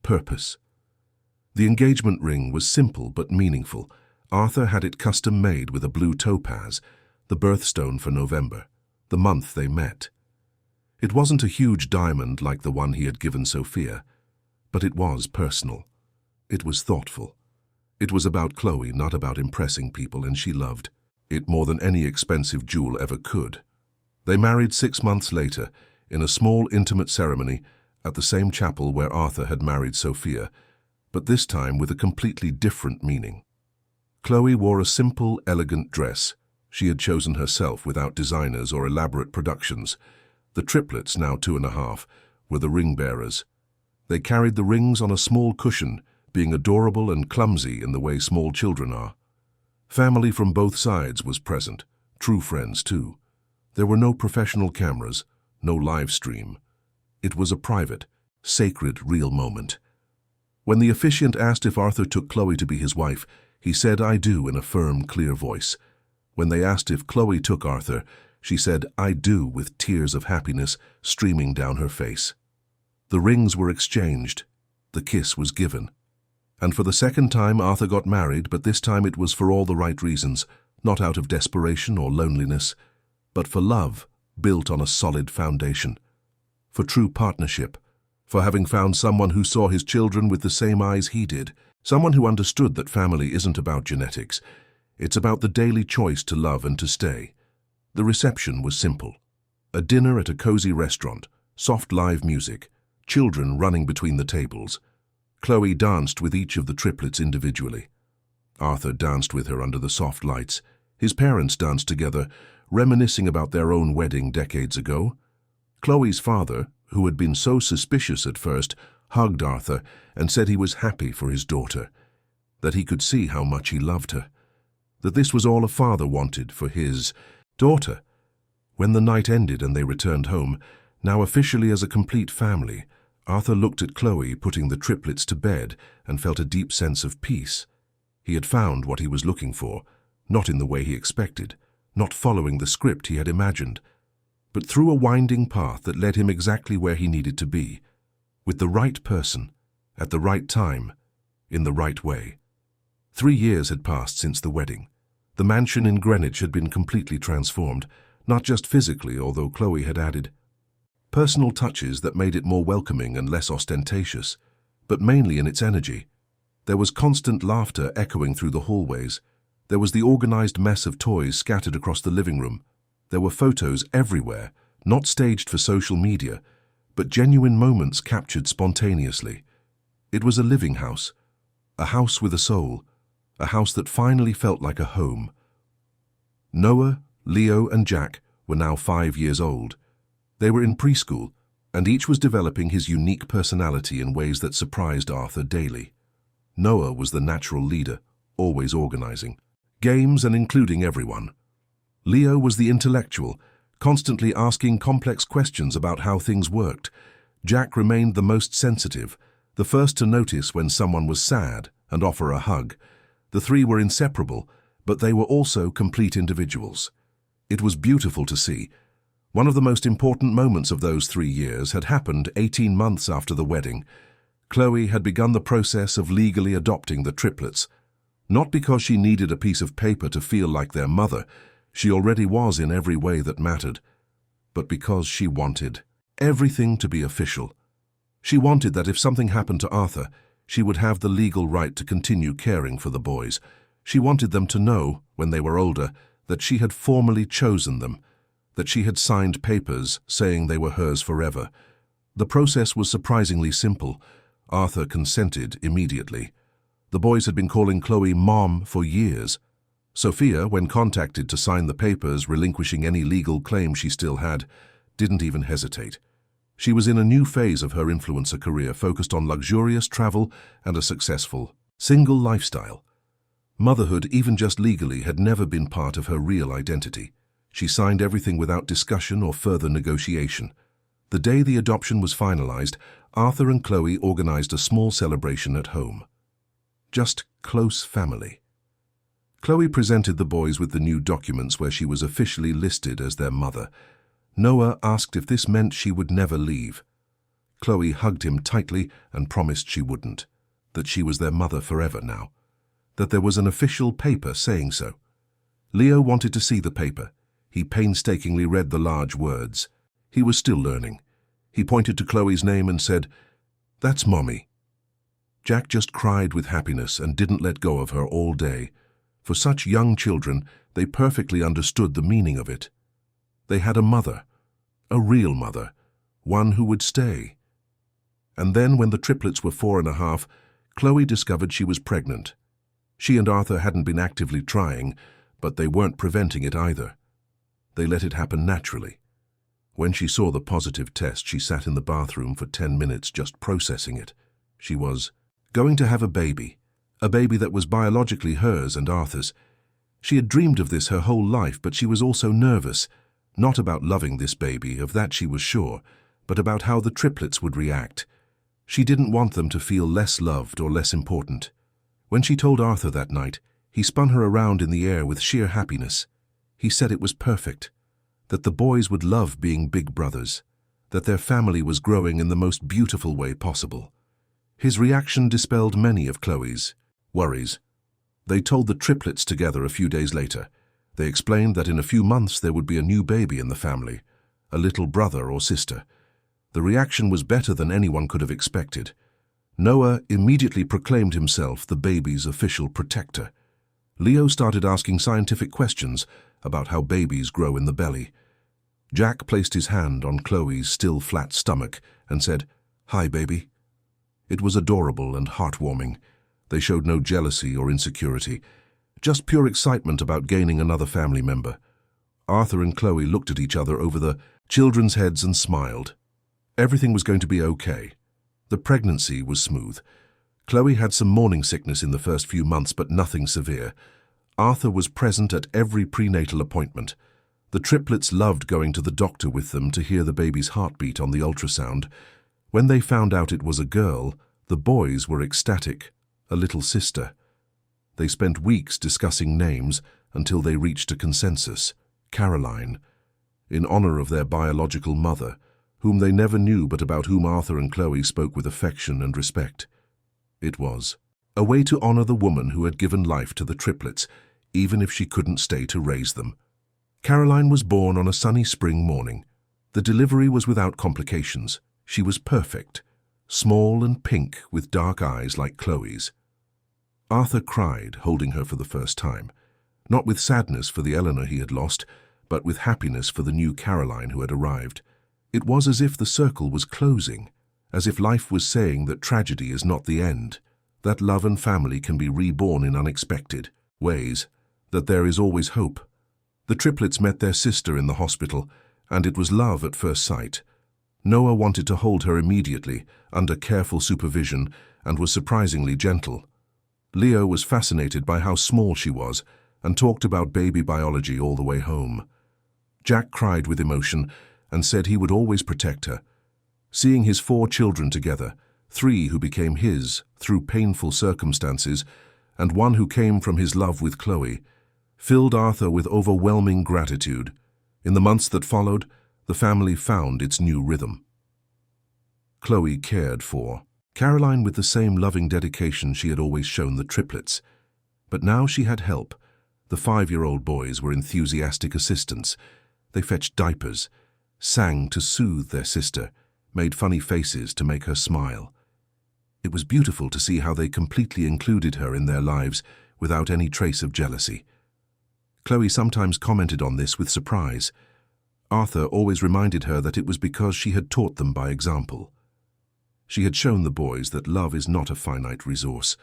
Purpose. The engagement ring was simple but meaningful. Arthur had it custom-made with a blue topaz, the birthstone for November, the month they met. It wasn't a huge diamond like the one he had given Sophia, but it was personal. It was thoughtful. It was about Chloe, not about impressing people, and she loved it more than any expensive jewel ever could. They married 6 months later, in a small, intimate ceremony, at the same chapel where Arthur had married Sophia, but this time with a completely different meaning. Chloe wore a simple, elegant dress she had chosen herself without designers or elaborate productions. The triplets, now 2.5, were the ring-bearers. They carried the rings on a small cushion, being adorable and clumsy in the way small children are. Family from both sides was present, true friends too. There were no professional cameras, no live stream. It was a private, sacred, real moment. When the officiant asked if Arthur took Chloe to be his wife, he said, "I do," in a firm, clear voice. When they asked if Chloe took Arthur, she said, "I do," with tears of happiness streaming down her face. The rings were exchanged. The kiss was given. And for the second time Arthur got married, but this time it was for all the right reasons, not out of desperation or loneliness, but for love built on a solid foundation, for true partnership, for having found someone who saw his children with the same eyes he did, someone who understood that family isn't about genetics. It's about the daily choice to love and to stay. The reception was simple. A dinner at a cozy restaurant, soft live music, children running between the tables. Chloe danced with each of the triplets individually. Arthur danced with her under the soft lights. His parents danced together, reminiscing about their own wedding decades ago. Chloe's father, who had been so suspicious at first, hugged Arthur and said he was happy for his daughter, that he could see how much he loved her, that this was all a father wanted for his daughter. When the night ended and they returned home, now officially as a complete family, Arthur looked at Chloe putting the triplets to bed and felt a deep sense of peace. He had found what he was looking for, not in the way he expected, not following the script he had imagined, but through a winding path that led him exactly where he needed to be, with the right person, at the right time, in the right way. 3 years had passed since the wedding. The mansion in Greenwich had been completely transformed, not just physically, although Chloe had added personal touches that made it more welcoming and less ostentatious, but mainly in its energy. There was constant laughter echoing through the hallways. There was the organized mess of toys scattered across the living room. There were photos everywhere, not staged for social media, but genuine moments captured spontaneously. It was a living house, a house with a soul, a house that finally felt like a home. Noah, Leo, and Jack were now 5 years old. They were in preschool, and each was developing his unique personality in ways that surprised Arthur daily. Noah was the natural leader, always organizing games and including everyone. Leo was the intellectual, constantly asking complex questions about how things worked. Jack remained the most sensitive, the first to notice when someone was sad and offer a hug. The three were inseparable, but they were also complete individuals. It was beautiful to see. One of the most important moments of those 3 years had happened 18 months after the wedding. Chloe had begun the process of legally adopting the triplets. Not because she needed a piece of paper to feel like their mother, she already was in every way that mattered, but because she wanted everything to be official. She wanted that if something happened to Arthur, she would have the legal right to continue caring for the boys. She wanted them to know, when they were older, that she had formally chosen them, that she had signed papers saying they were hers forever. The process was surprisingly simple. Arthur consented immediately. The boys had been calling Chloe Mom for years. Sophia, when contacted to sign the papers relinquishing any legal claim she still had, didn't even hesitate. She was in a new phase of her influencer career focused on luxurious travel and a successful, single lifestyle. Motherhood, even just legally, had never been part of her real identity. She signed everything without discussion or further negotiation. The day the adoption was finalized, Arthur and Chloe organized a small celebration at home. Just close family. Chloe presented the boys with the new documents where she was officially listed as their mother. Noah asked if this meant she would never leave. Chloe hugged him tightly and promised she wouldn't, that she was their mother forever now, that there was an official paper saying so. Leo wanted to see the paper. He painstakingly read the large words. He was still learning. He pointed to Chloe's name and said, "That's Mommy." Jack just cried with happiness and didn't let go of her all day. For such young children, they perfectly understood the meaning of it. They had a mother, a real mother, one who would stay. And then, when the triplets were 4.5, Chloe discovered she was pregnant. She and Arthur hadn't been actively trying, but they weren't preventing it either. They let it happen naturally. When she saw the positive test, she sat in the bathroom for 10 minutes just processing it. She was going to have a baby that was biologically hers and Arthur's. She had dreamed of this her whole life, but she was also nervous, not about loving this baby, of that she was sure, but about how the triplets would react. She didn't want them to feel less loved or less important. When she told Arthur that night, he spun her around in the air with sheer happiness. He said it was perfect, that the boys would love being big brothers, that their family was growing in the most beautiful way possible. His reaction dispelled many of Chloe's worries. They told the triplets together a few days later. They explained that in a few months there would be a new baby in the family, a little brother or sister. The reaction was better than anyone could have expected. Noah immediately proclaimed himself the baby's official protector. Leo started asking scientific questions about how babies grow in the belly. Jack placed his hand on Chloe's still flat stomach and said, "Hi, baby." It was adorable and heartwarming. They showed no jealousy or insecurity, just pure excitement about gaining another family member. Arthur and Chloe looked at each other over the children's heads and smiled. Everything was going to be okay. The pregnancy was smooth. Chloe had some morning sickness in the first few months, but nothing severe. Arthur was present at every prenatal appointment. The triplets loved going to the doctor with them to hear the baby's heartbeat on the ultrasound. When they found out it was a girl, the boys were ecstatic, a little sister. They spent weeks discussing names until they reached a consensus, Caroline, in honor of their biological mother, whom they never knew but about whom Arthur and Chloe spoke with affection and respect. It was a way to honor the woman who had given life to the triplets, even if she couldn't stay to raise them. Caroline was born on a sunny spring morning. The delivery was without complications. She was perfect, small and pink with dark eyes like Chloe's. Arthur cried, holding her for the first time, not with sadness for the Eleanor he had lost, but with happiness for the new Caroline who had arrived. It was as if the circle was closing, as if life was saying that tragedy is not the end, that love and family can be reborn in unexpected ways, that there is always hope. The triplets met their sister in the hospital, and it was love at first sight. Noah wanted to hold her immediately, under careful supervision, and was surprisingly gentle. Leo was fascinated by how small she was, and talked about baby biology all the way home. Jack cried with emotion and said he would always protect her. Seeing his 4 children together, 3 who became his through painful circumstances, and 1 who came from his love with Chloe, filled Arthur with overwhelming gratitude. In the months that followed, the family found its new rhythm. Chloe cared for Caroline with the same loving dedication she had always shown the triplets. But now she had help. The 5-year-old boys were enthusiastic assistants. They fetched diapers, sang to soothe their sister, made funny faces to make her smile. It was beautiful to see how they completely included her in their lives without any trace of jealousy. Chloe sometimes commented on this with surprise. Arthur always reminded her that it was because she had taught them by example. She had shown the boys that love is not a finite resource,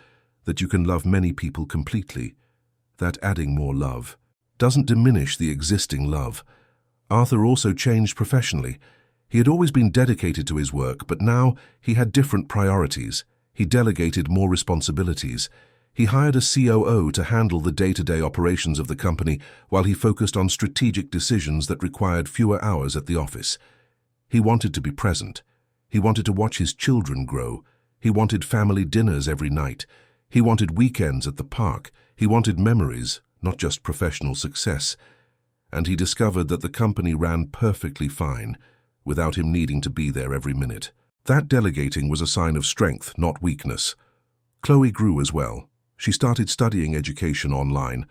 that you can love many people completely, that adding more love doesn't diminish the existing love. Arthur also changed professionally. He had always been dedicated to his work, but now he had different priorities. He delegated more responsibilities. He hired a COO to handle the day-to-day operations of the company while he focused on strategic decisions that required fewer hours at the office. He wanted to be present. He wanted to watch his children grow. He wanted family dinners every night. He wanted weekends at the park. He wanted memories, not just professional success. And he discovered that the company ran perfectly fine, without him needing to be there every minute. That delegating was a sign of strength, not weakness. Chloe grew as well. She started studying education online,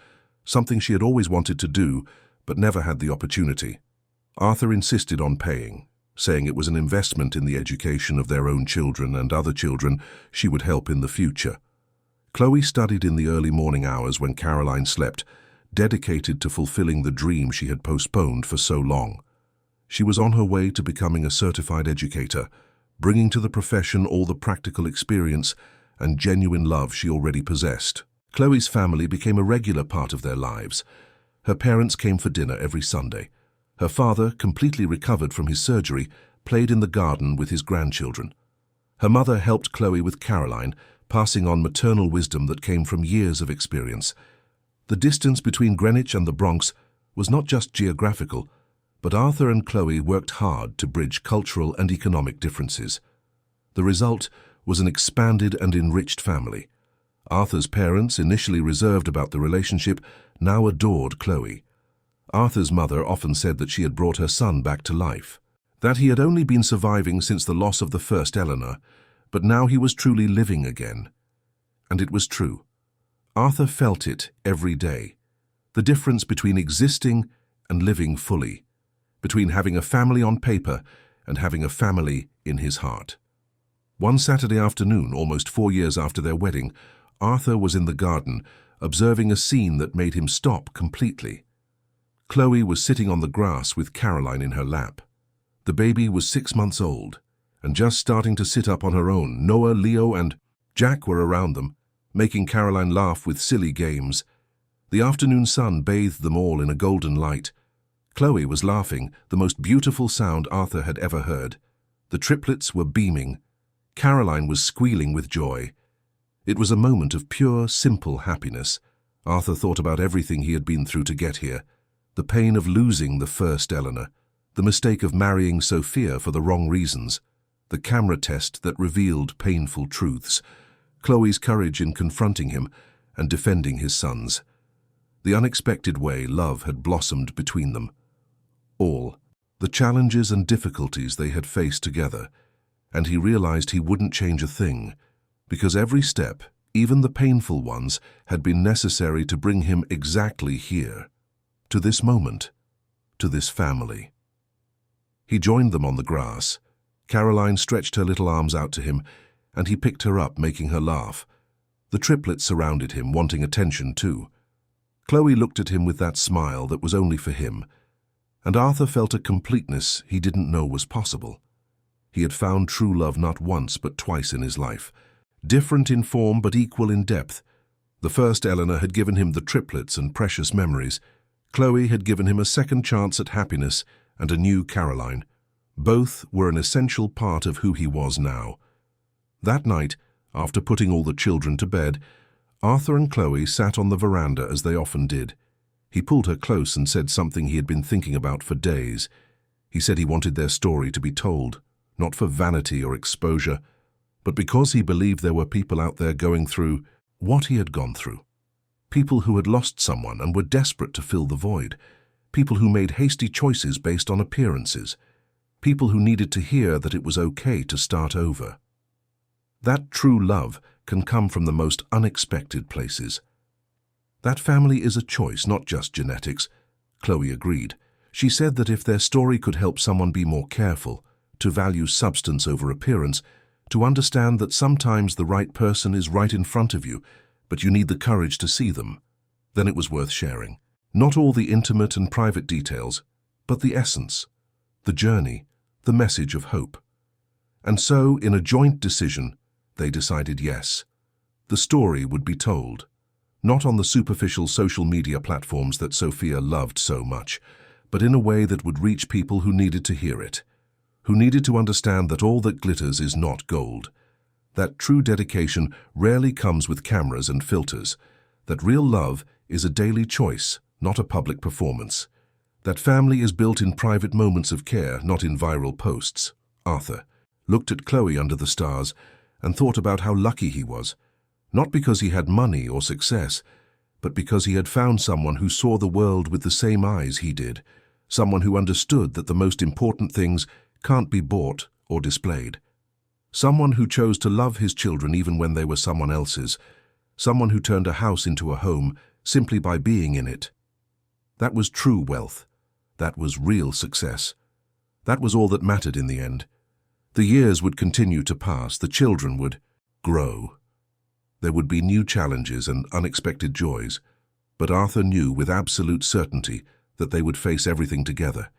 something she had always wanted to do, but never had the opportunity. Arthur insisted on paying, saying it was an investment in the education of their own children and other children she would help in the future. Chloe studied in the early morning hours when Caroline slept, dedicated to fulfilling the dream she had postponed for so long. She was on her way to becoming a certified educator, bringing to the profession all the practical experience and genuine love she already possessed. Chloe's family became a regular part of their lives. Her parents came for dinner every Sunday. Her father, completely recovered from his surgery, played in the garden with his grandchildren. Her mother helped Chloe with Caroline, passing on maternal wisdom that came from years of experience. The distance between Greenwich and the Bronx was not just geographical, but Arthur and Chloe worked hard to bridge cultural and economic differences. The result was an expanded and enriched family. Arthur's parents, initially reserved about the relationship, now adored Chloe. Arthur's mother often said that she had brought her son back to life, that he had only been surviving since the loss of the first Eleanor, but now he was truly living again. And it was true. Arthur felt it every day, the difference between existing and living fully, between having a family on paper and having a family in his heart. One Saturday afternoon, almost 4 years after their wedding, Arthur was in the garden, observing a scene that made him stop completely. Chloe was sitting on the grass with Caroline in her lap. The baby was 6 months old, and just starting to sit up on her own. Noah, Leo, and Jack were around them, making Caroline laugh with silly games. The afternoon sun bathed them all in a golden light. Chloe was laughing, the most beautiful sound Arthur had ever heard. The triplets were beaming. Caroline was squealing with joy. It was a moment of pure, simple happiness. Arthur thought about everything he had been through to get here. The pain of losing the first Eleanor, the mistake of marrying Sophia for the wrong reasons, the camera test that revealed painful truths, Chloe's courage in confronting him and defending his sons. The unexpected way love had blossomed between them. All, the challenges and difficulties they had faced together, and he realized he wouldn't change a thing, because every step, even the painful ones, had been necessary to bring him exactly here, to this moment, to this family. He joined them on the grass. Caroline stretched her little arms out to him, and he picked her up, making her laugh. The triplets surrounded him, wanting attention too. Chloe looked at him with that smile that was only for him, and Arthur felt a completeness he didn't know was possible. He had found true love not once but twice in his life, different in form but equal in depth. The first Eleanor had given him the triplets and precious memories. Chloe had given him a second chance at happiness and a new Caroline. Both were an essential part of who he was now. That night, after putting all the children to bed, Arthur and Chloe sat on the veranda as they often did. He pulled her close and said something he had been thinking about for days. He said he wanted their story to be told, not for vanity or exposure, but because he believed there were people out there going through what he had gone through. People who had lost someone and were desperate to fill the void. People who made hasty choices based on appearances. People who needed to hear that it was okay to start over. That true love can come from the most unexpected places. That family is a choice, not just genetics. Chloe agreed. She said that if their story could help someone be more careful, to value substance over appearance, to understand that sometimes the right person is right in front of you, but you need the courage to see them, then it was worth sharing. Not all the intimate and private details, but the essence, the journey, the message of hope. And so, in a joint decision, they decided yes. The story would be told, not on the superficial social media platforms that Sophia loved so much, but in a way that would reach people who needed to hear it, who needed to understand that all that glitters is not gold, that true dedication rarely comes with cameras and filters, that real love is a daily choice, not a public performance, that family is built in private moments of care, not in viral posts. Arthur looked at Chloe under the stars and thought about how lucky he was, not because he had money or success, but because he had found someone who saw the world with the same eyes he did, someone who understood that the most important things can't be bought or displayed. Someone who chose to love his children even when they were someone else's. Someone who turned a house into a home simply by being in it. That was true wealth. That was real success. That was all that mattered in the end. The years would continue to pass. The children would grow. There would be new challenges and unexpected joys, but Arthur knew with absolute certainty that they would face everything together.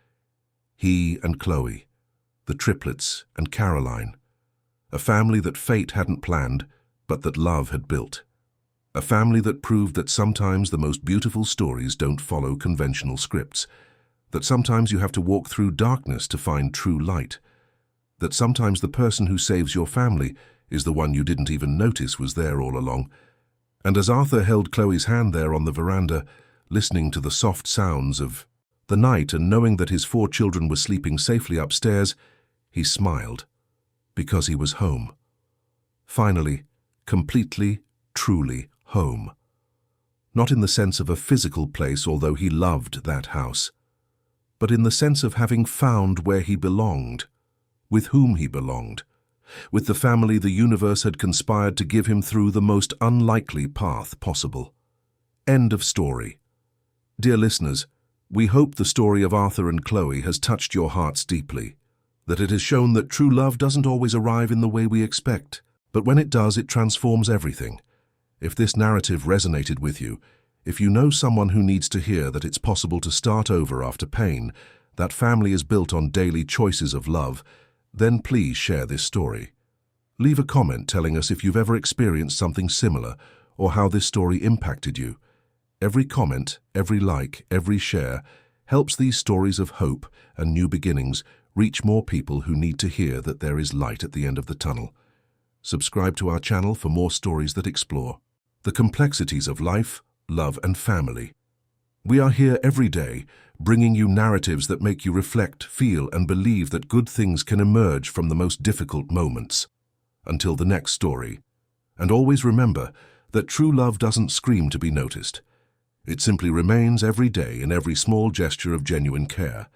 He and Chloe, the triplets and Caroline, A family that fate hadn't planned, but that love had built. A family that proved that sometimes the most beautiful stories don't follow conventional scripts. That sometimes you have to walk through darkness to find true light. That sometimes the person who saves your family is the one you didn't even notice was there all along. And as Arthur held Chloe's hand there on the veranda, listening to the soft sounds of the night and knowing that his 4 children were sleeping safely upstairs, he smiled, because he was home. Finally, completely, truly home. Not in the sense of a physical place, although he loved that house, but in the sense of having found where he belonged, with whom he belonged, with the family the universe had conspired to give him through the most unlikely path possible. End of story. Dear listeners, we hope the story of Arthur and Chloe has touched your hearts deeply, that it has shown that true love doesn't always arrive in the way we expect, but when it does, it transforms everything. If this narrative resonated with you, if you know someone who needs to hear that it's possible to start over after pain, that family is built on daily choices of love, then please share this story. Leave a comment telling us if you've ever experienced something similar or how this story impacted you. Every comment, every like, every share helps these stories of hope and new beginnings reach more people who need to hear that there is light at the end of the tunnel. Subscribe to our channel for more stories that explore the complexities of life, love, and family. We are here every day, bringing you narratives that make you reflect, feel, and believe that good things can emerge from the most difficult moments. Until the next story. And always remember that true love doesn't scream to be noticed. It simply remains every day in every small gesture of genuine care.